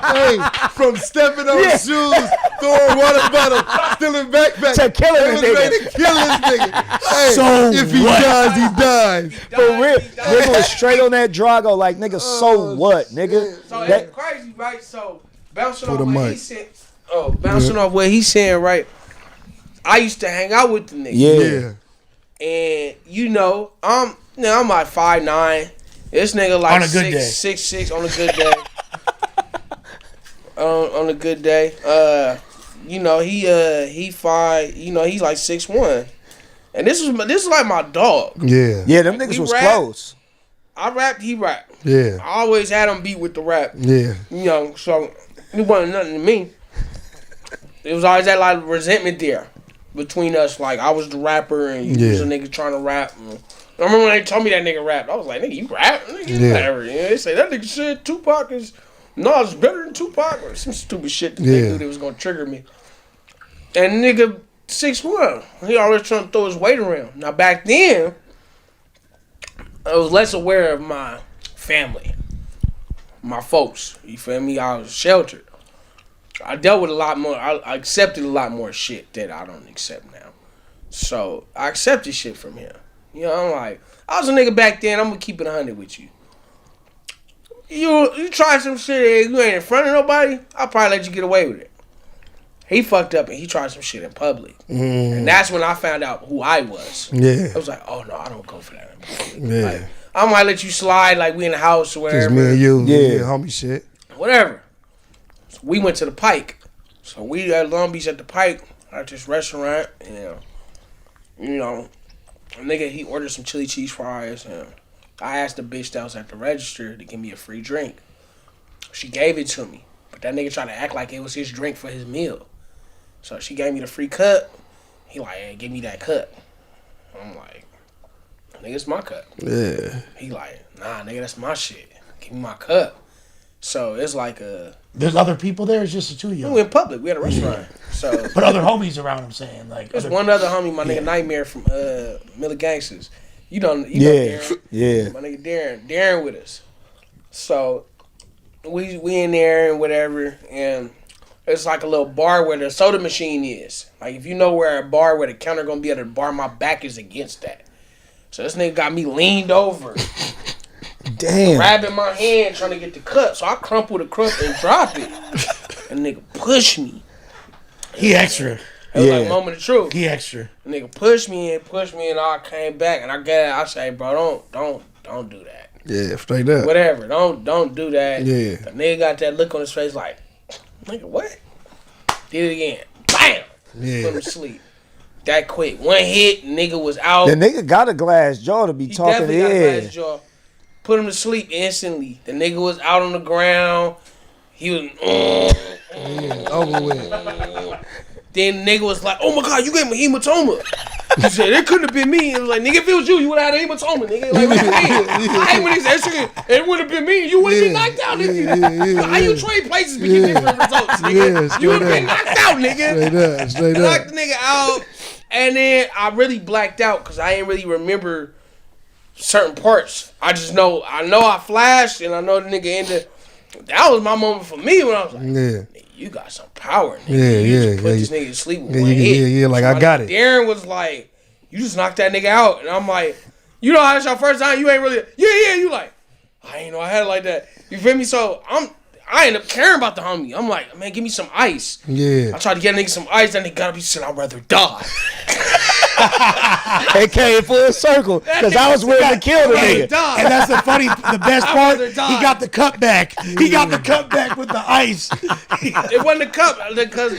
Hey, from stepping on shoes, throwing water bottle, stealing backpack,
to killing this nigga.
Hey,
so
if he dies, he dies.
For real. Nigga was straight on that Drago like, nigga, so what, nigga?
So that's crazy, right? So bouncing off what he's saying, right? I used to hang out with the nigga.
Yeah.
And I'm like 5'9". This nigga like
on a good
6'6" on a good day. On a good day. He five, he's like 6'1". And this is like my dog.
Yeah.
Yeah, them niggas was close.
I rapped, he rapped.
Yeah.
I always had him beat with the rap.
Yeah.
So it wasn't nothing to me. It was always that like resentment there between us. Like I was the rapper and you was a nigga trying to rap. I remember when they told me that nigga rapped. I was like, nigga, you rap? Nigga, whatever. They say that nigga said Tupac is Nas better than Tupac or some stupid shit that they knew that was gonna trigger me. And nigga 6'1", he always trying to throw his weight around. Now back then, I was less aware of my family, my folks. You feel me? I was sheltered. I dealt with a lot more. I accepted a lot more shit that I don't accept now. So I accepted shit from him. I'm like, I was a nigga back then. I'm gonna keep it 100 with you. You try some shit, you ain't in front of nobody, I'll probably let you get away with it. He fucked up and he tried some shit in public. And that's when I found out who I was.
Yeah.
I was like, oh no, I don't go for that in public.
Yeah.
Like, I might let you slide like we in the house or wherever.
Just me and you. Yeah, homie shit.
Whatever. So we went to the Pike. So we at Long Beach at the Pike, at this restaurant, and a nigga, he ordered some chili cheese fries, and I asked the bitch that was at the register to give me a free drink. She gave it to me, but that nigga tried to act like it was his drink for his meal. So she gave me the free cup. He like, hey, give me that cup. I'm like, nigga, it's my cup.
Yeah.
He like, nah, nigga, that's my shit. Give me my cup. So it's like
there's other people there. It's just the two of you.
We in public. We at a restaurant. So,
but other homies around. I'm saying like
there's one other homie, my nigga Nightmare from Miller Gangsters. You know Darren.
Yeah.
My nigga Darren with us. So we in there and whatever, and it's like a little bar where the soda machine is. Like if you know where a bar where the counter gonna be at a bar, my back is against that. So this nigga got me leaned over.
Damn.
Grabbing my hand trying to get the cup. So I crumple the cup and drop it. And nigga push me.
He extra.
It was like moment of truth.
He extra.
The nigga pushed me and I came back and I say, bro, don't do that.
Yeah, straight up.
Whatever. Don't do that.
Yeah.
The nigga got that look on his face like, nigga, what? Did it again. Bam!
Yeah.
Put him to sleep. That quick. One hit, nigga was out.
The nigga got a glass jaw to be
He
talking
definitely got a
to
glass jaw. Put him to sleep instantly. The nigga was out on the ground. He was
over with.
Then the nigga was like, oh my God, you gave me hematoma. He said, it couldn't have been me. It was like, nigga, if it was you, you would have had a hematoma, nigga. Like, what you mean? I hate when he said, it would have been me. You would have been knocked out, nigga. How you trade places to get different results, nigga? You would have been knocked out, nigga.
Straight up.
Knocked the nigga out. And then I really blacked out because I didn't really remember certain parts. I just know, I flashed and I know the nigga ended. That was my moment for me when I was like, nigga, you got some power, nigga. You just put this nigga to sleep with one hit.
Yeah, like I got it.
Darren was like, you just knocked that nigga out. And I'm like, you know how it's your first time? You ain't really, yeah, you like, I ain't know I had it like that. You feel me? So I end up caring about the homie. I'm like, man, give me some ice.
Yeah.
I tried to get a nigga some ice, and they gotta be said, I'd rather die.
It came full circle because I was willing to kill the nigga.
And that's the best part. He got the cup back. He got the cup back with the ice.
It wasn't a cup because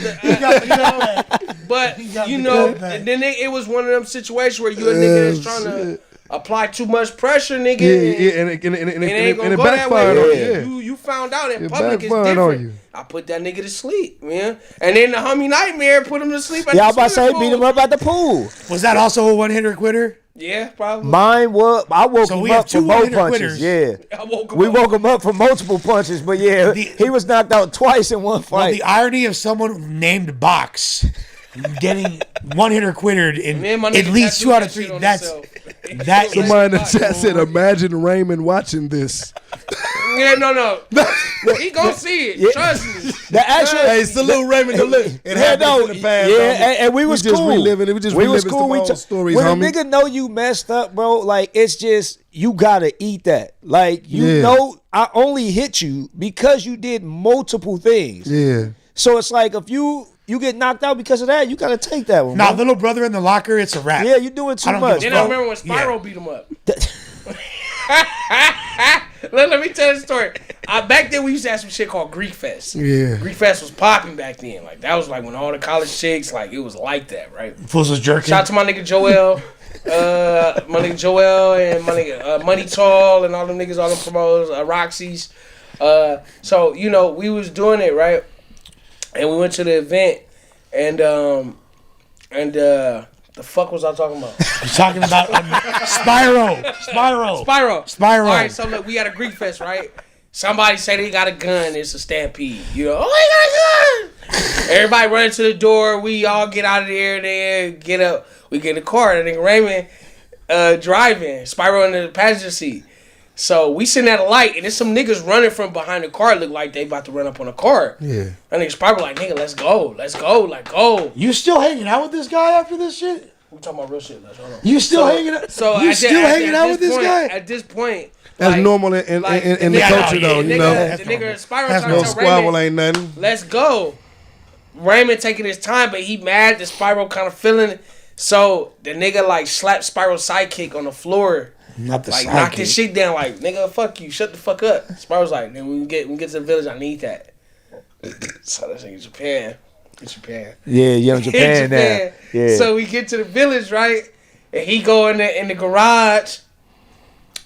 but you know, and then it was one of them situations where you a nigga that's trying to apply too much pressure, nigga.
Yeah, and it backfired on you.
You found out in
It
public it's
backfired on
different.
you.
I put that nigga to sleep, man. And then the homie Nightmare put him to sleep at
Yeah, I
the
was about to say
swimming
beat him
pool.
up at the pool.
Was that also a one-hitter quitter?
Yeah, probably.
Mine was I woke
So
him
we have
up
two
from both
one-hitter
punches.
quitters.
Yeah.
I woke him
We
up.
woke him up from multiple punches, but yeah, he was knocked out twice in one
Well,
fight.
the irony of someone named Box getting one-hitter quittered in
Me and my
at
nigga
least 2
tattooed
out of
that
3.
shit on
That's
himself.
that is
Somebody in the chat said, "Imagine Raymond watching this."
Yeah, no. He gonna see it. Trust me.
The actual,
Hey, salute Raymond. It
yeah,
happened
no,
in the past.
yeah,
homie.
and we was
just
cool.
reliving it. We just
was
reliving
cool.
some
We
old stories,
when
homie.
a nigga know you messed up, bro, like it's just you gotta eat that. Like you know, I only hit you because you did multiple things.
Yeah.
So it's like if you get knocked out because of that, you gotta take that one.
now
bro.
little brother in the locker. It's a wrap.
Yeah, you're doing too
I don't give
much.
a
Then I
fuck.
remember when Spyro beat him up. Let me tell you the story. Back then we used to have some shit called Greek Fest.
Yeah.
Greek Fest was popping back then. Like that was like when all the college chicks, like it was like that, right?
Fools was jerking.
Shout out to my nigga Joel. My nigga Joel and my nigga Money Tall and all them niggas, all them promoters, Roxy's. So, you know, we was doing it, right? And we went to the event and the fuck was I talking about?
You're talking about Spyro.
All right, so look, we had a Greek Fest, right? Somebody say they got a gun. It's a stampede. You know, oh, he got a gun. Everybody running to the door. We all get out of there. Then get up. We get in the car. And nigga Raymond driving. Spyro in the passenger seat. So we sitting at a light, and there's some niggas running from behind the car. Look like they about to run up on a car.
Yeah.
And nigga Spyro like, nigga, let's go, like go.
You still hanging out with this guy after this shit?
We talking about real shit. Let's hold on.
You still hanging out?
So
you
at
still
the- at
hanging
the-
out
at
with
this
this
point-
guy?
At this point,
That's
like-
normal in
like,
the
yeah,
culture,
no,
though.
yeah,
You
nigga,
know,
the nigga Spyro
That's
trying
no
to tell
squabble
Raymond,
ain't nothing.
let's go. Raymond taking his time, but he mad that Spyro kind of feeling it. So the nigga like slapped Spyro's sidekick on the floor.
Not the
Like
sidekick.
knock this shit down, like nigga, fuck you, shut the fuck up. Spyro's like, then when we get to the village, I need that. So that's in Japan. In Japan.
Yeah, you're in Japan, now. Yeah.
So we get to the village, right? And he go in the garage.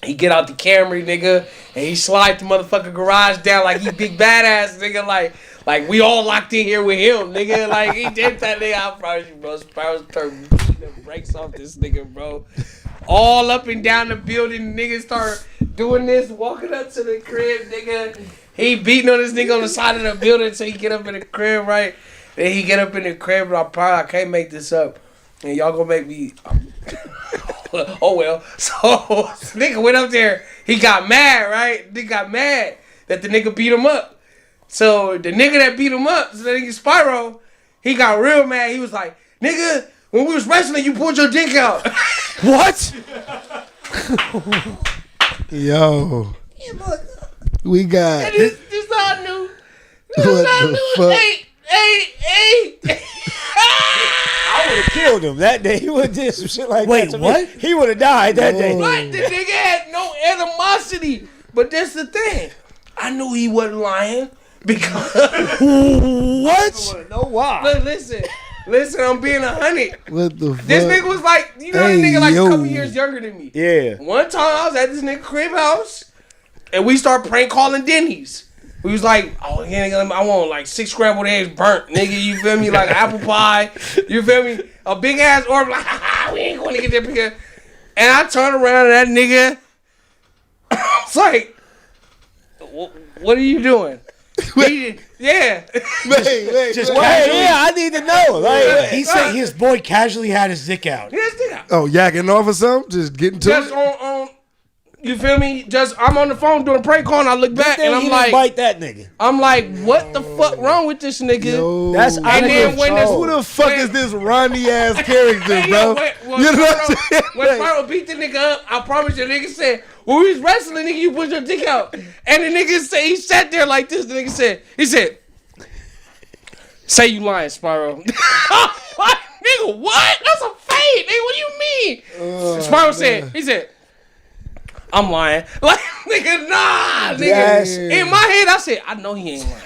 He get out the Camry, nigga, and he slide the motherfucking garage down like he big badass, nigga. Like we all locked in here with him, nigga. Like he did that, nigga. I promise you, bro. Spyro's turn the brakes off this nigga, bro. All up and down the building, niggas start doing this, walking up to the crib, nigga. He beating on this nigga on the side of the building until he get up in the crib, right? Then he get up in the crib, and I can't make this up. And y'all gonna make me... oh, well. So, nigga went up there. He got mad, right? Nigga got mad that the nigga beat him up. So, the nigga that beat him up, so that nigga Spyro, he got real mad. He was like, nigga, when we was wrestling, you pulled your dick out.
What?
Yo. We got.
This how I knew.
What the fuck?
Hey.
I would have killed him that day. He would have did some shit like
Wait,
that to
what?
me. He would have died that day.
But the nigga had no animosity. But that's the thing. I knew he wasn't lying because.
What?
No why?
Look, listen, I'm being 100.
What the fuck?
This nigga was like, you know,
Hey,
this nigga like
yo.
a couple years younger than me.
Yeah.
One time I was at this nigga crib house, and we start prank calling Denny's. We was like, oh, yeah, nigga, I want like 6 scrambled eggs burnt, nigga. You feel me? Like apple pie. You feel me? A big ass order. Like, we ain't going to get that big. And I turn around and that nigga, I was like, what are you doing? Yeah.
Wait.
Just
Hey, yeah, I need to know. Like,
He said his boy casually had his dick out.
Yes, nigga.
Oh, yakking off or something? Just getting to
Just
it?
on You feel me? Just I'm on the phone doing a prank call and I look back and I'm like,
bite that nigga.
I'm like, what the fuck wrong with this nigga?
Yo.
That's
and then when this,
Who the fuck is this Ronnie ass character, bro? You know what I'm saying?
When Spyro beat the nigga up, I promise you, the nigga said, when we was wrestling, nigga, you put your dick out. And the nigga said, he sat there like this. The nigga said, say you lying, Spyro. Nigga, what? That's a fake. Nigga, what do you mean? Spyro said, he said, I'm lying. Like, nigga, nah, nigga.
Yes.
In my head, I said, I know he ain't lying.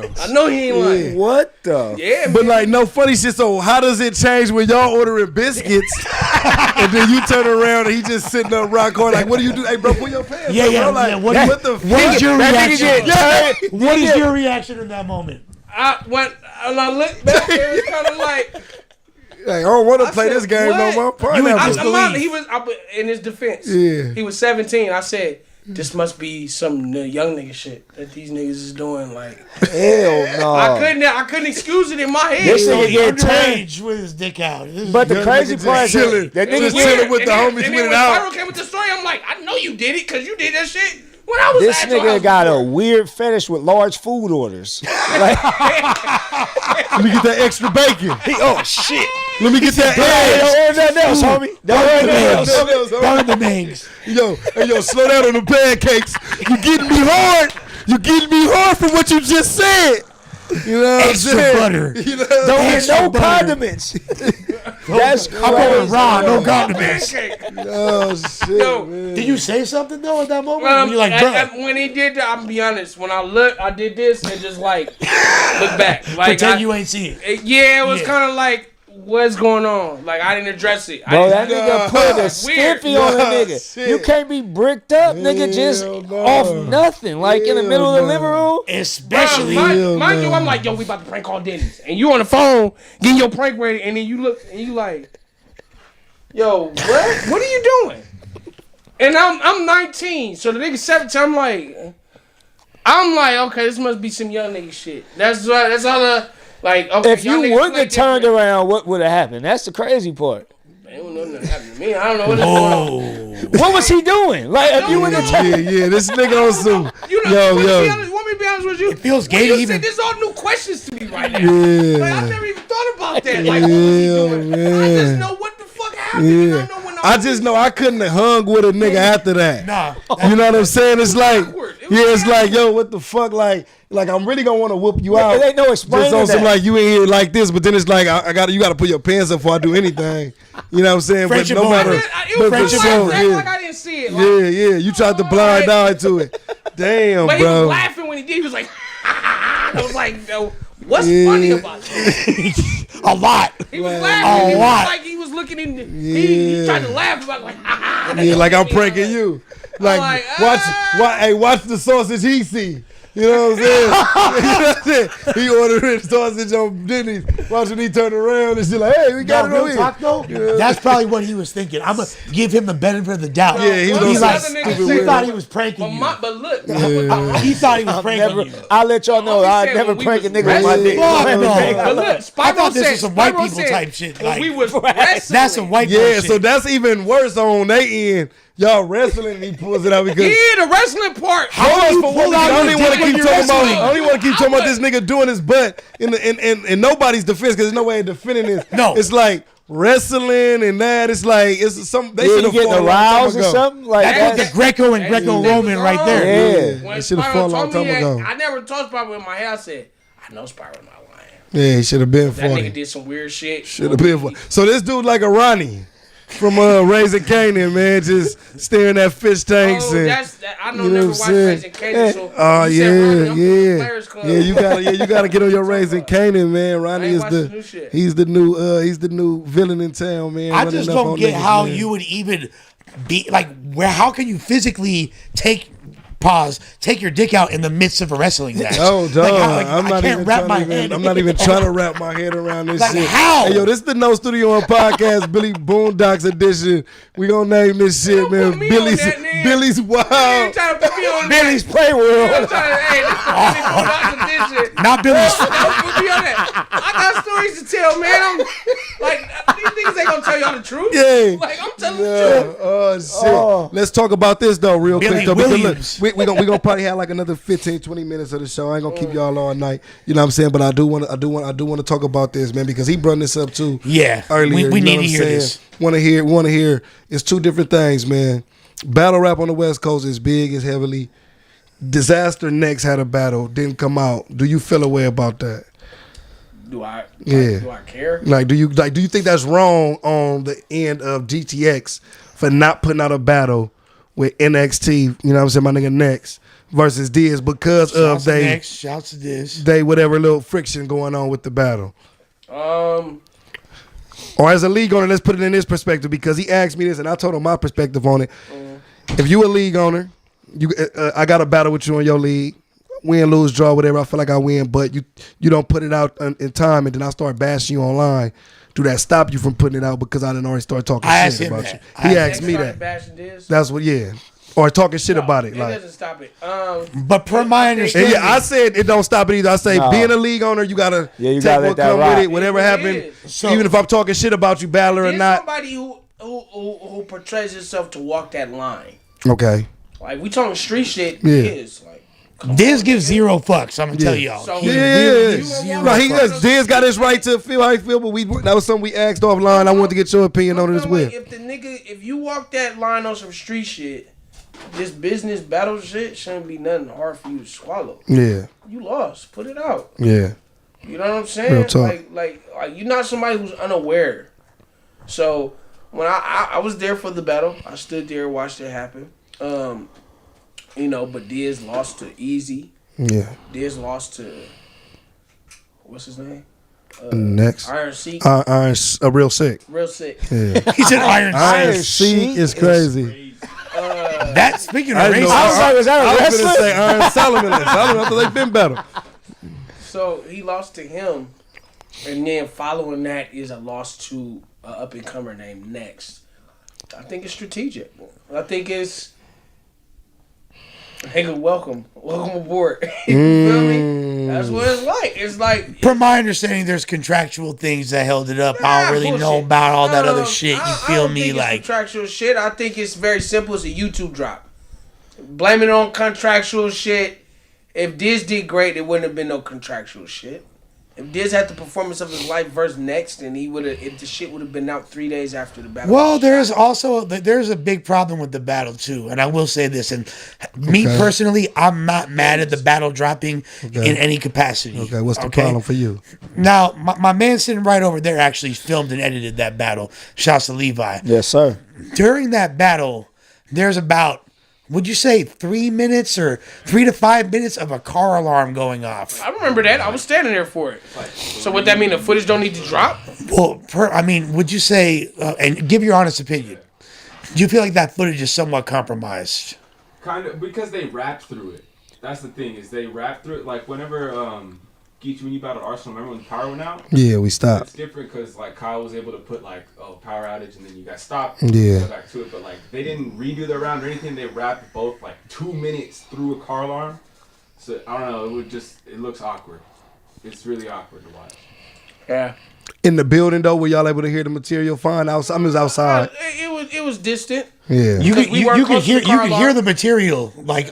Damn.
I know he ain't lying.
What the?
Yeah,
But
man.
like, no funny shit. So how does it change when y'all ordering biscuits and then you turn around and he just sitting up rock hard? Like, what do you do? Hey, bro, pull your pants
Yeah,
up,
yeah,
bro. Like,
yeah.
what the fuck?
What is your reaction? What is
Yeah.
your reaction in that moment?
When I look back, it was kind of like,
Like, I don't want to
I
play
said,
this game no
what?
more.
You ain't
Pineapple.
just
in his defense,
Yeah.
he was 17. I said, this must be some young nigga shit that these niggas is doing. Like,
Hell no.
I couldn't excuse it in my head.
This nigga
He
get turned.
underage with his dick out.
But the
Young
crazy
nigga
part
just
is
chilling.
that nigga
Just
get
chilling with the homies
and
with
then
it
when
out.
Spyro came with the story, I'm like, I know you did it because you did that shit when I was
this
at your
nigga
house
got a
before.
weird fetish with large food orders. Like,
Let me get that extra bacon.
oh shit.
Let me get that
Hey,
egg.
don't order nothing else, homie. Don't order nothing else.
Burn the names.
Yo, hey, yo, slow down on the pancakes. You getting me hard. You getting me hard for what you just said. You know what
Extra
I'm saying?
butter.
You know
Don't get
Extra
no
butter.
condiments. That's crazy.
I'm going raw, no condiments.
Oh, shit,
Yo,
man.
Did you say something though at that moment? When you're like, bro,
when he did that, I'm gonna be honest. When I looked, I did this and just like look back. Like,
pretend you ain't see it.
Yeah, it was
Yeah.
kind of like, what's going on? Like, I didn't address it.
Bro,
I
that
didn't,
nigga put a
Weird.
stiffy on a
Nah,
nigga.
shit.
You can't be bricked up, nigga, just
Hell no.
off nothing. Like in the
Hell
middle of the
no.
living room.
Especially,
mind you, I'm like, yo, we about to prank call Denny's, and you on the phone getting your prank ready, and then you look and you like, yo, what are you doing? And I'm 19, so the nigga 17. I'm like, okay, this must be some young nigga shit. That's all. Like, okay,
If
y'all
you
niggas
wouldn't
play
have turned
different.
around, what would have happened? That's the crazy part.
Man, don't know nothing happened to me. I don't know what's going on.
What was he doing? Like if you wouldn't have turned.
Yeah, this nigga on some.
You know,
Yo.
want me to be honest with you?
it feels
When
gay
you
to even.
said this all new questions to me right now.
Yeah.
Like, I never even thought about that. Like, what was he
Yeah,
doing? I
man.
just know what the fuck happened.
Yeah. I just know I couldn't have hung with a nigga after that.
Nah,
You know what I'm saying? It's like,
awkward. It was
yeah, it's like, yo, what the fuck? Like I'm really gonna want to whoop you out.
It ain't no explaining
Just on some
that.
like you ain't here like this, but then it's like you gotta put your pants up before I do anything. You know what I'm saying?
Friendship
but no
over.
matter,
It
but
was
for
like,
sure,
act like
yeah,
I didn't see it. Like,
yeah. You tried to blind eye to it. Damn,
but he was
bro.
laughing when he did. He was like, I was like, yo, what's
Yeah.
funny about this?
a lot.
He was
Like,
laughing. He
a
was
lot.
like he was looking in. He
Yeah.
tried to laugh about like,
Yeah, like I'm pranking you. Like,
like,
watch the sausage he see. You know what I'm saying? You know what I'm saying? He ordering sausage on Denny's. Watch when he turn around and shit like, hey, we got it
Real
over
talk
here.
though, that's probably what he was thinking. I'm gonna give him the benefit of the doubt.
Yeah, he was
He's
on
like,
some
Other niggas
he
say-
thought he was pranking you.
But look,
He thought he was pranking
Never,
you.
I'll let y'all know.
Only
I
said
never
when we
prank a
was
nigga with my
wrestling.
dick.
Fuck
Never
no.
prank.
but look,
I thought
Spyro
this
said-
was some white
Spyro
people
said
type shit.
when
Like,
we was wrestling.
that's some white
Yeah,
bullshit.
so that's even worse on their end. Y'all wrestling and he pulls it out because
Yeah, the wrestling part.
How do you
for
pull
one,
out
I only
your
want
dick
to
when
keep
you're
talking about.
wrestling?
I only want to keep talking about this nigga doing his butt in nobody's defense because there's no way of defending this.
No.
It's like wrestling and that. It's like it's some. They
Yeah,
should
you
have
getting
fought a long time
aroused or
ago.
something like
That's
that.
the Greco and Greco-Roman right there.
Yeah.
When
They should've
Spyro
fought a long
told me
time
that,
ago.
I never told Spyro in my head. I said, I know Spyro not lying.
Yeah, he should have been
That nigga
funny.
did some weird shit.
Should have been funny. So this dude like a Ronnie from Raising Canaan, man, just staring at fish tanks
Oh,
and.
I know
You know
never
what I'm
watched
saying?
Raising Canaan, so
Oh
you said, Ronnie, I'm from the
yeah.
Players Club.
You gotta get on your Raising Canaan, man. Ronnie
ain't
is
watched the new shit.
he's the new villain in town, man.
I
running
just
up
don't
on
get
niggas,
how
man.
you would even be like, how can you physically take your dick out in the midst of a wrestling match?
Oh, dog.
I can't wrap my head.
I'm not even trying to wrap my head around this
Like,
shit.
how?
Hey, yo, this is the No Studio on Podcast, Billy Boondocks edition. We gonna name this shit,
Don't
man.
put me on
Billy's
that, nigga.
World.
You ain't trying to put me on
Billy's
that.
Play World.
I'm trying to, hey, this is Billy Boondocks edition.
Not Billy's.
I got stories to tell, man. I'm like, these niggas ain't gonna tell y'all the truth.
Yeah.
Like, I'm telling the truth.
Oh shit. Let's talk about this though, real
Billy
quick. Though, because
Williams.
look, we gonna probably have like another 15, 20 minutes of the show. I ain't gonna keep y'all all night. You know what I'm saying? But I do want to talk about this, man, because he brought this up too.
Yeah.
Earlier.
We
you know
need
what
to
I'm
hear
saying?
this.
Want to hear. It's two different things, man. Battle rap on the West Coast is big, is heavily. Disaster Next had a battle, didn't come out. Do you feel a way about that?
Do I care?
Like, do you think that's wrong on the end of GTX for not putting out a battle with NXT? You know what I'm saying, my nigga Next versus Diz because
Shouts
of
to Next, shouts to this.
they whatever little friction going on with the battle. Or as a league owner, let's put it in this perspective because he asked me this and I told him my perspective on it. If you a league owner, I got a battle with you in your league. Win, lose, draw, whatever. I feel like I win, but you don't put it out in time, and then I start bashing you online. Do that stop you from putting it out because I didn't already start talking shit about you? He asked me that. That's what, yeah. Or talking shit about it.
It
like,
doesn't stop it.
But per my understanding,
yeah, I said it don't stop it either. I say being a league owner, you gotta
you
take
gotta
what
let that
come
rock.
with it, whatever happened.
So-
even if I'm talking shit about you, battler or
There's
not.
somebody who portrays himself to walk that line.
Okay.
Like, we talking street shit.
Yeah.
Is like,
Diz gives zero fucks. I'm gonna tell y'all.
So-
He
Yeah,
really gives zero
no, he
fucks.
does. Diz got his right to feel how he feel, but that was something we asked offline. I wanted to get your opinion on it as well.
If you walk that line on some street shit, this business battle shit shouldn't be nothing hard for you to swallow.
Yeah,
You lost. Put it out.
yeah.
You know what I'm saying?
Real talk.
Like you're not somebody who's unaware. So when I was there for the battle, I stood there and watched it happen. But Diz lost to Easy.
Yeah.
Diz lost to what's his name?
Next.
Iron Sheik.
Iron, real sick.
Real sick.
Yeah.
He said Iron
Iron
Sheik.
Sheik is crazy.
That speaking of
I didn't know-
racism,
I was like, is that a
I was
wrestler?
gonna say Iron Solomon. I thought they've been better.
So he lost to him, and then following that is a loss to an up and comer named Next. I think it's strategic. I think it's hey, welcome aboard. You feel me? That's what it's like. It's like
per my understanding, there's contractual things that held it up. I don't really know
bullshit.
about all that other shit. You
I
feel
don't
me?
think it's
Like,
contractual shit. I think it's very simple. It's a YouTube drop. Blame it on contractual shit. If Diz did great, it wouldn't have been no contractual shit. If Diz had the performance of his life versus Next, and if the shit would have been out 3 days after the battle.
well, there's a big problem with the battle too, and I will say this. And me personally, I'm not mad at the battle dropping in any capacity.
Okay, what's the problem for you?
Now, my man sitting right over there actually filmed and edited that battle. Shouts to Levi.
Yes, sir.
During that battle, there's about, would you say 3 minutes or 3 to 5 minutes of a car alarm going off?
I remember that. I was standing there for it. So would that mean the footage don't need to drop?
Well, would you say, and give your honest opinion, do you feel like that footage is somewhat compromised?
Kind of, because they rapped through it. That's the thing, is they rapped through it. Like, whenever, Geechi, when you battled Arsenal, remember when the power went out?
Yeah, we stopped.
It's different because, like, Kyle was able to put, like, power outage, and then you guys stopped.
Yeah.
Go back to it, but, like, they didn't redo the round or anything. They rapped both, like, 2 minutes through a car alarm. So, I don't know, it looks awkward. It's really awkward to watch.
Yeah.
In the building though, were y'all able to hear the material fine? I was outside.
It was distant.
Yeah.
You
Because we weren't close to the car
could
alarm.
hear the material like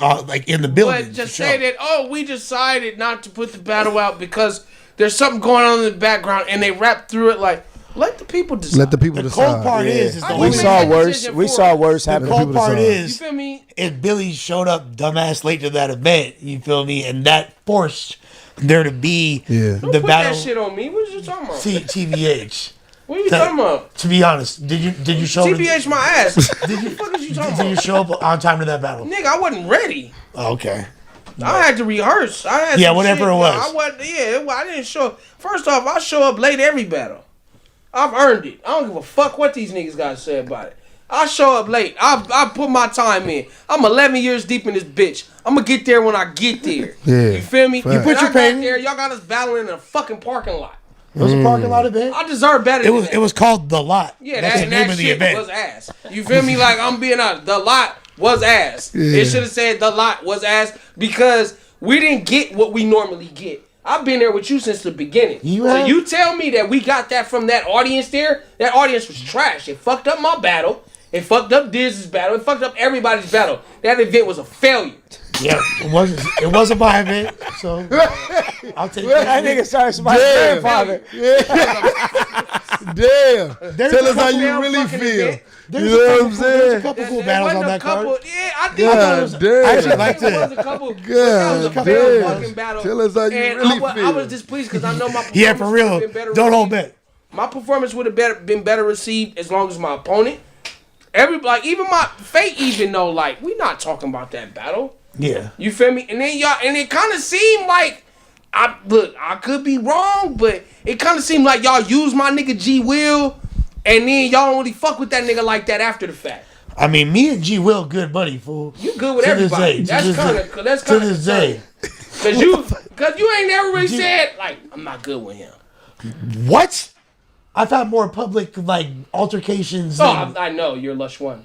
in the building.
But just
for
say
sure.
that, we decided not to put the battle out because there's something going on in the background, and they rap through it like, let the people decide.
Let the people
The
decide.
cold part is the
I
only
think
We
made
saw
that
worse.
decision
We
for
saw
us.
worse
the
happen.
cold
people
part
decide.
You
is
feel me?
if Billy showed up dumbass late to that event, you feel me, and that forced there to be
Yeah.
Don't
the
put
battle.
that shit on me. What you talking about?
TBH.
What are you talking about?
To be honest, did you show
TBH my ass. What the fuck is you talking
Did you
about?
show up on time to that battle?
Nigga, I wasn't ready.
Oh, okay.
I had to rehearse. I had
Yeah,
some
whatever
shit.
it was.
I wasn't. Yeah, I didn't show. First off, I show up late every battle. I've earned it. I don't give a fuck what these niggas got to say about it. I show up late. I put my time in. I'm 11 years deep in this bitch. I'm gonna get there when I get there.
Yeah.
You feel me?
Fact. You
put
When
your
I
pain-
got there, y'all got us battling in a fucking parking lot.
It was a parking lot event.
I deserve better than that.
It was called The Lot.
Yeah,
That's the name
that
of the
shit
event.
was ass. You feel me? Like, I'm being honest. The lot was ass.
Yeah.
It should have said the lot was ass because we didn't get what we normally get. I've been there with you since the beginning.
You
so
have?
you tell me that we got that from that audience there? That audience was trash. It fucked up my battle. It fucked up Diz's battle. It fucked up everybody's battle. That event was a failure.
Yeah, it wasn't my event, so I'll take
That nigga started somebody's grandfather.
Damn. Tell us how you
damn
really
fucking
feel.
event.
You know what I'm
There's a
saying?
couple cool
There
battles on
wasn't a
that
couple.
card.
Yeah, I think
God damn.
I actually like
there was
to.
a couple.
God
That was a failed
damn.
fucking battle.
Tell us how you
And
really
I
feel.
was displeased because I know my performance
Yeah, for real.
would've been better
Don't hold
received.
back.
My performance would have been better received as long as my opponent. Even my Fate even know like we not talking about that battle.
Yeah.
You feel me? And then y'all, and it kind of seemed like I could be wrong, but it kind of seemed like y'all used my nigga G Will, and then y'all don't really fuck with that nigga like that after the fact.
I mean, me and G Will good buddy, fool.
You good with
To this
everybody.
day,
That's kind of
to this day.
Cause you ain't never really said like I'm not good with him.
What? I've had more public like altercations.
Oh, I know you're Lush one.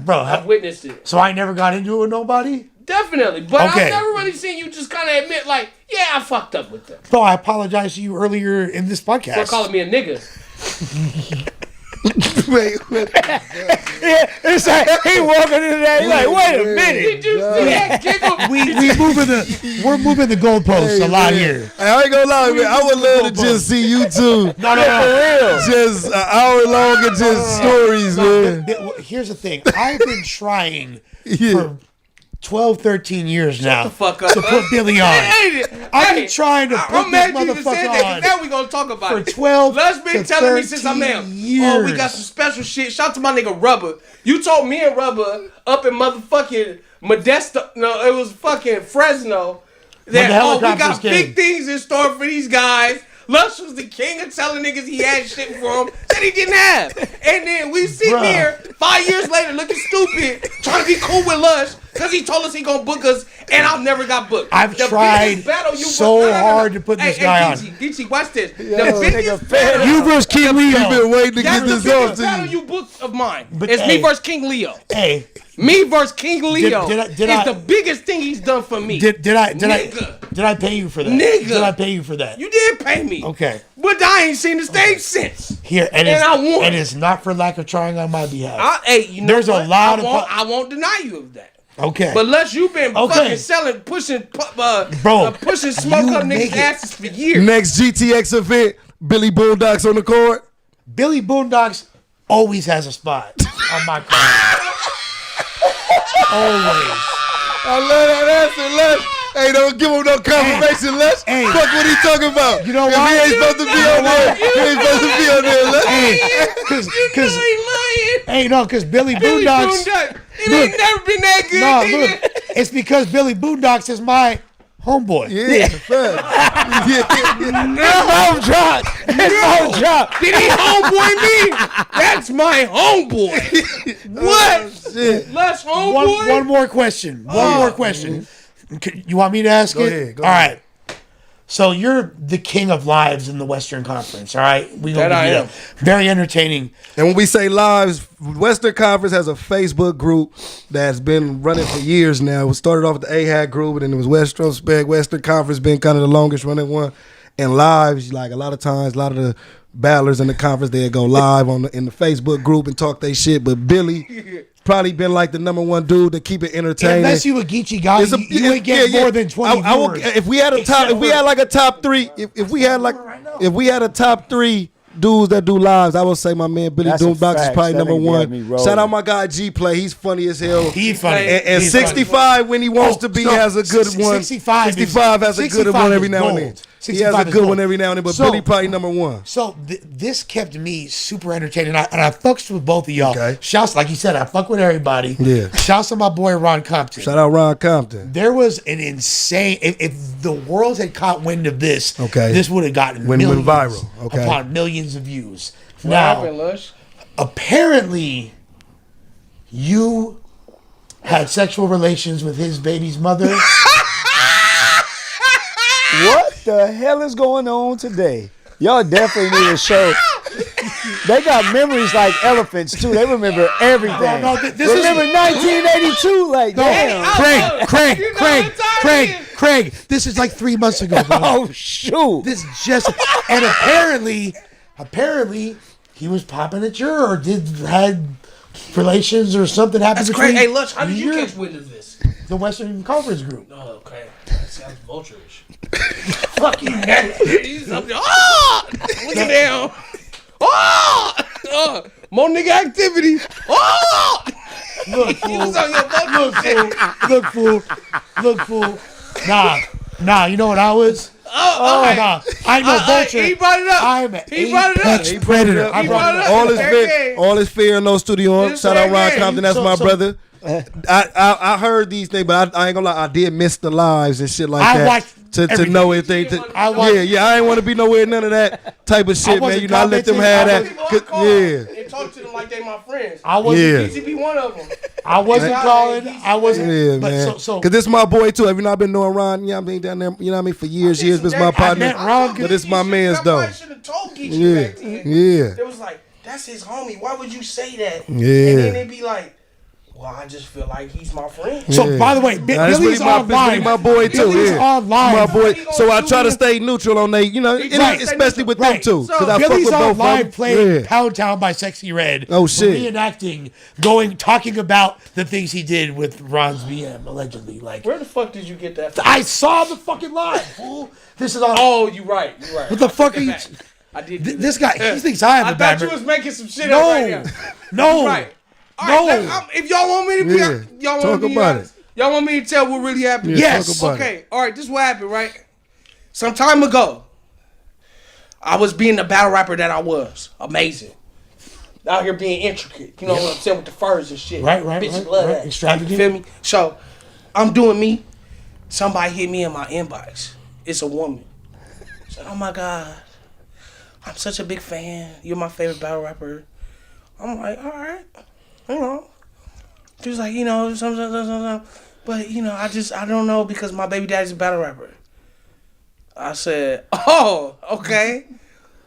Bro,
I've witnessed it.
so I never got into it with nobody?
Definitely, but
Okay.
I've never really seen you just kind of admit like, yeah, I fucked up with them
So I apologized to you earlier in this podcast.
for calling me a nigga.
Wait.
Yeah, it's like he walking in there. He's like, wait a minute.
Did you see that giggle?
We're moving the goalposts a lot here.
Hey, I ain't gonna lie, man. I would love to just see you two.
No.
Just an hour long and just stories, man.
Here's the thing. I've been trying
Yeah.
for 12, 13 years now
the fuck up.
to put Billy on. I've been trying to put
I'm mad
this
you even said that, 'cause
motherfucker on
now we gonna talk about
for
it.
12
Lush been
to
telling me since I'm
13
there. Oh, we
years.
got some special shit. Shout out to my nigga Rubber. You told me and Rubber up in motherfucking Modesto. No, it was fucking Fresno.
When the
That we
helicopters
got
came.
big things in store for these guys. Lush was the king of telling niggas he had shit for him that he didn't have. And then we sit
Bruh.
here 5 years later looking stupid trying to be cool with Lush because he told us he gonna book us and I've never got booked.
I've
The
tried
biggest battle you
so
booked-
hard to put this guy on.
Geechi, watch this. The
nigga
biggest
fed
battle,
You versus King
You've been
Leo.
waiting to
that's
get
the
this off
biggest
to
battle
you.
you booked of mine.
But,
It's
hey.
me versus King Leo.
Hey,
Me versus King Leo
did
is
I-
the biggest thing he's done for me.
did I
Nigga.
pay you for that?
Nigga.
Did I pay you for that?
You did pay me.
Okay.
But I ain't seen the stage since.
Here, and
I won.
And it's not for lack of trying on my behalf.
Hey, you know
There's a
what?
lot of
I won't deny you of that.
Okay.
But Les, you've been
Okay.
fucking selling, pushing smoke
you
up
make
niggas'
it.
asses for years.
Next GTX event, Billy Boondocks on the court.
Billy Boondocks always has a spot on my card. Always.
I love that answer, Les. Hey, don't give him no confirmation, Les.
Hey.
Fuck what he talking about.
You know
If
why?
he ain't supposed to be on there. He ain't supposed to be on there, Les.
Hey, cause hey, no, cause Billy Boondocks.
It ain't never been that good.
No,
nigga.
look, it's because Billy Boondocks is my homeboy.
Yeah, fact.
Home drop. Home drop.
Did he homeboy me? That's my homeboy. What?
Shit.
Les homeboy?
One more question. One more question. You want me to ask
Go
it?
ahead, go
all
ahead.
right. So you're the king of lives in the Western Conference, all right? We gonna
That I
give you
am.
Very entertaining.
And when we say lives, Western Conference has a Facebook group that's been running for years now. It started off with the AHAC group, and then it was Western Conference been kind of the longest running one. And lives, like a lot of times, a lot of the battlers in the conference, they go live in the Facebook group and talk their shit. But Billy probably been like the number one dude to keep it entertaining.
Unless you a Geechi Gotti, you ain't get more than 20 viewers.
If we had a top, if we had like a top three, if we had a top three dudes that do lives, I would say my man Billy
That's a
Boondocks is
fact.
probably
That
number
nigga got me
one.
rolling.
Shout out my guy G Play, he's funny as hell.
He's funny.
And
He's funny.
65 when he wants to be
no,
has a good one.
65 is-
65 has a good
65
one every
is
now and
gold.
then. He has a
65 is
good
gold.
one every now and then, but
So-
Billy probably number one.
So this kept me super entertained, and I fucks with both of y'all.
Okay.
Shouts, like you said, I fuck with everybody.
Yeah.
Shouts to my boy Ron Compton.
Shout out Ron Compton.
There was an insane. If the world had caught wind of this,
Okay.
this would have gotten
Went
millions
viral. Okay.
upon millions of views.
What
Now,
happened, Lush?
apparently, you had sexual relations with his baby's mother.
What the hell is going on today? Y'all definitely need a show. They got memories like elephants too. They remember everything.
No, this
remember 1982? Like, damn.
Craig. This is like 3 months ago, bro.
Oh shoot!
This just and apparently he was popping at your or had relations or something happened.
That's crazy. Hey, Lush, how did you catch wind of this?
The Western Conference group.
Oh, okay. That sounds vulture-ish. Fuck you, man. Oh! Look at them. Oh! More nigga activity. Oh!
Look, fool. Nah, you know what I was? Nah. I know vulture.
He brought it up.
I'm an
apex
predator.
He brought it up.
All his fear, no studio. Shout out Ron Compton, that's my brother. I heard these things, but I ain't gonna lie, I did miss the lives and shit like that. To know anything. I ain't want to be nowhere none of that type of shit, man. You know, I let them have that.
And talk to them like they my friends.
I wasn't.
Geechi be one of them.
I wasn't calling. I wasn't.
Yeah, man. Because this is my boy too. Have you not been knowing Ron? You know what I mean, down there. You know what I mean, for years. This my partner. But this my man's though.
I should have told Geechi back then.
Yeah.
It was like, that's his homie. Why would you say that?
Yeah.
And then they'd be like, well, I just feel like he's my friend.
So, by the way, Billy's online.
My boy too.
Billy's online.
My boy. So I try to stay neutral on they, you know, especially with them too. Because I fuck
Billy's
with both
online playing
Yeah.
Pound Town by Sexy Red.
Oh shit.
Reenacting, talking about the things he did with Ron's BM allegedly. Like,
where the fuck did you get that from?
I saw the fucking live, fool. This is on.
Oh, you right.
What the fuck are you?
I did.
This guy, he thinks I am a
I thought you was making some shit up right now.
No.
Right. All right, if y'all want me to be, y'all want me to y'all want me to tell what really happened.
Yes.
Okay. All right. This is what happened. Right. Some time ago, I was being the battle rapper that I was. Amazing. Out here being intricate. You know what I'm saying, with the furs and shit.
Right.
Bitches love that.
Extravagant.
You feel me? So, I'm doing me. Somebody hit me in my inbox. It's a woman. Said, "Oh my God, I'm such a big fan. You're my favorite battle rapper." I'm like, all right. You know, she was like, you know, something, but you know, I don't know because my baby daddy's a battle rapper. I said, oh, okay.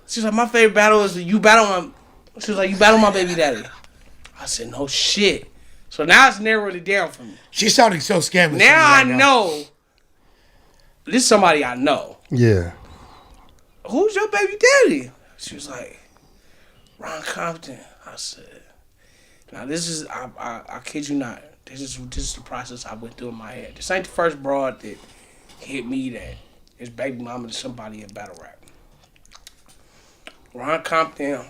She's like, my favorite battle is you battle my. She was like, you battle my baby daddy. I said, no shit. So now it's narrowed it down for me.
She's sounding so scandalous.
Now I know. This is somebody I know.
Yeah.
Who's your baby daddy? She was like, Ron Compton. I said. Now this is I kid you not. This is the process I went through in my head. This ain't the first broad that hit me that his baby mama to somebody in battle rap. Ron Compton,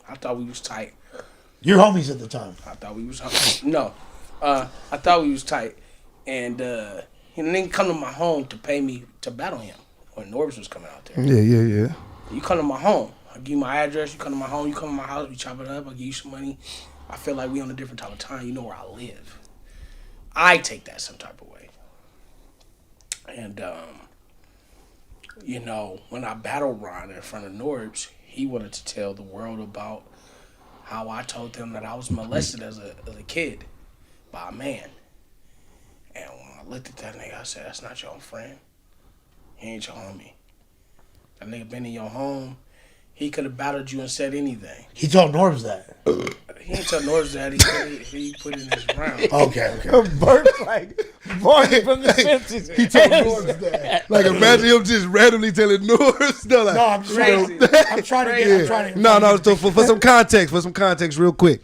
I thought we was tight.
Your homies at the time.
I thought we was I thought we was tight, and he didn't come to my home to pay me to battle him when Norbs was coming out there.
Yeah.
You come to my home. I give you my address. You come to my home. You come to my house. We chop it up. I give you some money. I feel like we on a different type of time. You know where I live. I take that some type of way. And, you know, when I battled Ron in front of Norbs, he wanted to tell the world about how I told them that I was molested as a kid by a man. And when I looked at that nigga, I said, that's not your friend. He ain't your homie. That nigga been in your home. He could have battled you and said anything.
He told Norbs that.
He didn't tell Norbs that. He put it in his round.
Okay.
Bert like Barney from the Simpsons.
He told Norbs that. Like imagine him just randomly telling Norbs. No,
I'm trying to get.
No. So for some context, real quick.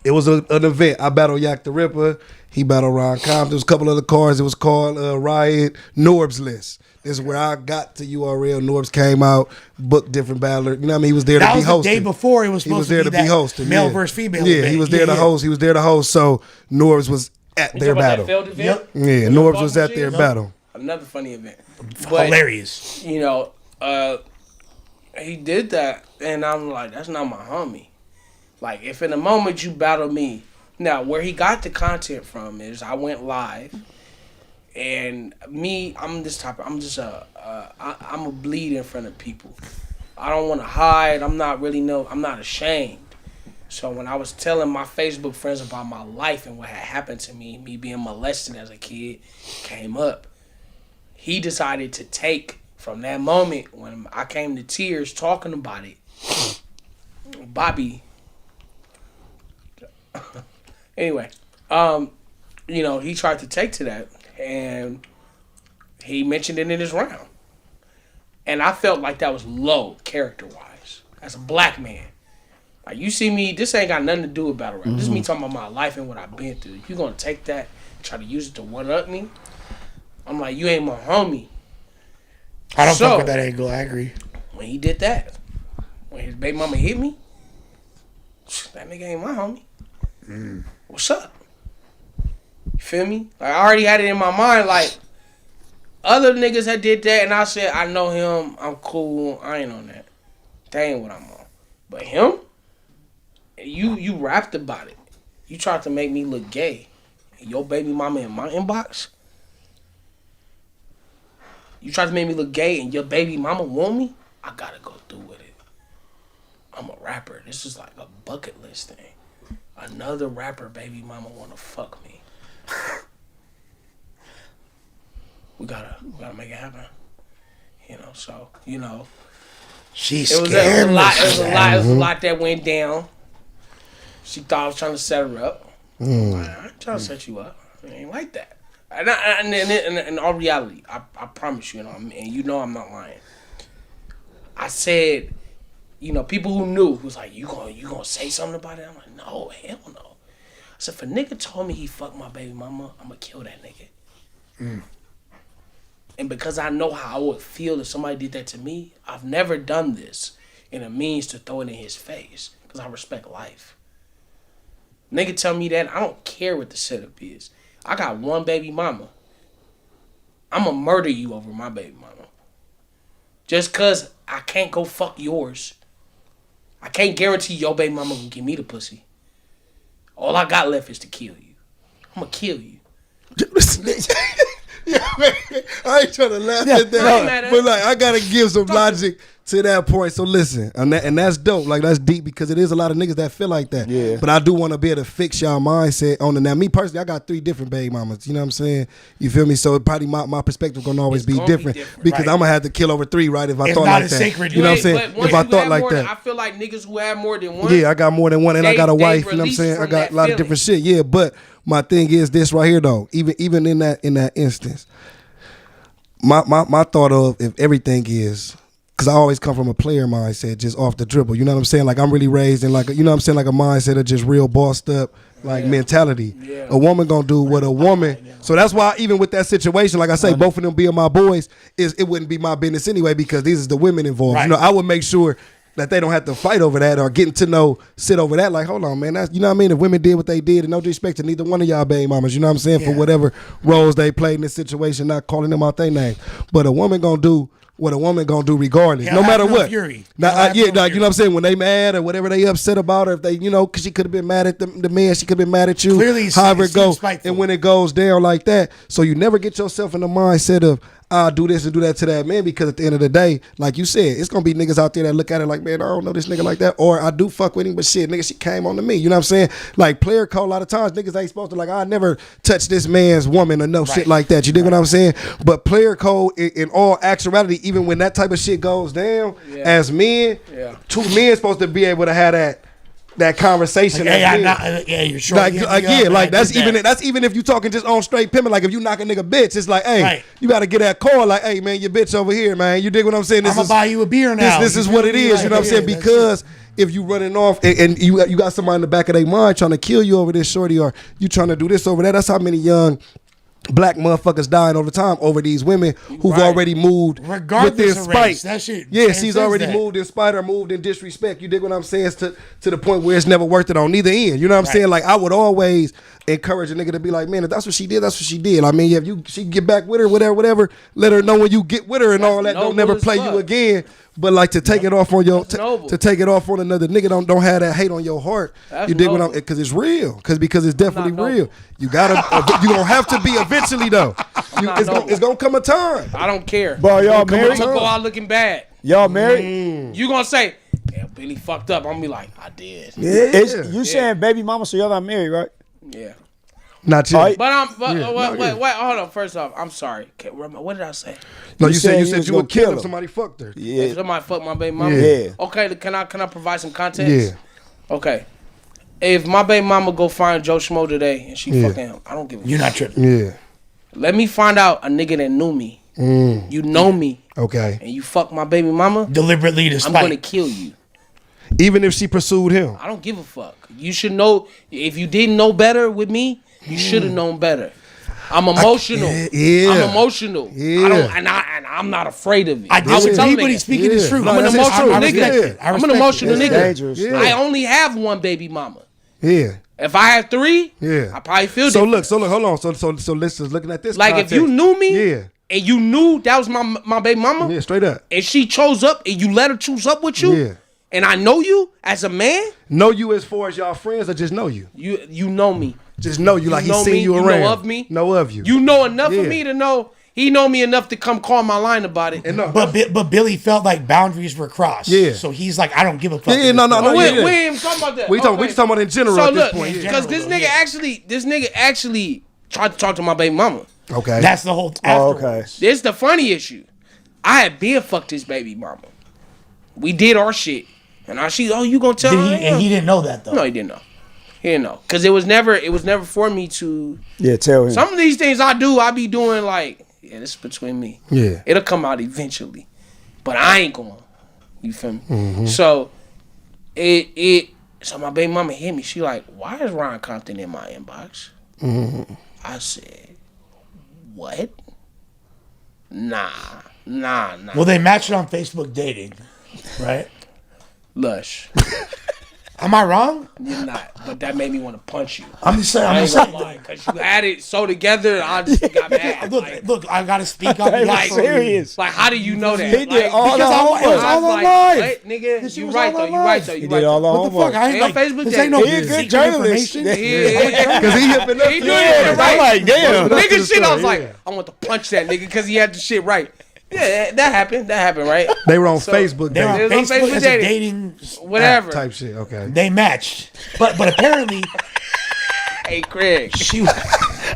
It was an event. I battled Yak the Ripper. He battled Ron Compton. There was a couple other cards. It was called Riot Norbs List. This is where I got to URL. Norbs came out, booked different battler. You know what I mean? He was there to be hosting. That was the day
before it was supposed to be hosting. Male versus female.
Yeah, he was there to host. He was there to host. So Norbs was at their battle.
Yep.
Yeah, Norbs was at their battle.
Another funny event.
Hilarious.
You know, he did that, and I'm like, that's not my homie. Like, if in the moment you battle me, now where he got the content from is I went live. And me, I'm this type of, I'm just I'm a bleed in front of people. I don't want to hide. I'm not ashamed. So when I was telling my Facebook friends about my life and what had happened to me being molested as a kid, came up. He decided to take from that moment when I came to tears talking about it, Bobby. Anyway, you know, he tried to take to that, and he mentioned it in his round, and I felt like that was low character-wise as a black man. Like, you see me, this ain't got nothing to do with battle rap. This is me talking about my life and what I've been through. If you're gonna take that and try to use it to one-up me, I'm like, you ain't my homie.
I don't fuck with that angle. I agree.
When he did that, when his baby mama hit me, that nigga ain't my homie. What's up? You feel me? Like, I already had it in my mind, like, other niggas that did that, and I said, I know him, I'm cool, I ain't on that. That ain't what I'm on. But him, you rapped about it. You tried to make me look gay. And your baby mama in my inbox? You tried to make me look gay and your baby mama want me? I gotta go through with it. I'm a rapper. This is like a bucket list thing. Another rapper baby mama wanna fuck me. We gotta make it happen. You know, so, you know.
She's
It was a lot that went down. She thought I was trying to set her up. I ain't trying to set you up. It ain't like that. And in all reality, I promise you, and you know I'm not lying. I said, you know, people who knew was like, you gonna say something about it? I'm like, no, hell no. I said, if a nigga told me he fucked my baby mama, I'm gonna kill that nigga. And because I know how I would feel if somebody did that to me, I've never done this in a means to throw it in his face because I respect life. Nigga tell me that, I don't care what the setup is. I got one baby mama. I'm gonna murder you over my baby mama. Just cause I can't go fuck yours. I can't guarantee your baby mama gonna give me the pussy. All I got left is to kill you. I'm gonna kill you.
I ain't trying to laugh at that, but like I gotta give some logic to that point. So listen, and that's dope. Like that's deep because it is a lot of niggas that feel like that. Yeah. But I do want to be able to fix y'all mindset on it. Now, me personally, I got 3 different baby mamas. You know what I'm saying? You feel me? So it probably my perspective gonna always be different because I'm gonna have to kill over 3, right? If I thought like that,
sacred,
you know what I'm saying? If I thought like that,
I feel like niggas who have more than one.
Yeah, I got more than one, and I got a wife. You know what I'm saying? I got a lot of different shit. Yeah, but my thing is this right here though. Even in that instance. My thought of if everything is, because I always come from a player mindset, just off the dribble. You know what I'm saying? Like I'm really raised in like, you know what I'm saying? Like a mindset of just real bossed up, like mentality. Yeah. A woman gonna do what a woman. So that's why even with that situation, like I say, both of them being my boys, it wouldn't be my business anyway because these is the women involved. Right. You know, I would make sure that they don't have to fight over that or getting to know, sit over that. Like, hold on, man. That's, you know what I mean? If women did what they did, and no disrespect to neither one of y'all baby mamas, you know what I'm saying? For whatever roles they played in this situation, not calling them out their name. But a woman gonna do what a woman gonna do regardless, no matter what. Fury. Now, you know what I'm saying? When they mad or whatever they upset about her, if they, you know, because she could have been mad at the man, she could have been mad at you. Clearly, however it goes, and when it goes down like that, so you never get yourself in the mindset of I'll do this and do that to that man because at the end of the day, like you said, it's gonna be niggas out there that look at it like, man, I don't know this nigga like that, or I do fuck with him, but shit, nigga, she came on to me. You know what I'm saying? Like player code, a lot of times niggas ain't supposed to like, I never touch this man's woman or no shit like that. You dig what I'm saying? But player code in all actuality, even when that type of shit goes down, as men, 2 men supposed to be able to have that conversation.
Like, you're sure.
Like that's even if you talking just on straight pimping. Like if you knock a nigga bitch, it's like, hey, you got to get that call. Like, hey man, your bitch over here, man. You dig what I'm saying?
I'm gonna buy you a beer now.
This is what it is. You know what I'm saying? Because if you running off and you got somebody in the back of their mind trying to kill you over this shorty, or you trying to do this over that. That's how many young black motherfuckers dying all the time over these women who've already moved
regardless
within spite.
Race. That shit.
Yeah, she's already moved in spite or moved in disrespect. You dig what I'm saying? It's to the point where it's never worth it on neither end. You know what I'm saying? Like I would always encourage a nigga to be like, man, if that's what she did, that's what she did. I mean, if she get back with her, whatever, let her know when you get with her and all that. Don't never play you again. But like to take it off on your to take it off on another nigga, don't have that hate on your heart. You dig what I'm? Because it's real. Because it's definitely real. You gotta you gonna have to be eventually though. It's gonna come a time.
I don't care.
Bro, y'all married?
I'm gonna go out looking bad.
Y'all married?
You gonna say, yeah, Billy fucked up. I'm gonna be like, I did.
Yeah. You saying baby mama, so y'all not married, right?
Yeah.
Not yet.
Wait, hold on. First off, I'm sorry. What did I say?
No, you said
was
you
gonna
would kill
kill
if
him.
somebody fucked her.
Yeah.
If somebody fuck my baby mama?
Yeah.
Okay, can I provide some context?
Yeah.
Okay. If my baby mama go find Joe Schmo today and she fucking him, I don't give a fuck.
You're not tripping.
Yeah.
Let me find out a nigga that knew me. You know me.
Okay.
And you fuck my baby mama,
Deliberately to
I'm
spite.
gonna kill you.
Even if she pursued him.
I don't give a fuck. You should know. If you didn't know better with me, you should have known better. I'm emotional.
Yeah.
I'm emotional.
Yeah.
I don't, and I'm not afraid of it.
I
would tell
disagree,
a
but
nigga,
he's speaking his truth.
No,
I'm an
that's
emotional
true.
nigga.
I
I'm an emotional
It's
nigga.
dangerous.
Yeah.
I only have one baby mama.
Yeah.
If I had three,
Yeah.
I probably feel
So
different.
look, hold on. So let's just looking at this.
Like
context.
if you knew me,
Yeah.
and you knew that was my baby mama,
Yeah, straight up.
and she chose up, and you let her choose up with you,
Yeah.
and I know you as a man,
Know you as far as y'all friends or just know you?
you know me.
Just know you like
know
he's seen
me,
you
you
around.
know of me.
Know of you.
You know enough
Yeah.
of me to know he know me enough to come call my line about it.
And no,
But Billy felt like boundaries were crossed.
Yeah.
So he's like, I don't give a fuck.
Yeah, no,
at this
no,
point.
no,
we
yeah.
ain't even talking about that.
we just talking about in general
So
at this
look,
point. Yeah.
because this nigga actually tried to talk to my baby mama.
Okay.
That's the whole.
Oh, okay.
Afterwards.
This the funny issue. I had been fucked his baby mama. We did our shit, and now you gonna tell her?
And he didn't know that though.
No, he didn't know. He didn't know because it was never for me to.
Yeah, tell him.
Some of these things I be doing like, yeah, this is between me.
Yeah.
It'll come out eventually, but I ain't going. You feel me?
Mm-hmm.
So so my baby mama hit me. She like, why is Ron Compton in my inbox?
Mm-hmm.
I said, what? Nah.
Well, they matched on Facebook dating, right?
Lush.
Am I wrong?
You're not, but that made me want to punch you.
I'm just saying.
I
I'm
ain't
just
gonna
saying.
lie, because you had it so together, I just got mad.
Look, I gotta speak up.
They were
Like,
serious.
Like, how do you know that?
He did
Like,
all the
because
homework.
it was all
like,
online.
wait, nigga,
This shit
you
was
right
all
though. You
online.
right though.
He
You
did
right
all
though.
the
What the fuck?
homework.
I ain't
Ain't on
like
Facebook
this. Ain't no
dating.
He a good
secret
journalist.
information.
Yeah.
Because he hipping up.
He
to
doing
it.
it right.
I'm like, damn.
Nigga shit, I was
Yeah.
like, I want to punch that nigga because he had the shit right. Yeah, that happened, right?
They were on
So,
Facebook.
They were on
It was on
Facebook
Facebook
as a
dating.
dating
Whatever.
type shit. Okay.
They matched, but apparently
Hey, Craig.
she.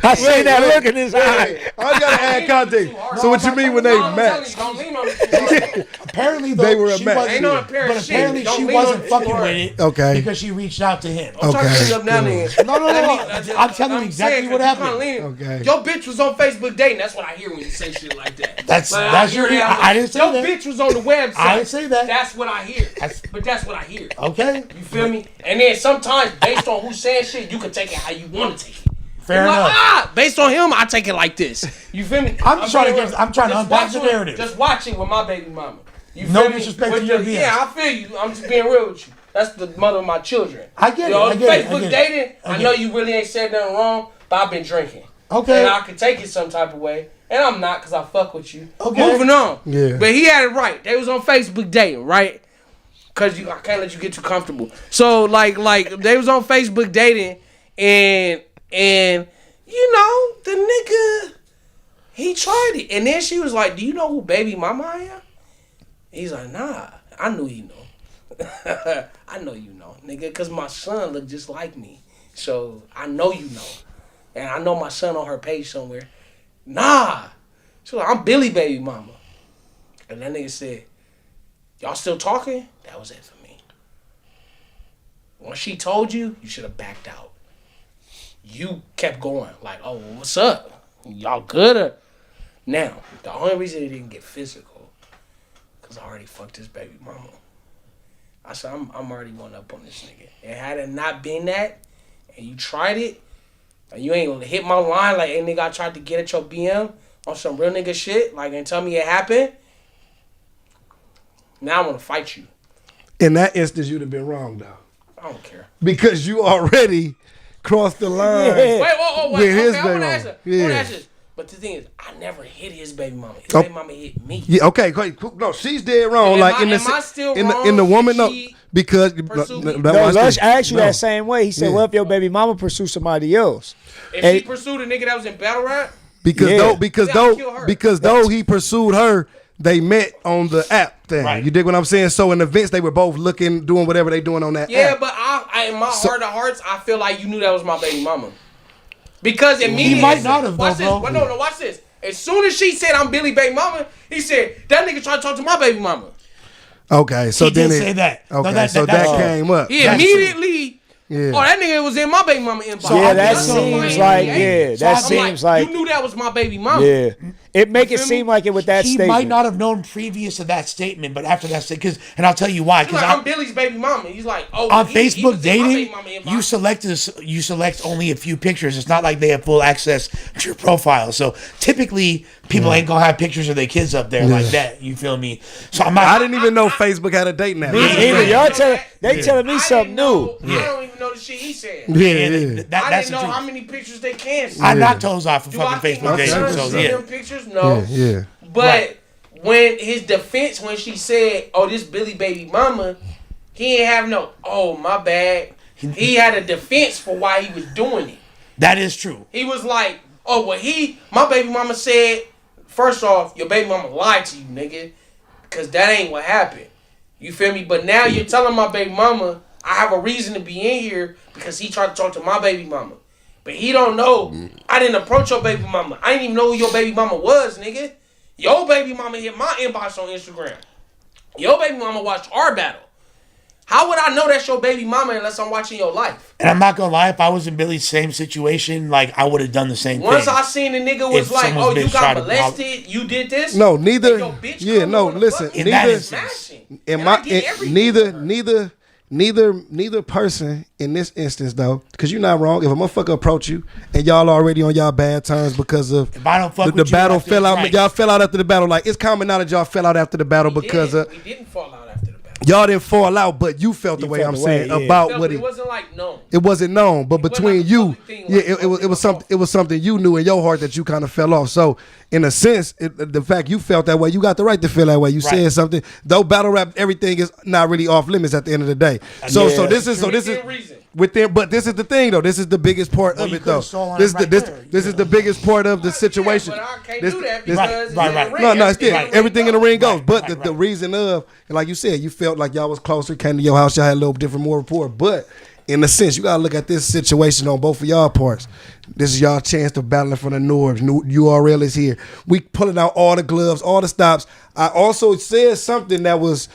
I seen that look in his eye.
I gotta add context. So what you mean when they matched?
Don't lean on it.
Apparently, though,
They were a
she
match.
wasn't-
Ain't no apparent
But
shit.
apparently,
Don't
she
lean on
wasn't
it.
fucking with it.
Okay.
Because she reached out to him.
I'm trying to
Okay,
clean up now,
cool.
nigga.
No. I'm telling you exactly
saying,
what
'cause you
happened.
kinda leaning.
Okay.
Your bitch was on Facebook dating. That's what I hear when you say shit like that.
That's
Like,
your.
hear that.
I didn't say
Your
that.
bitch was on the website.
I didn't say that.
That's what I hear. But that's what I hear.
Okay.
You feel me? And then sometimes, based on who's saying shit, you can take it how you want to take it.
Fair
Like,
enough.
based on him, I take it like this. You feel me?
I'm trying to
just
unpack
watch
the
it-
narrative.
Just watch it with my baby mama. You
No
feel me?
disrespect
With
to your
the-
BS.
Yeah, I feel you. I'm just being real with you. That's the mother of my children.
I get it,
Yo,
I get it, I
Facebook
get it.
dating,
I
I
get
know
it.
you really ain't said nothing wrong, but I've been drinking.
Okay.
And I could take it some type of way. And I'm not because I fuck with you.
Okay.
Moving on.
Yeah.
But he had it right. They was on Facebook dating, right? Because I can't let you get too comfortable. So, like they was on Facebook dating, and you know, the nigga, he tried it. And then she was like, do you know who baby mama I am? He's like, nah, I knew you know. I know you know, nigga, because my son look just like me. So, I know you know. And I know my son on her page somewhere. Nah. She was like, I'm Billy baby mama. And that nigga said, y'all still talking? That was it for me. Once she told you, you should have backed out. You kept going like, oh, well, what's up? Y'all good? Or? Now, the only reason it didn't get physical, because I already fucked his baby mama. I said, I'm already one up on this nigga. And had it not been that, and you tried it, and you ain't hit my line like, hey, nigga, I tried to get at your BM on some real nigga shit, like, and tell me it happened, now I want to fight you.
In that instance, you'd have been wrong, though.
I don't care.
Because you already crossed the line.
Yeah.
Wait.
With his
Okay, I want
baby
to ask
mama.
you. I want to
Yeah.
ask you. But the thing is, I never hit his baby mama. His
Oh.
baby mama hit me.
Yeah, okay, great. Cool. No, she's dead wrong.
Am
Like
I-
in the
am I still
in
wrong
the woman,
if
no,
she
because
pursued me?
No,
watch
Lush
this.
asked you
No.
that same way. He said,
Yeah.
"What if your baby mama pursue somebody else?"
If
Hey.
she pursued a nigga that was in battle rap,
Because
Yeah.
though
Yeah, I'll kill her.
though he pursued her, they met on the app thing.
Right.
You dig what I'm saying? So in events, they were both looking, doing whatever they doing on that
yeah,
app.
but I in my heart of hearts, I feel like you knew that was my baby mama. Because immediately,
he might not have,
watch
though,
this.
bro.
No, watch this. As soon as she said I'm Billy baby mama, he said that nigga tried to talk to my baby mama.
Okay, so
He
then
did say that. No,
Okay,
that
came up.
He immediately.
Yeah.
Oh, that nigga was in my baby mama inbox.
Yeah,
I'm
that
like,
seems
hey,
like,
hey.
yeah,
So
that
I'm
seems like,
you knew that was my baby mama.
yeah. It make it
feel
seem
me?
like it with that
He
statement.
might not have known previous to that statement, but after that statement, and I'll tell you why.
He's
Because
like, I'm Billy's baby mama. He's like, oh,
on
he
Facebook
was in my baby
dating,
mama inbox.
you select only a few pictures. It's not like they have full access to your profile. So typically, people ain't gonna have pictures of their kids up there like that. You feel me? So I'm not.
I didn't even know Facebook had a date now.
Either y'all telling me
I
something
didn't know-
new.
I don't even know the shit he said.
Yeah,
Yeah,
yeah.
that-
I
that's
didn't
the
know
truth.
how many pictures they can see.
I knocked toes off of
Do I
fucking
think
Facebook
my
dating.
son
So
see
yeah.
them pictures? No.
Yeah.
But when his defense, when she said, "Oh, this Billy baby mama," he ain't have no. Oh, my bad. He had a defense for why he was doing it.
That is true.
He was like, "Oh, well, my baby mama said, first off, your baby mama lied to you, nigga, because that ain't what happened. You feel me? But now you're telling my baby mama I have a reason to be in here because he tried to talk to my baby mama, but he don't know. I didn't approach your baby mama. I didn't even know who your baby mama was, nigga. Your baby mama hit my inbox on Instagram. Your baby mama watched our battle. How would I know that's your baby mama unless I'm watching your life?
And I'm not gonna lie, if I was in Billy's same situation, like I would have done the same
Once
thing.
I seen the nigga was
If
like,
someone's
"Oh, you
bitch tried
got
to
molested, you did this."
No, neither.
And your bitch
Yeah,
come
no.
on the
Listen,
fucking
In that
neither.
instance.
smashing.
In
And
my,
I get everything for her.
neither person in this instance though, because you're not wrong. If a motherfucker approach you and y'all already on y'all bad terms because of
If I don't fuck
the
with you
battle
after
fell
the
out,
fight.
y'all fell out after the battle. Like it's common knowledge y'all fell out after the battle because
we didn't fall out after the battle.
y'all didn't fall out, but you felt the
You
way
felt
I'm
the
saying
way, yeah.
about
No,
what
it
it.
wasn't like known.
It wasn't known, but
wasn't
between
like a
you,
public thing,
yeah,
like
it was
something
something. It was something you knew in your heart that you kind of fell off. So, in a sense, the fact you felt that way, you got the right to feel that way. You said something. Though battle rap, everything is not really off limits at the end of the day. So,
Yeah.
this is
Within reason.
within. But this is the thing, though. This is the biggest part
Well,
of
you
it, though.
could've stolen
This
it
is the
right
this
there,
this
you
is the biggest part of the situation.
Yeah, but I can't
This-
do that
this-
because it's
Right,
in
right.
the ring.
no, it's still everything in the ring goes.
Right,
But
right,
the
right.
reason of, like you said, you felt like y'all was closer, came to your house, y'all had a little different, more rapport. But in a sense, you gotta look at this situation on both of y'all parts. This is y'all chance to battle in front of Norbs. URL is here. We pulling out all the gloves, all the stops. I also said something that was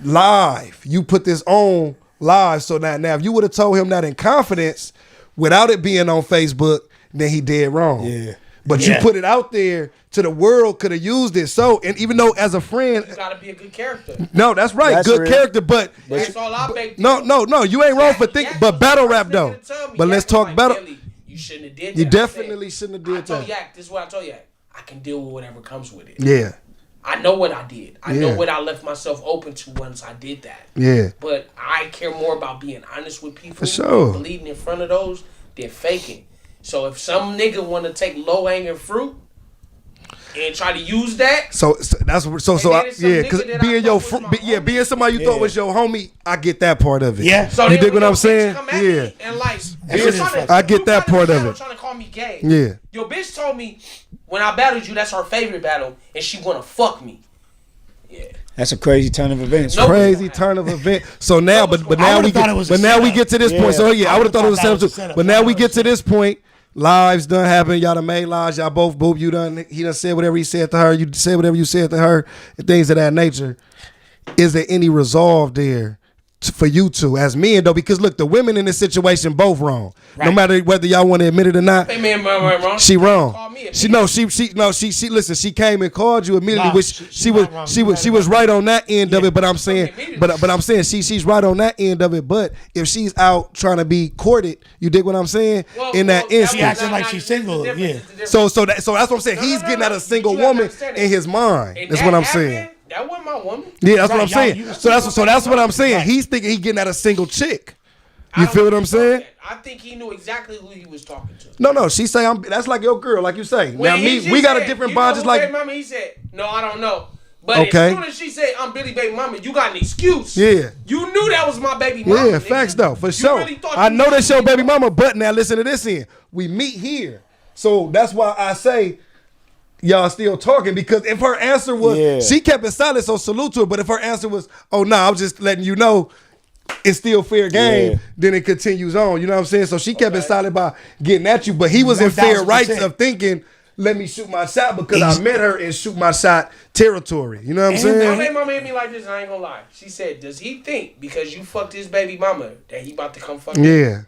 live. You put this on live. So now if you would have told him that in confidence without it being on Facebook, then he did wrong.
Yeah.
But you
Yeah.
put it out there to the world, could have used it. So, and even though as a friend,
You gotta be a good character.
no, that's right,
That's
good
real.
character, but
That's all I beg.
no, you ain't wrong for thinking. But battle rap though. But let's talk battle.
You shouldn't have did that.
You
I
definitely
said,
shouldn't have
I
did
told
that.
Yak, this is what I told Yak. I can deal with whatever comes with it.
Yeah,
I know what I did. I know
Yeah.
what I left myself open to once I did that.
yeah.
But I care more about being honest with people,
For sure.
bleeding in front of those, than faking. So if some nigga want to take low hanging fruit and try to use that,
So that's so
then it's some
yeah,
nigga
because
that I
being your
thought was my homie.
being somebody you thought was your homie, I get that part of it.
Yeah.
so
You
then
dig
when
what I'm
your bitch
saying?
come at
Yeah.
me and like,
That
you
shit is
tryna-
fucked.
I get
you
that
tryna
part of
battle
it.
Trying to call me gay.
Yeah.
Your bitch told me when I battled you, that's her favorite battle, and she wanna fuck me. Yeah.
That's a crazy turn of events.
No.
Crazy turn of event. So now, but
I
now
would've
we
thought
get,
it was a
but now we
setup.
get to this point.
Yeah.
So yeah, I would have thought it was a
that was a
setup.
setup.
But now we get to this point. Lives done happened. Y'all done made lives. Y'all both boop. You done. He done said whatever he said to her. You said whatever you said to her. And things of that nature. Is there any resolve there for you two as men though? Because look, the women in this situation both wrong. No
Right.
matter whether y'all want to admit it or not.
Hey man, wrong.
She wrong.
Call me a
She
bitch.
she listen. She came and called you immediately,
Nah,
which
she not wrong.
she was right on that end of
Yeah.
it. But I'm saying,
Okay,
but I'm saying she's right on that end of it. But if she's out trying to be courted, you dig what I'm saying? In that instance,
She acting like she's single, yeah.
so that's what I'm saying.
No,
He's
no,
getting
no,
at
no.
a single
You have to
woman
understand
in
it.
his mind.
And
That's
that
what I'm
happened,
saying.
That wasn't my woman.
Yeah, that's what
Right,
I'm saying.
y'all- you-
So that's what I'm saying.
Right.
He's thinking he's getting at a single chick.
I
You
don't
feel what
think
I'm
he thought
saying?
that. I think he knew exactly who he was talking to.
No, she say that's like your girl, like you say.
When
Now
he
me,
just
we got a
said,
different
you
bond,
know
just
who
like
Baby Mama, he said, no, I don't know. But
Okay.
as soon as she said, I'm Billy Baby Mama, you got an excuse.
Yeah.
You knew that was my baby mama.
Yeah,
nigga.
facts though, for
You
sure.
really thought
I
you
know
was
that's your
Billy
baby
Mama.
mama, but now listen to this end. We meet here. So that's why I say y'all still talking, because if her answer was,
Yeah.
she kept it silent, so salute to her, but if her answer was, oh, no, I'm just letting you know, it's still fair game, then it continues on. You know what I'm saying? So she kept it solid by getting at you, but he was in fair rights of thinking, let me shoot my shot because I met her in shoot my shot territory. You know what I'm saying?
My baby mama hit me like this, I ain't gonna lie. She said, does he think because you fucked his baby mama that he about to come fuck you?
Yeah.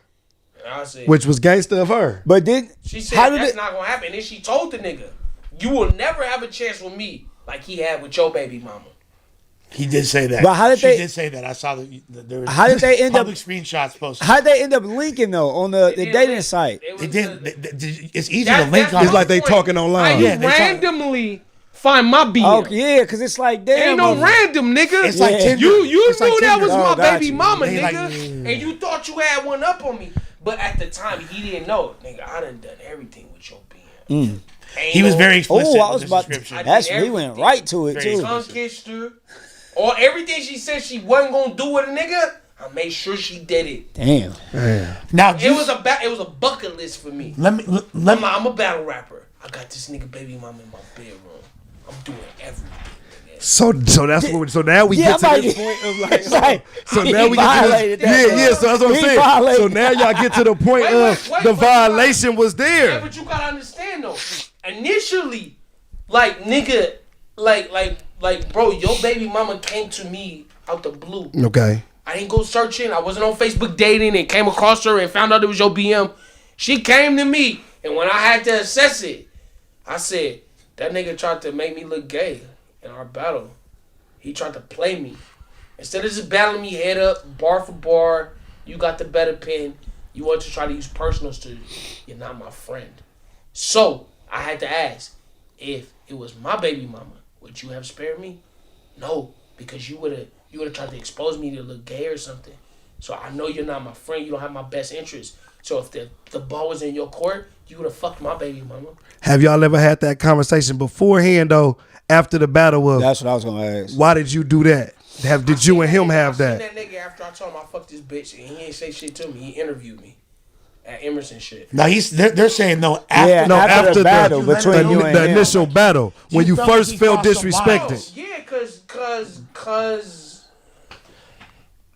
And I said,
which was gangster of her.
But then
she said, that's not gonna happen. And then she told the nigga, you will never have a chance with me like he had with your baby mama.
He did say that.
But how did
she
they?
did say that. I saw that there was.
How did they end
public screenshots posted?
How did they end up linking though on the dating site?
It didn't. It's easy to link on.
It's like they talking online.
Yeah, randomly find my BM.
Oh yeah, because it's like damn.
Ain't no random nigga.
It's like Tinder.
You knew
like
that was my baby
you.
mama, nigga, and you thought you had one up on me, but at the time he didn't know, nigga. I done everything with your BM.
He was very explicit.
Oh, I was about. That's we went right to it too.
Tongue kissed her. Or everything she said she wasn't gonna do with a nigga, I made sure she did it.
Damn.
Now
it was a bucket list for me. I'm a battle rapper. I got this nigga baby mama in my bedroom. I'm doing everything.
So that's what. So now we get to this point of like. So now we get to this. So that's what I'm saying. So now y'all get to the point of the violation was there.
Yeah, but you gotta understand though. Initially, like nigga, like bro, your baby mama came to me out the blue.
Okay.
I didn't go searching. I wasn't on Facebook dating and came across her and found out it was your BM. She came to me, and when I had to assess it, I said, that nigga tried to make me look gay in our battle. He tried to play me. Instead of just battling me head up, bar for bar, you got the better pen. You want to try to use personals to, you're not my friend. So, I had to ask, if it was my baby mama, would you have spared me? No, because you would have tried to expose me to look gay or something. So I know you're not my friend. You don't have my best interest. So if the ball was in your court, you would have fucked my baby mama. Have
y'all ever had that conversation beforehand though? After the battle of
that's what I was gonna ask.
Why did you do that? Did you and him have that?
I seen that nigga after I told him I fucked this bitch and he ain't say shit to me. He interviewed me at Emerson shit.
Now they're saying no after
the battle between you and
the initial battle when you first felt disrespected.
Yeah, cause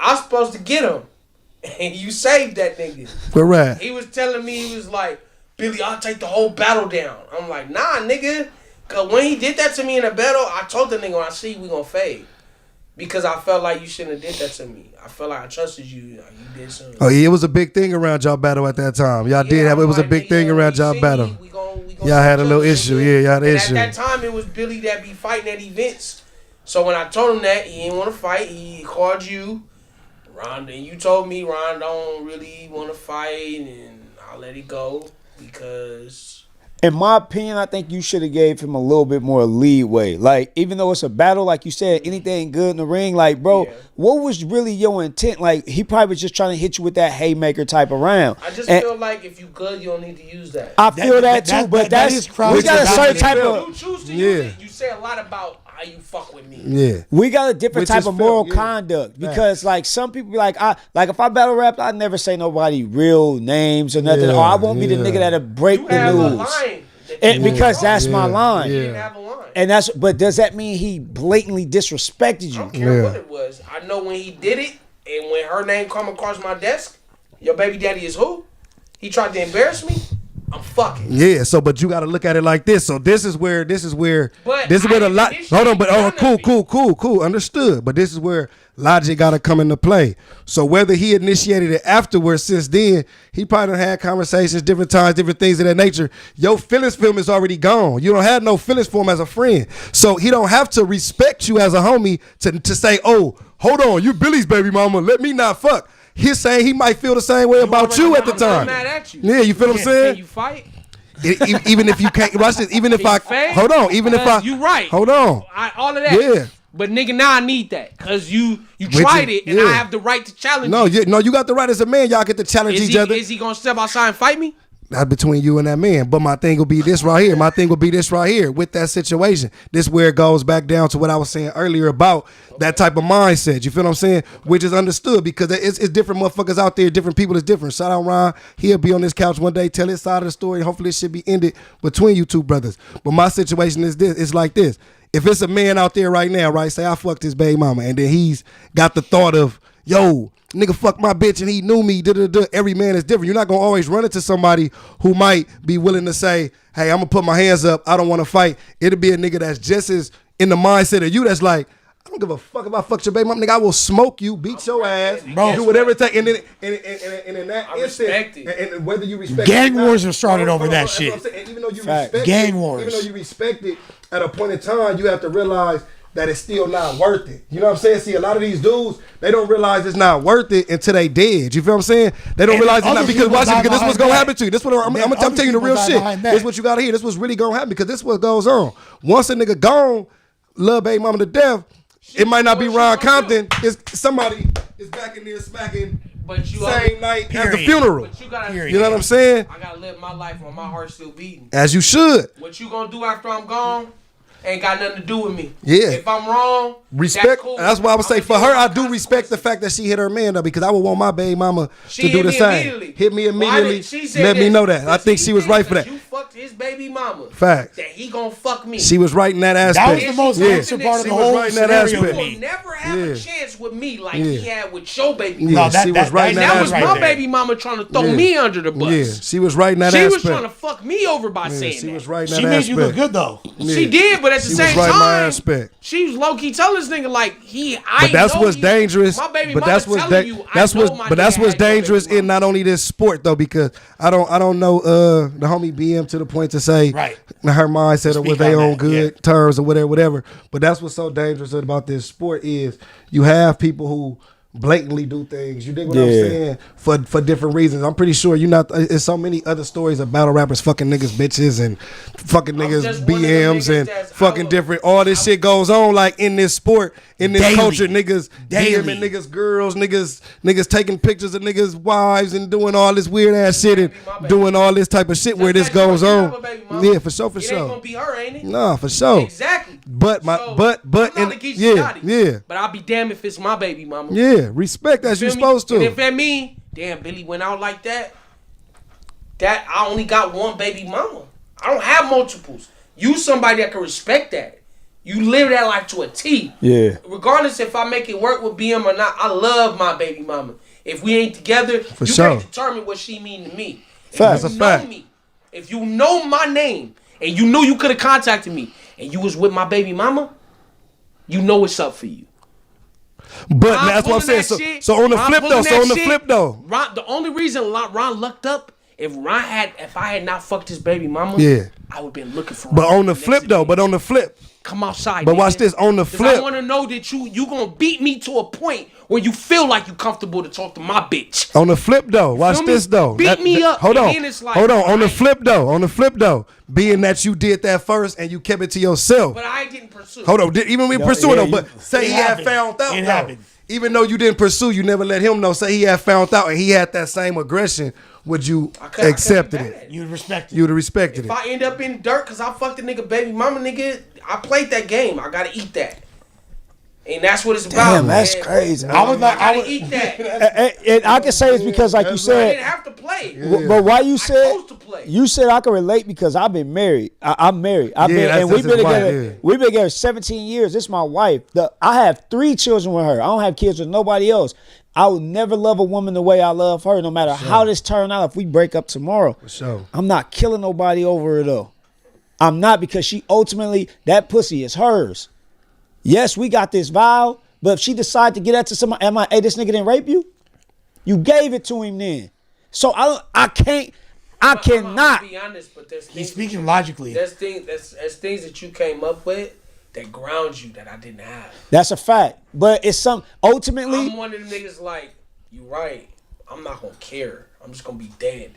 I was supposed to get him, and you saved that nigga.
Correct.
He was telling me, he was like, Billy, I'll take the whole battle down. I'm like, nah, nigga. Cause when he did that to me in a battle, I told the nigga, when I see you, we gonna fade. Because I felt like you shouldn't have did that to me. I felt like I trusted you. You did something.
Oh yeah, it was a big thing around y'all battle at that time. Y'all did have it was a big thing around y'all battle. Y'all had a little issue. Yeah, y'all had an issue.
At that time, it was Billy that be fighting at events. So when I told him that, he didn't want to fight. He called you, Ron, and you told me Ron don't really want to fight, and I'll let it go because.
In my opinion, I think you should have gave him a little bit more leeway. Like, even though it's a battle, like you said, anything good in the ring, like, bro, what was really your intent? Like, he probably was just trying to hit you with that haymaker type of round.
I just feel like if you good, you don't need to use that.
I feel that too, but that's we got a certain type of.
You choose to use it. You say a lot about how you fuck with me.
Yeah,
we got a different type of moral conduct because, like, some people be like, if I battle rap, I never say nobody real names or nothing, or I won't be the nigga that'll break the news. Because that's my line.
He didn't have a line.
And but does that mean he blatantly disrespected you?
I don't care what it was. I know when he did it, and when her name come across my desk, your baby daddy is who? He tried to embarrass me. I'm fucking.
Yeah. So, but you got to look at it like this. So this is where the lot. Hold on, but cool. Understood. But this is where logic got to come into play. So whether he initiated it afterwards, since then he probably done had conversations, different times, different things of that nature. Your feelings for him is already gone. You don't have no feelings for him as a friend. So he don't have to respect you as a homie to say, oh, hold on, you Billy's baby mama. Let me not fuck. He's saying he might feel the same way about you at the time.
I'm mad at you.
Yeah, you feel what I'm saying?
Can you fight?
Even if you can't, watch this. Even if I hold on, even if I
you right.
Hold on.
All of that.
Yeah.
But nigga, now I need that because you tried it and I have the right to challenge you.
No, you got the right as a man. Y'all get to challenge each other.
Is he gonna step outside and fight me?
That's between you and that man. But my thing will be this right here. With that situation. This is where it goes back down to what I was saying earlier about that type of mindset. You feel what I'm saying? Which is understood because it's different motherfuckers out there. Different people is different. Shout out Ron. He'll be on this couch one day, tell his side of the story. Hopefully it should be ended between you two brothers. But my situation is this. It's like this. If it's a man out there right now, right, say I fucked his baby mama, and then he's got the thought of, yo, nigga fucked my bitch and he knew me. Every man is different. You're not gonna always run into somebody who might be willing to say, hey, I'm gonna put my hands up. I don't want to fight. It'll be a nigga that's just as in the mindset of you. That's like, I don't give a fuck if I fucked your baby mom, nigga. I will smoke you, beat your ass, bro. Do whatever it takes. And then, and in that instant, and whether you respect
gang wars have started over that shit.
And even though you respect
gang
it,
wars,
even though you respect it, at a point in time, you have to realize that it's still not worth it. You know what I'm saying? See, a lot of these dudes, they don't realize it's not worth it until they dead. You feel what I'm saying? They don't realize it's not, because watch it, because this is what's gonna happen to you. This what I'm telling you the real shit. This is what you gotta hear. This is what's really gonna happen, because this is what goes on. Once a nigga gone, love baby mama to death, it might not be Ron Compton. It's somebody is back in there smacking same night as the funeral.
But you gotta,
you know what I'm saying?
I gotta live my life while my heart's still beating.
As you should.
What you gonna do after I'm gone ain't got nothing to do with me.
Yeah.
If I'm wrong,
respect.
that's cool.
That's why I would say for her, I do respect the fact that she hit her man though, because I would want my baby mama to do the same. Hit me immediately. Let me know that. I think she was right for that.
You fucked his baby mama.
Facts.
That he gonna fuck me.
She was right in that aspect.
That was the most gangster part of the whole scenario.
You will never have a chance with me like he had with your baby mama.
Yeah, she was right in that aspect.
That was my baby mama trying to throw me under the bus.
Yeah, she was right in that aspect.
She was trying to fuck me over by saying that.
She was right in that aspect.
She made you look good though.
She did, but at the same time,
aspect.
She was low key telling this nigga like
but that's what's dangerous.
My baby
but that's what's that's what's dangerous in not only this sport though, because I don't know the homie BM to the point to say her mindset or what they on good terms or whatever. But that's what's so dangerous about this sport is you have people who blatantly do things. You dig what I'm saying? For different reasons. I'm pretty sure you're not. There's so many other stories of battle rappers fucking niggas, bitches, and fucking niggas, BMs, and fucking different. All this shit goes on like in this sport, in this culture. Niggas DMing niggas, girls, niggas taking pictures of niggas' wives and doing all this weird ass shit and doing all this type of shit where this goes on. Yeah, for sure, for sure.
It ain't gonna be her, ain't it?
Nah, for sure.
Exactly.
But
But I'll be damned if it's my baby mama.
Yeah, respect as you're supposed to.
And if that mean, damn, Billy went out like that, that I only got one baby mama. I don't have multiples. You somebody that can respect that. You live that life to a T.
Yeah.
Regardless if I make it work with BM or not, I love my baby mama. If we ain't together,
for
you
sure.
can't determine what she mean to me.
That's a fact.
If you know my name and you knew you could have contacted me and you was with my baby mama, you know what's up for you.
But that's what I'm saying. So on the flip though,
Ron, the only reason Ron lucked up, if I had not fucked his baby mama, I would have been looking for.
But on the flip though,
come outside.
But watch this on the flip.
I want to know that you gonna beat me to a point where you feel like you comfortable to talk to my bitch.
On the flip though, watch this though.
Beat me up.
Hold on. On the flip though, being that you did that first and you kept it to yourself.
But I didn't pursue.
Even we pursue though. But say he had found out. It happened. Even though you didn't pursue, you never let him know. Say he had found out and he had that same aggression. Would you accepted it?
You'd respect it.
You'd have respected
it.
If
I end up in dirt because I fucked a nigga baby mama, nigga, I played that game. I gotta eat that. And that's what it's about.
Damn, that's crazy.
I gotta eat that.
And I can say it's because, like you said,
I didn't have to play.
But why you said you said I can relate because I've been married. I'm married. We've been together. We've been together 17 years. This is my wife. I have 3 children with her. I don't have kids with nobody else. I would never love a woman the way I love her, no matter how this turn out. If we break up tomorrow, I'm not killing nobody over it though. I'm not, because she ultimately, that pussy is hers. Yes, we got this vow, but if she decide to get that to somebody, hey, this nigga didn't rape you? You gave it to him then. So I cannot.
Be honest, but
he's speaking logically.
There's things that you came up with that grounds you that I didn't have.
That's a fact. But it's ultimately.
I'm one of them niggas like, you right. I'm not gonna care. I'm just gonna be dead.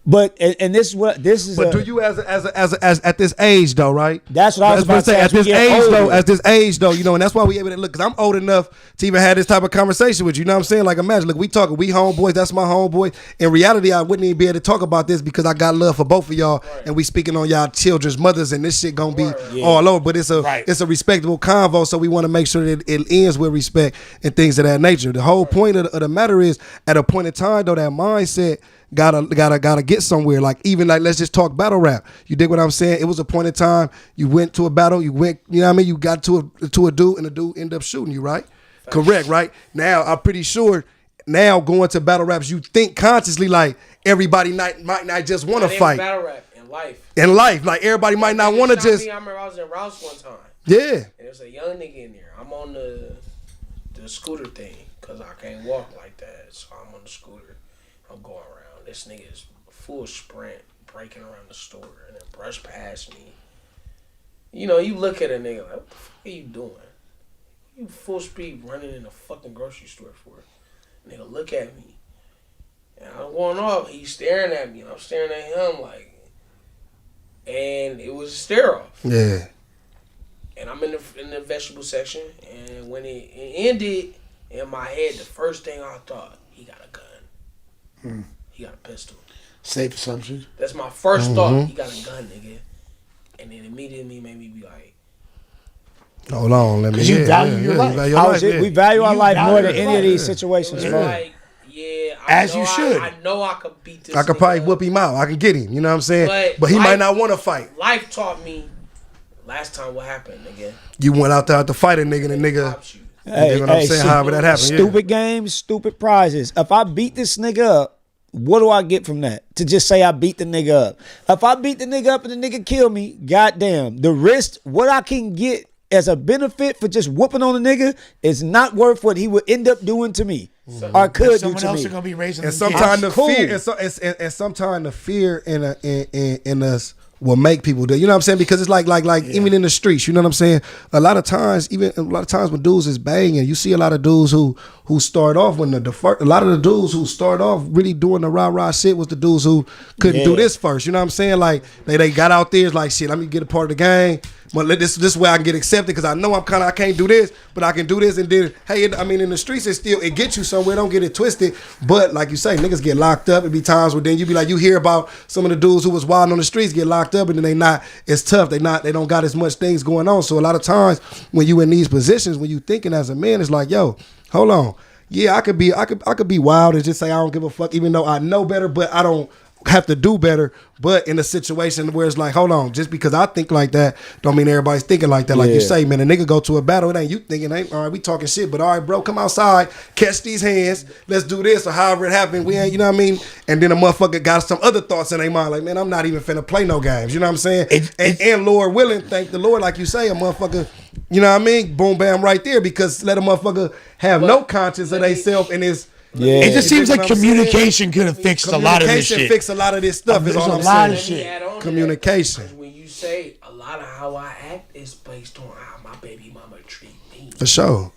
But and this is.
But do you as at this age though, right?
That's what I was about to say.
At this age though, you know, and that's why we able to look. Because I'm old enough to even have this type of conversation with you. You know what I'm saying? Like, imagine, look, we talking, we homeboys. That's my homeboy. In reality, I wouldn't even be able to talk about this because I got love for both of y'all, and we speaking on y'all children's mothers, and this shit gonna be all over. But it's a respectable convo, so we want to make sure that it ends with respect and things of that nature. The whole point of the matter is, at a point in time though, that mindset gotta get somewhere. Like, even like, let's just talk battle rap. You dig what I'm saying? It was a point in time you went to a battle, you know what I mean? You got to a dude, and the dude ended up shooting you, right? Correct, right? Now I'm pretty sure now going to battle raps, you think consciously like everybody might not just want to fight.
Battle rap in life.
In life, like everybody might not want to just.
I remember I was in Rouse one time.
Yeah.
And there's a young nigga in there. I'm on the scooter thing because I can't walk like that, so I'm on the scooter. I'm going around. This nigga is full sprint, breaking around the store, and then brush past me. You know, you look at a nigga like, what the fuck are you doing? You full speed running in a fucking grocery store for? Nigga, look at me. And I'm going off. He's staring at me, and I'm staring at him like. And it was a stare off.
Yeah.
And I'm in the vegetable section, and when it ended, in my head, the first thing I thought, he got a gun. He got a pistol.
Safe assumption.
That's my first thought. He got a gun, nigga. And then immediately made me be like,
hold on, let me.
You value your life.
We value our life more than any of these
it
situations,
was
bro.
like, yeah,
As you should.
I know I could beat this.
I could probably whoop him out. I can get him. You know what I'm saying?
But
he might
life-
not want to fight.
Life taught me. Last time, what happened, nigga?
You went out there to fight a nigga, and the nigga.
Pops you.
You know what I'm saying? However that happened.
Stupid games, stupid prizes. If I beat this nigga up, what do I get from that? To just say I beat the nigga up. If I beat the nigga up and the nigga kill me, goddamn, the risk, what I can get as a benefit for just whooping on a nigga is not worth what he would end up doing to me. Or could do to me.
Someone else is gonna be raising.
And sometimes the
Cool.
fear, and sometimes the fear in us will make people do. You know what I'm saying? Because it's like even in the streets. You know what I'm saying? A lot of times when dudes is banging, you see a lot of dudes who start off when a lot of the dudes who start off really doing the rah shit was the dudes who couldn't do this first. You know what I'm saying? Like they got out there, it's like shit. Let me get a part of the game. But this way I can get accepted because I know I can't do this, but I can do this. And then in the streets it gets you somewhere. Don't get it twisted. But like you say, niggas get locked up. It be times where then you be like, you hear about some of the dudes who was wild on the streets get locked up, and then they not as tough. They don't got as much things going on. So a lot of times when you in these positions, when you thinking as a man, it's like, yo, hold on. Yeah, I could be wild and just say I don't give a fuck, even though I know better, but I don't have to do better. But in a situation where it's like, hold on, just because I think like that don't mean everybody's thinking like that. Like you say, man, a nigga go to a battle, it ain't you thinking, all right, we talking shit, but all right, bro, come outside, catch these hands, let's do this, or however it happened, we ain't, you know what I mean? And then a motherfucker got some other thoughts in their mind, like, man, I'm not even finna play no games, you know what I'm saying? And Lord willing, thank the Lord, like you say, a motherfucker, you know what I mean? Boom, bam, right there, because let a motherfucker have no conscience of themselves and his.
Yeah.
It just seems like communication could have fixed a lot of this shit.
Communication fix a lot of this stuff. Is all I'm
lot
saying.
of shit.
Communication.
When you say a lot of how I act is based on how my baby mama treat me.
For sure.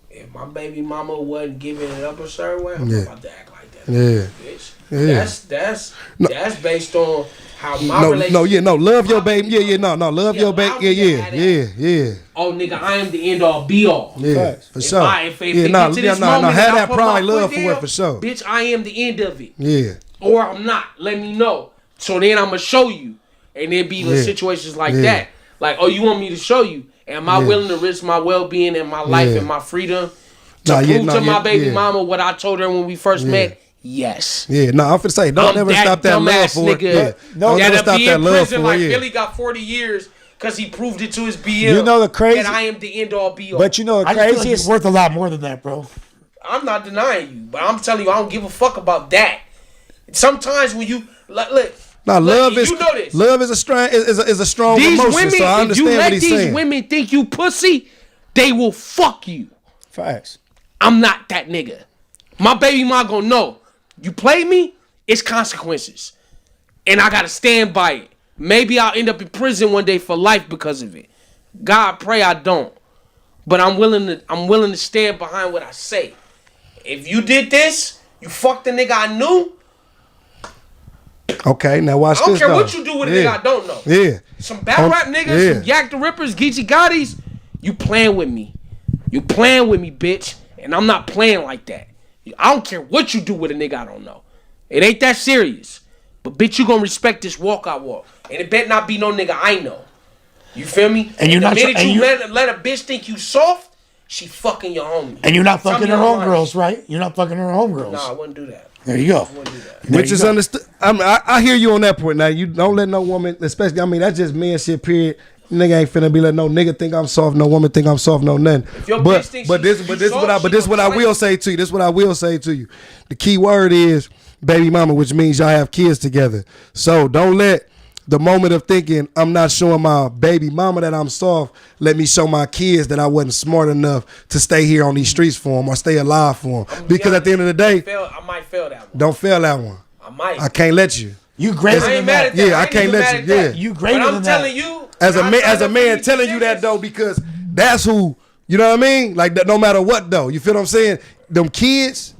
If my baby mama wasn't giving it up a certain way, I'm not about to act like that.
Yeah.
Bitch.
Yeah.
That's based on how my relationship.
love your baby. Love your baby. Yeah.
Oh, nigga, I am the end all be all.
Yeah, for sure.
If it get to this moment,
have
and I
that
put
pride,
my
love
foot
for it,
down,
for sure.
Bitch, I am the end of it.
Yeah.
Or I'm not. Let me know. So then I'm gonna show you, and there be situations like that. Like, oh, you want me to show you? Am I willing to risk my well-being and my life and my freedom to prove to my baby mama what I told her when we first met? Yes.
Yeah, no, I'm finna say, don't ever stop that love for it. Yeah. Don't ever stop that love for it.
Like Billy got 40 years because he proved it to his BM.
You know the crazy.
And I am the end all be all.
But you know the
I just feel like
craziest.
it's worth a lot more than that, bro.
I'm not denying you, but I'm telling you, I don't give a fuck about that. Sometimes when you look.
Now, love is,
you know this.
Love is a strong
These
emotion.
women,
So I
if
understand
you
what
let
he's
these
saying.
women think you pussy, they will fuck you.
Facts.
I'm not that nigga. My baby mom gonna know. You play me, it's consequences. And I gotta stand by it. Maybe I'll end up in prison one day for life because of it. God pray I don't. But I'm willing to stand behind what I say. If you did this, you fucked the nigga I knew.
Okay, now watch this.
I don't care
though.
what you do with a nigga I don't know.
Yeah.
Some battle rap niggas, some Yak the Rippers, Geechi Gottis, you playing with me. You playing with me, bitch. And I'm not playing like that. I don't care what you do with a nigga I don't know. It ain't that serious. But bitch, you gonna respect this walk I walk. And it better not be no nigga I know. You feel me?
And you're
the
not
minute you let a bitch think you soft, she fucking your homie.
And you're not fucking her
I'm
homegirls, right? You're not fucking her homegirls.
Nah, I wouldn't do that.
There you go.
I wouldn't do that.
Which is understood. I hear you on that point. Now you don't let no woman, especially. I mean, that's just man shit. Period. Nigga ain't finna be let no nigga think I'm soft, no woman think I'm soft, no nothing. But this what I will say to you. This what I will say to you. The key word is baby mama, which means y'all have kids together. So don't let the moment of thinking I'm not showing my baby mama that I'm soft, let me show my kids that I wasn't smart enough to stay here on these streets for them or stay alive for them. Because at the end of the day,
I might fail that one.
Don't fail that one.
I might.
I can't let you.
You greater than that.
Yeah, I can't let you. Yeah,
you greater than that.
I'm telling you,
as a man telling you that though, because that's who, you know what I mean? Like that, no matter what though, you feel what I'm saying? Them kids,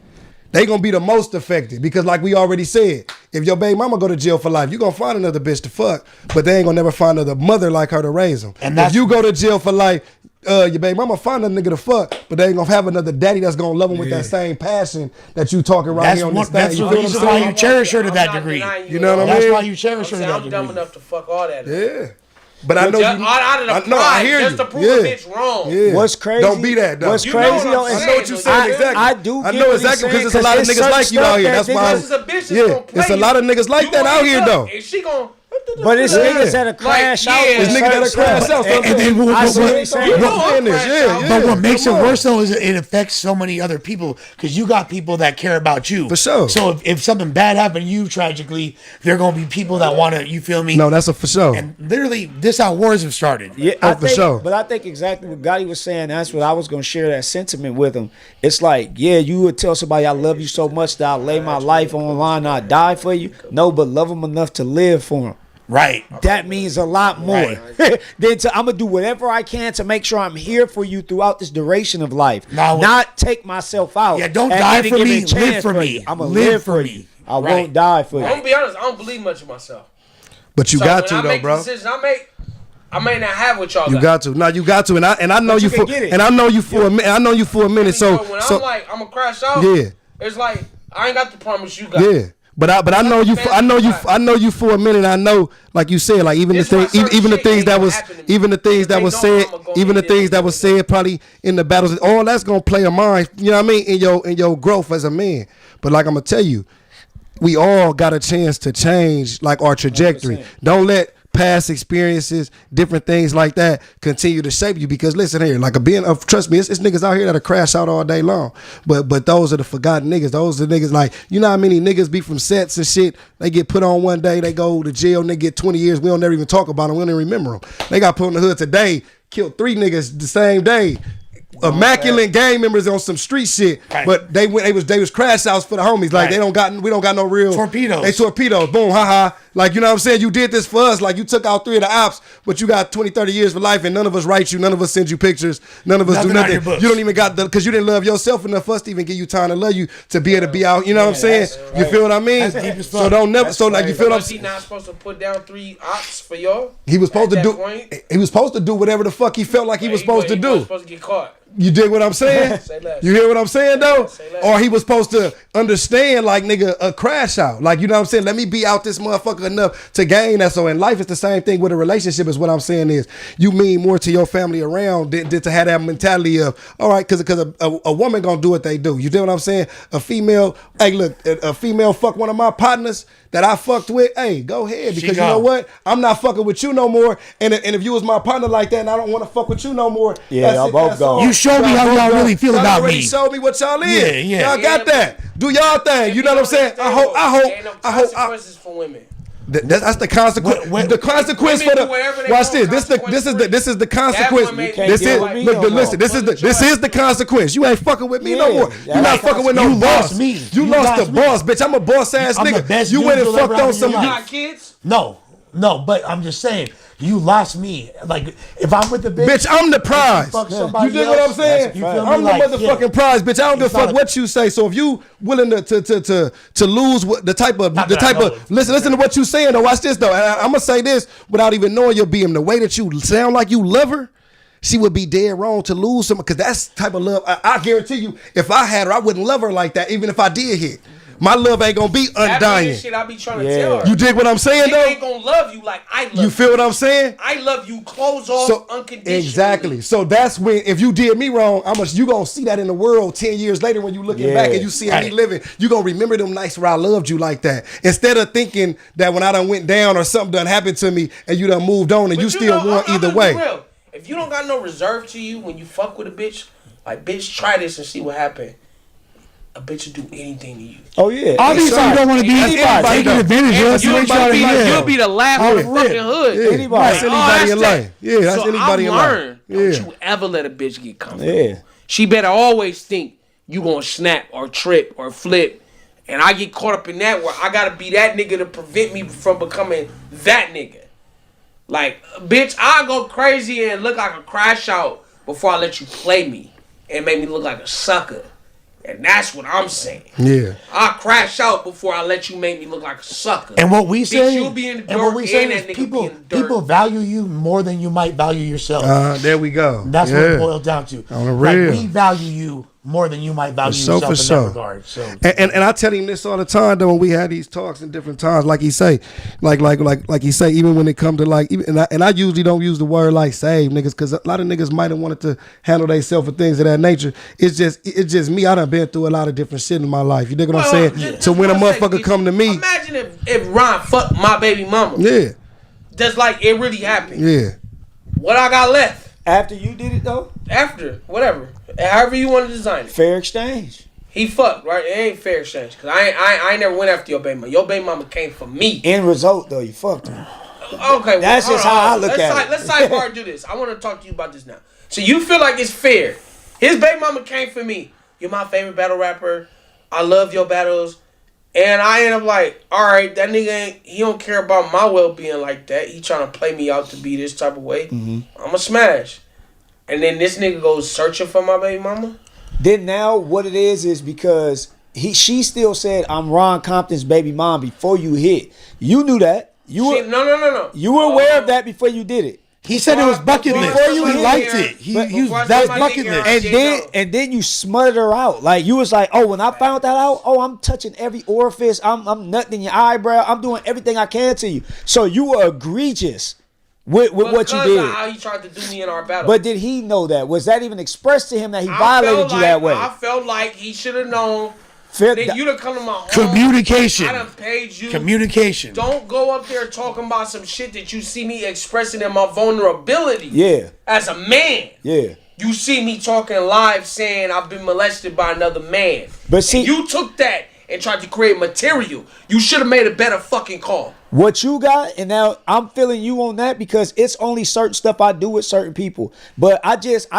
they gonna be the most affected because like we already said, if your baby mama go to jail for life, you gonna find another bitch to fuck, but they ain't gonna never find another mother like her to raise them. And if you go to jail for life, your baby mama find a nigga to fuck, but they ain't gonna have another daddy that's gonna love him with that same passion that you talking right here on this thing.
That's the reason why you cherish her to that degree.
You know what I mean?
That's why you cherish her to that degree.
I'm dumb enough to fuck all that.
Yeah. But I know
I hear you. Just to prove a bitch wrong.
Yeah.
What's crazy?
Don't be that though.
What's crazy?
I know what you're saying exactly.
I do.
I know exactly because there's a lot of niggas like you out here. That's why. It's a lot of niggas like that out here though.
And she gon'.
But it's niggas that'll crash out.
It's niggas that'll crash out.
But what makes it worse though is it affects so many other people because you got people that care about you.
For sure.
So if something bad happened to you tragically, there are gonna be people that want to. You feel me?
No, that's a for sure.
And literally, this how wars have started.
Yeah,
for sure.
But I think exactly what Gotti was saying. That's what I was gonna share that sentiment with him. It's like, yeah, you would tell somebody I love you so much that I'll lay my life on the line, I'll die for you. No, but love them enough to live for them.
Right.
That means a lot more. Right. I'm going to do whatever I can to make sure I'm here for you throughout this duration of life. Not take myself out.
Yeah, don't die for me. Live for me.
I'm going to live for you. I won't die for you.
I'm going to be honest. I don't believe much of myself.
But you got to though, bro.
Decisions I may not have what y'all got.
You got to. Now you got to. And I know you for a minute. I know you for a minute. So
when I'm like, I'm going to crash out.
Yeah.
It's like, I ain't got the promise you got.
Yeah. But I know you for a minute. I know, like you said, like even the things that was said probably in the battles, all that's gonna play a mind, you know what I mean, in your growth as a man. But like I'm gonna tell you, we all got a chance to change like our trajectory. 100%. Don't let past experiences, different things like that continue to shape you. Because listen here, like trust me, it's niggas out here that'll crash out all day long. But those are the forgotten niggas. Those are the niggas like, you know how many niggas be from sets and shit, they get put on one day, they go to jail and they get 20 years. We don't never even talk about them. We don't even remember them. They got put in the hood today, killed 3 niggas the same day. Immaculate gang members on some street shit, right. But they was crash outs for the homies. Like right. We don't got no real
torpedoes.
They torpedoes. Boom, haha. Like, you know what I'm saying? You did this for us. Like, you took out 3 of the ops, but you got 20, 30 years for life, and none of us write you. None of us send you pictures. None of us do nothing. You don't even got because you didn't love yourself enough for us to even give you time to love you to be able to be out. You know what I'm saying? Right. You feel what I mean?
That's deep as fuck.
So don't never. So like, you feel what I'm saying?
Was he not supposed to put down 3 ops for y'all?
He was supposed to do. He was supposed to do whatever the fuck he felt like he was supposed to do. He was
supposed to get caught.
You dig what I'm saying? You hear what I'm saying though? Or he was supposed to understand, like, nigga, a crash out. Like, you know what I'm saying? Let me be out this motherfucker enough to gain that. So in life, it's the same thing with a relationship. Is what I'm saying is you mean more to your family around than to have that mentality of, all right, because a woman gonna do what they do. You dig what I'm saying? A female, hey, look, a female fuck one of my partners that I fucked with, hey, go ahead. Because you know what? I'm not fucking with you no more. And if you was my partner like that and I don't want to fuck with you no more,
yeah, y'all both go.
You show me how y'all really feel about me.
Show me what y'all is. Yeah. Y'all got that. Do y'all thing. You know what I'm saying? I hope.
Consequences for women.
That's the consequence. The consequence for the watch this. This is the consequence. This is the consequence. You ain't fucking with me no more. You not fucking with no boss. You lost the boss, bitch. I'm a boss ass nigga. You went and fucked on somebody.
You got kids?
No, but I'm just saying, you lost me. Like, if I'm with the bitch,
I'm the prize. You dig what I'm saying? I'm the motherfucking prize, bitch. I don't give a fuck what you say. So if you willing to lose the type of listen to what you saying though. Watch this though. And I'm gonna say this without even knowing your BM. The way that you sound like you love her, she would be dead wrong to lose someone, because that's the type of love. I guarantee you, if I had her, I wouldn't love her like that, even if I did hit. My love ain't gonna be
That be
undying.
the shit I be trying to tell her.
You dig what I'm saying,
Nigga
though?
ain't gonna love you like I love you.
You feel what I'm saying?
I love you clothes off unconditionally.
Exactly. So that's when, if you did me wrong, you gonna see that in the world 10 years later when you looking back and you see me living. You gonna remember them nights where I loved you like that. Instead of thinking that when I done went down or something done happened to me and you done moved on and
But
you still want either way.
Real. If you don't got no reserve to you when you fuck with a bitch, like, bitch, try this and see what happen. A bitch will do anything to you.
Oh yeah.
Obviously, you don't want to be taking advantage of.
You'll be the laugh of the fucking hood.
Yeah. Anybody. That's anybody in life. Yeah, that's anybody in life.
Don't you ever let a bitch get comfortable.
Yeah.
She better always think you gonna snap or trip or flip. And I get caught up in that where I gotta be that nigga to prevent me from becoming that nigga. Like, bitch, I go crazy and look like a crash out before I let you play me and make me look like a sucker. And that's what I'm saying.
Yeah.
I'll crash out before I let you make me look like a sucker.
And what we say,
you'll be in the dirt,
and what we say
and
is
that nigga be in the dirt.
people value you more than you might value yourself.
There we go.
That's what it boils down to.
On the real.
Like, we value you more than you might value yourself in that regard. So.
And I tell him this all the time though when we had these talks in different times, like he say, like he say, even when it come to like, and I usually don't use the word like save niggas because a lot of niggas might have wanted to handle themselves for things of that nature. It's just me. I done been through a lot of different shit in my life. You dig what I'm saying?
Yeah.
So when a motherfucker come to me,
imagine if Ron fucked my baby mama.
Yeah.
That's like it really happened.
Yeah.
What I got left
after you did it though?
After whatever, however you want to design it.
Fair exchange.
He fucked, right? It ain't fair exchange because I ain't never went after your baby mama. Your baby mama came for me.
End result though, you fucked her.
Okay,
that's just how I look at it.
Let's sidebar do this. I want to talk to you about this now. So you feel like it's fair? His baby mama came for me. You're my favorite battle rapper. I love your battles. And I end up like, all right, that nigga he don't care about my well-being like that. He trying to play me out to be this type of way. Mm-hmm. I'm a smash. And then this nigga goes searching for my baby mama?
Then now what it is because she still said, I'm Ron Compton's baby mom before you hit. You knew that.
No.
You were aware of that before you did it.
He said it was bucket list.
Before you
liked it. That was bucket list.
And then you smuttered her out. Like you was like, oh, when I found that out, oh, I'm touching every orifice. I'm nutting in your eyebrow. I'm doing everything I can to you. So you were egregious with what you did.
How he tried to do me in our battle.
But did he know that? Was that even expressed to him that he violated you that way?
I felt like he should have known. Then you done come to my home.
Communication.
I done paid you.
Communication.
Don't go up there talking about some shit that you see me expressing in my vulnerability.
Yeah.
As a man.
Yeah.
You see me talking live saying I've been molested by another man.
But see,
and you took that and tried to create material. You should have made a better fucking call.
What you got, and now I'm feeling you on that because it's only certain stuff I do with certain people. But I just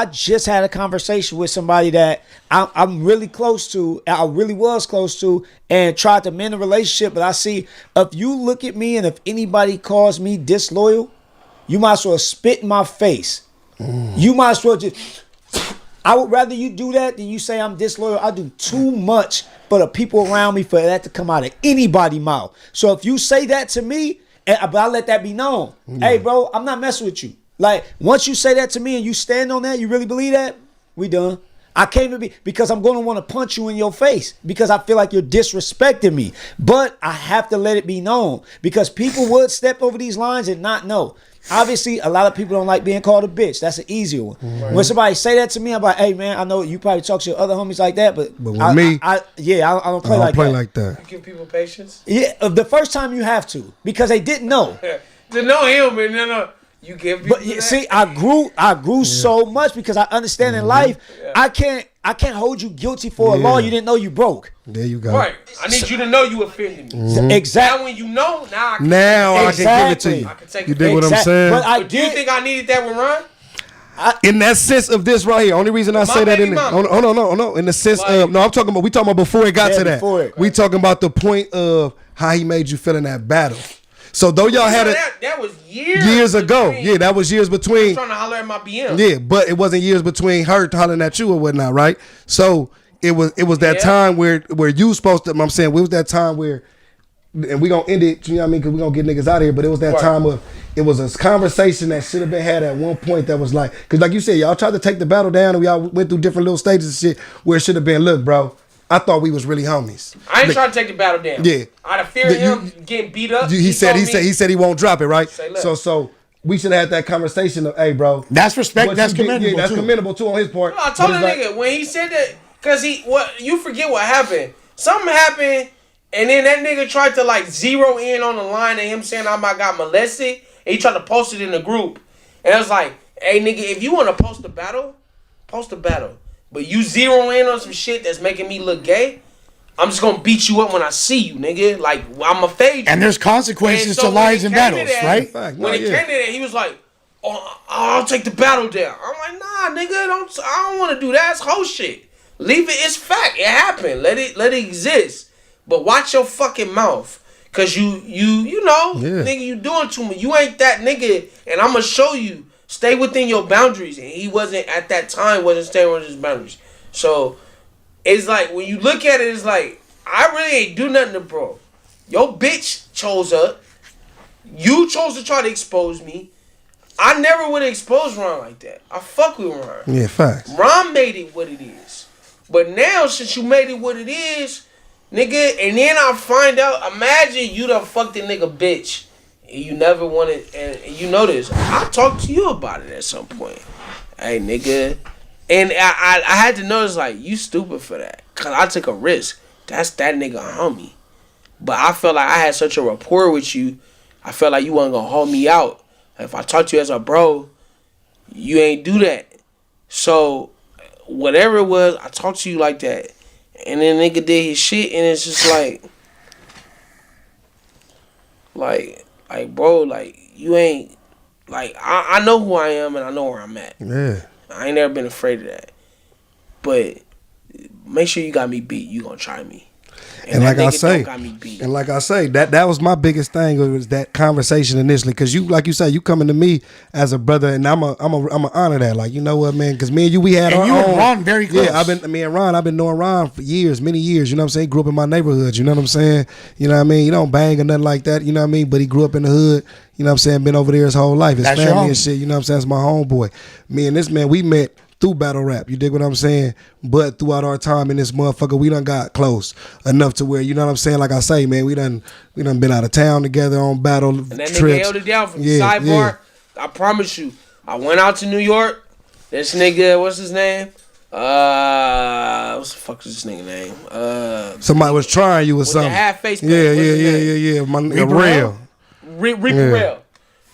had a conversation with somebody that I'm really close to, I really was close to, and tried to mend a relationship. But I see if you look at me and if anybody calls me disloyal, you might as well spit in my face. You might as well just. I would rather you do that than you say I'm disloyal. I do too much for the people around me for that to come out of anybody's mouth. So if you say that to me, but I let that be known. Yeah. Hey, bro, I'm not messing with you. Like, once you say that to me and you stand on that, you really believe that? We done. I came to be because I'm going to want to punch you in your face because I feel like you're disrespecting me. But I have to let it be known because people would step over these lines and not know. Obviously, a lot of people don't like being called a bitch. That's an easier one. Right. When somebody say that to me, I'm like, hey, man, I know you probably talk to your other homies like that, but
with me,
I don't play like that.
You give people patience?
Yeah, the first time you have to because they didn't know.
To know him, and no. You give people that?
See, I grew so much because I understand in life, I can't hold you guilty for a law you didn't know you broke.
There you go.
Right. I need you to know you offended me.
Mm-hmm. Exactly.
Now when you know, I can
give it to you.
I can take
you dig what I'm saying?
But do you think I needed that with Ron?
In that sense of this right here, only reason I say that in no, in the sense of we talking about before it got to that. We talking about the point of how he made you feel in that battle. So though y'all had
that was years
ago. Yeah, that was years between.
I'm trying to holler at my BM.
Yeah, but it wasn't years between her hollering at you or whatnot, right? So it was that time where you supposed to. I'm saying it was that time where, and we gonna end it. You know what I mean? Because we gonna get niggas out of here. But it was that time of. It was a conversation that should have been had at one point that was like, because like you said, y'all tried to take the battle down and we all went through different little stages of shit where it should have been, look, bro, I thought we was really homies.
I ain't trying to take the battle down.
Yeah.
Out of fear of him getting beat up.
He said he won't drop it, right? So we should have had that conversation of, hey, bro.
That's respect. That's commendable.
Yeah, that's commendable too on his part.
No, I told that nigga when he said that, cause you forget what happened. Something happened, and then that nigga tried to like zero in on the line of him saying I got molested, and he tried to post it in the group, and I was like, hey nigga, if you want to post a battle, but you zero in on some shit that's making me look gay, I'm just gonna beat you up when I see you, nigga. Like I'ma fade you.
And there's consequences to lies and battles, right?
When it came to that, he was like, "Oh, I'll take the battle down." I'm like, "Nah, nigga, I don't want to do that. It's whole shit. Leave it. It's fact. It happened. Let it exist. But watch your fucking mouth, cause you know, nigga, you doing too much. You ain't that nigga, and I'm gonna show you. Stay within your boundaries." And he wasn't at that time staying within his boundaries. So. It's like, when you look at it, it's like, I really ain't do nothing to bro. Your bitch chose up. You chose to try to expose me. I never would have exposed Ron like that. I fuck with Ron.
Yeah, facts.
Ron made it what it is. But now, since you made it what it is, nigga, and then I find out, imagine you done fucked a nigga bitch, and you never wanted, and you know this. I talked to you about it at some point. Hey, nigga. And I had to notice, like, you stupid for that. Because I took a risk. That's that nigga homie. But I felt like I had such a rapport with you. I felt like you wasn't going to hold me out. If I talked to you as a bro, you ain't do that. So, whatever it was, I talked to you like that. And then nigga did his shit, and it's just like, bro, like, you ain't, like, I know who I am, and I know where I'm at.
Yeah.
I ain't never been afraid of that. But make sure you got me beat. You gonna try me.
And like I say, that was my biggest thing, was that conversation initially, because you, like you say, you coming to me as a brother, and I'm a honor that. Like, you know what, man? Because me and you, we had our own.
And Ron very close.
Yeah, I've been knowing Ron for years, many years. You know what I'm saying? He grew up in my neighborhood. You know what I'm saying? You know what I mean? He don't bang or nothing like that. You know what I mean? But he grew up in the hood. You know what I'm saying? Been over there his whole life, his family and shit. You know what I'm saying? That's my homeboy. Me and this man, we met through battle rap, you dig what I'm saying? But throughout our time in this motherfucker, we done got close enough to where, you know what I'm saying? Like I say, man, we done been out of town together on battle trips.
And that nigga held it down from the sidebar. I promise you, I went out to New York. This nigga, what's his name? What the fuck is this nigga name?
Somebody was trying you or something.
The half face.
Yeah. My nigga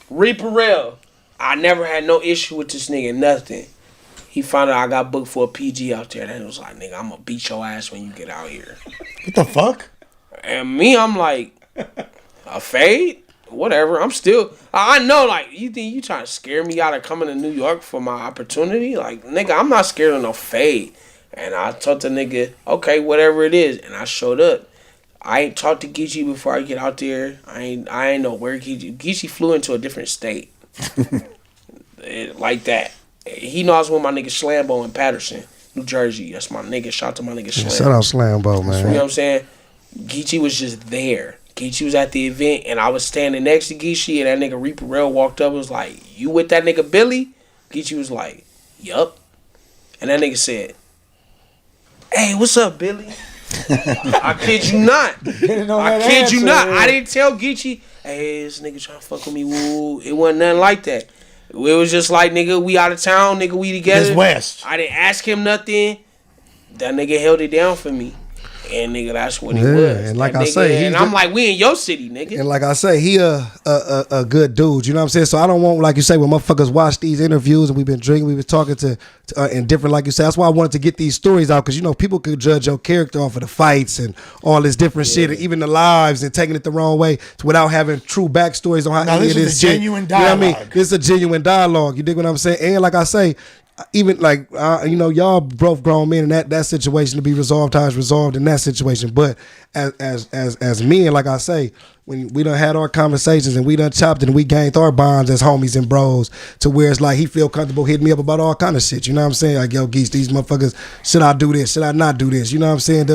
Reaper Rail. I never had no issue with this nigga, nothing. He found out I got booked for a PG out there. And he was like, nigga, I'm going to beat your ass when you get out here.
What the fuck?
And me, I'm like, a fade? Whatever. I'm still, I know, like, you think you trying to scare me out of coming to New York for my opportunity? Like, nigga, I'm not scared of no fade. And I told the nigga, okay, whatever it is. And I showed up. I ain't talked to Geechi before I get out there. I ain't know where Geechi flew into a different state. Like that. He knows where my nigga Slambo in Patterson, New Jersey. That's my nigga. Shout out to my nigga Slambo.
Shout out Slambo, man.
You know what I'm saying? Geechi was just there. Geechi was at the event, and I was standing next to Geechi, and that nigga Reaper Rail walked up and was like, you with that nigga Billy? Geechi was like, yup. And that nigga said, hey, what's up, Billy? I kid you not. I kid you not. I didn't tell Geechi, hey, this nigga trying to fuck with me. Woo. It wasn't nothing like that. It was just like, nigga, we out of town, nigga, we together.
It's West.
I didn't ask him nothing. That nigga held it down for me. And nigga, that's what he was.
And like
that
I
nigga,
say,
and I'm like, we in your city, nigga.
And like I say, he a good dude. You know what I'm saying? So I don't want, like you say, when motherfuckers watch these interviews and we've been drinking, we've been talking to and different, like you say. That's why I wanted to get these stories out, because you know people could judge your character off of the fights and all this different shit, and even the lives, and taking it the wrong way without having true backstories on how any of this shit.
Genuine dialogue.
You know what I mean? This is a genuine dialogue. You dig what I'm saying? And like I say, even like you know, y'all both grown men, and that situation to be resolved how it's resolved in that situation. But as men, like I say, when we done had our conversations and we done chopped it and we gained our bonds as homies and bros, to where it's like he feel comfortable hitting me up about all kind of shit. You know what I'm saying? Like, yo, Geese, these motherfuckers, should I do this? Should I not do this? You know what I'm saying?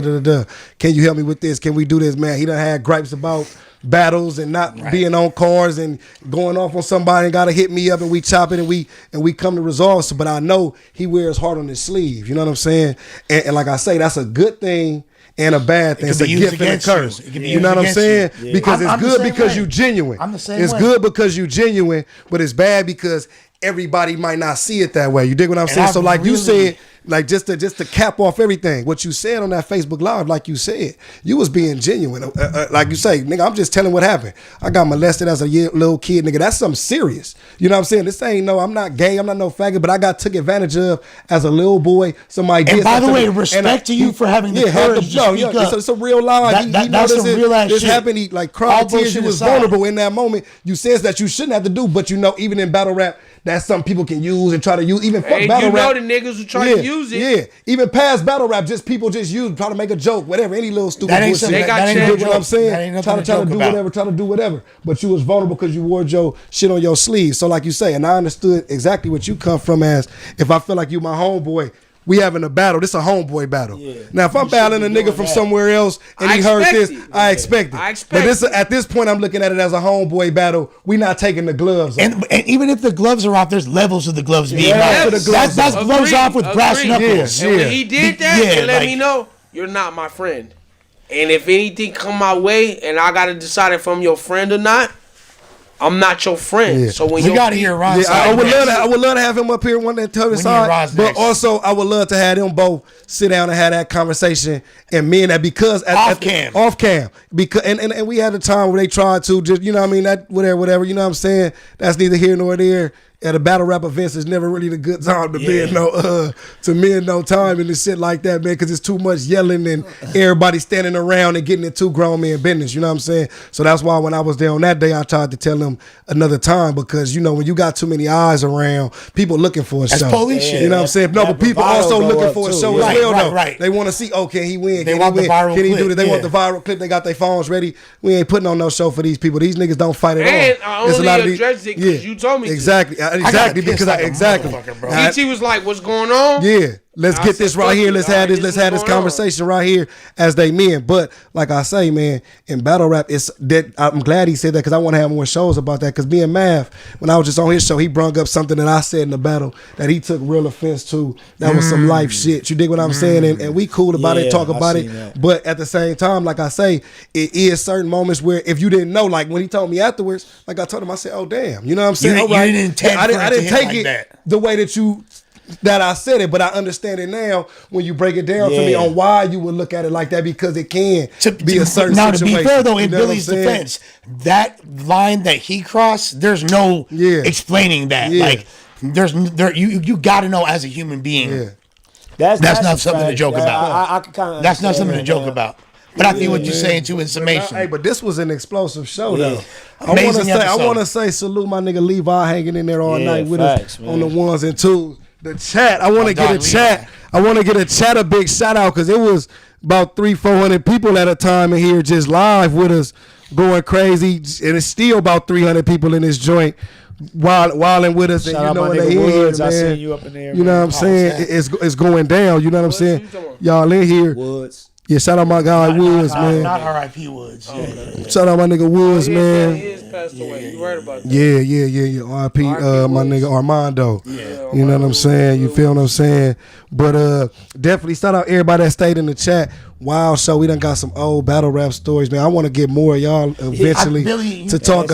Can you help me with this? Can we do this, man? He done had gripes about battles and not being on cars and going off on somebody and gotta hit me up and we chop it and we come to resolve. So, but I know he wears heart on his sleeve. You know what I'm saying? And like I say, that's a good thing and a bad thing. It's a gift and a curse. You know what I'm saying? Yeah. Because it's good because you genuine.
I'm the same
It's
way.
good because you genuine, but it's bad because everybody might not see it that way. You dig what I'm saying? So like you said, like just to cap off everything, what you said on that Facebook Live, like you said, you was being genuine. Like you say, nigga, I'm just telling what happened. I got molested as a little kid, nigga. That's something serious. You know what I'm saying? This ain't I'm not gay. I'm not no faggot, but I got took advantage of as a little boy. Somebody did.
And by the way, respect to you for having the courage to speak up.
It's a real lie.
That's some real ass shit.
This happened. He like cried tears. You was vulnerable in that moment. You said that you shouldn't have to do, but you know, even in battle rap, that's something people can use and try to use. Even fuck battle rap.
You know the niggas who try to use it.
Yeah, even past battle rap, just people just use, try to make a joke, whatever, any little stupid bullshit.
They got
you know what I'm saying? Try to do whatever. But you was vulnerable because you wore your shit on your sleeve. So like you say, and I understood exactly what you come from as, if I feel like you my homeboy, we having a battle. This is a homeboy battle. Yeah. Now, if I'm battling a nigga from somewhere else and he heard this, I expect it. But at this point, I'm looking at it as a homeboy battle. We not taking the gloves off.
And even if the gloves are off, there's levels of the gloves being off. That's gloves off with brass knuckles.
And when he did that, it let me know you're not my friend. And if anything come my way and I got to decide if I'm your friend or not, I'm not your friend. Yeah. So when
you got to hear Ron's side.
I would love to have him up here one day and tell his side. But also, I would love to have them both sit down and have that conversation and me and that because off cam because and we had a time where they tried to just you know what I mean that whatever you know what I'm saying, that's neither here nor there. At a battle rap events, it's never really the good time to be in no time and shit like that, man, because it's too much yelling and everybody standing around and getting into grown man business, you know what I'm saying? So that's why when I was there on that day, I tried to tell them another time because, you know, when you got too many eyes around, people looking for a show.
That's police shit.
You know what I'm saying? No, but people also looking for a show as well, though.
Right.
They want to see, can he win?
They want the viral clip.
Can he do this? They want the viral clip. They got their phones ready. We ain't putting on no show for these people. These niggas don't fight at all.
And I only addressed it because you told me to.
Exactly.
Geechi was like, "What's going on?"
Yeah, let's get this right here. Let's have this conversation right here as they men. But like I say, man, in battle rap, it's that I'm glad he said that because I want to have more shows about that. Because me and Mav, when I was just on his show, he brung up something that I said in the battle that he took real offense to. That was some life shit. You dig what I'm saying? And we cool about it, talk about it. That. But at the same time, like I say, it is certain moments where if you didn't know, like when he told me afterwards, like I told him, I said, "Oh damn," you know what I'm saying?
I didn't take it
the way that I said it, but I understand it now when you break it down to me on why you would look at it like that because it can be a certain situation.
To be fair though, in Billy's defense, that line that he crossed, there's no explaining that. Like you got to know as a human being. Yeah. That's not something to joke about. That's not something to joke about. But I think what you're saying too in summation.
Hey, but this was an explosive show though. I want to say salute my nigga Levi hanging in there all night with us on the ones and twos. The chat, I want to get a chat. I want to get a chat a big shout out because it was about 300-400 people at a time in here just live with us going crazy, and it's still about 300 people in this joint wilding with us.
Shout
and you know
what
they in here, man.
I seen you up in there.
You know what I'm saying? It's going down. You know what I'm saying? Y'all in here.
Woods.
Yeah, shout out my guy Woods, man.
Not R.I.P. Woods.
Shout out my nigga Woods, man.
He is passed away. You heard about that?
Yeah. R.I.P. My nigga Armando. Yeah. You know what I'm saying? You feel what I'm saying? But definitely shout out everybody that stayed in the chat. Wow, so we done got some old battle rap stories, man. I want to get more of y'all eventually to talk.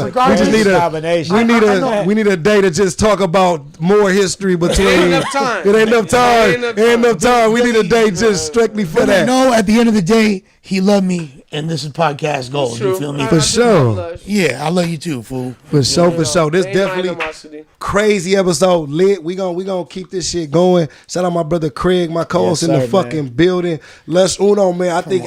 We need a day to just talk about more history between.
It ain't enough time.
It ain't enough time. We need a day just strictly for that.
No, at the end of the day, he loved me, and this is podcast gold. You feel me?
For sure.
Yeah, I love you too, fool.
For sure. This definitely crazy episode. Lit. We gonna keep this shit going. Shout out my brother Craig, my co-host in the fucking building. Lush Uno, man. I think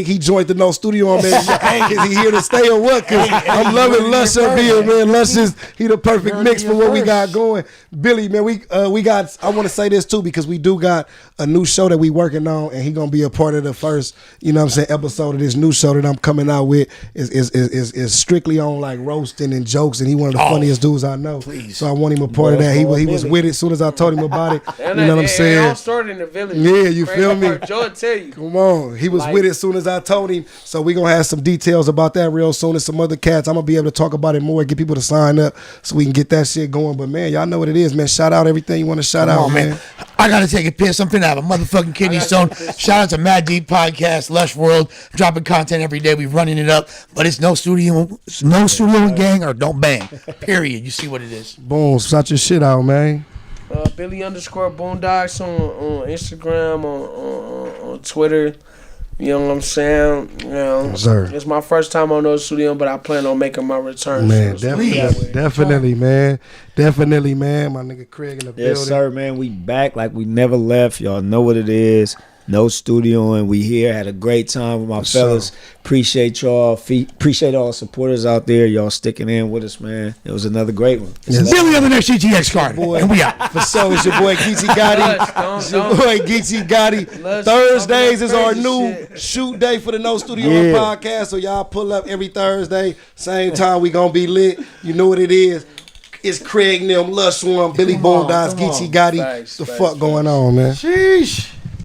he joined the No Studio, man. Is he here to stay or what? Cause I'm loving Lush up here, man. Lush is the perfect mix for what we got going. Billy, man, we got. I want to say this too because we do got a new show that we working on, and he gonna be a part of the first, you know what I'm saying, episode of this new show that I'm coming out with. Is strictly on like roasting and jokes, and he one of the funniest dudes I know.
Please.
So I want him a part of that. He was with it as soon as I told him about it. You know what I'm saying?
It all started in the village.
Yeah, you feel me?
Joe tell you.
Come on. He was with it as soon as I told him. So we're going to have some details about that real soon and some other cats. I'm going to be able to talk about it more, get people to sign up so we can get that shit going. But, man, y'all know what it is, man. Shout out everything you want to shout out, man.
I got to take a piss. I'm finna have a motherfucking kidney stone. Shout out to Mad Deep Podcast, Lush World. Dropping content every day. We running it up. But it's no studio and gang or don't bang. Period. You see what it is.
Boom. Shout your shit out, man.
Billy_Boondocks on Instagram, on Twitter. You know what I'm saying? You know,
sir.
It's my first time on No Studio, but I plan on making my return.
Man, definitely, man. Definitely, man. My nigga Craig in the building.
Yes, sir, man. We back like we never left. Y'all know what it is. No Studio, and we here. Had a great time with my fellas. Appreciate y'all. Appreciate all the supporters out there. Y'all sticking in with us, man. It was another great one.
Yes. Billy on the next GTX card. And we out.
For so it's your boy Geechi Gotti. It's your boy Geechi Gotti. Thursdays is our new shoot day for the No Studio podcast. So y'all pull up every Thursday. Same time we gonna be lit. You know what it is. It's Craig Nim, Lush One, Billy Boondocks, Geechi Gotti. The fuck going on, man?
Sheesh.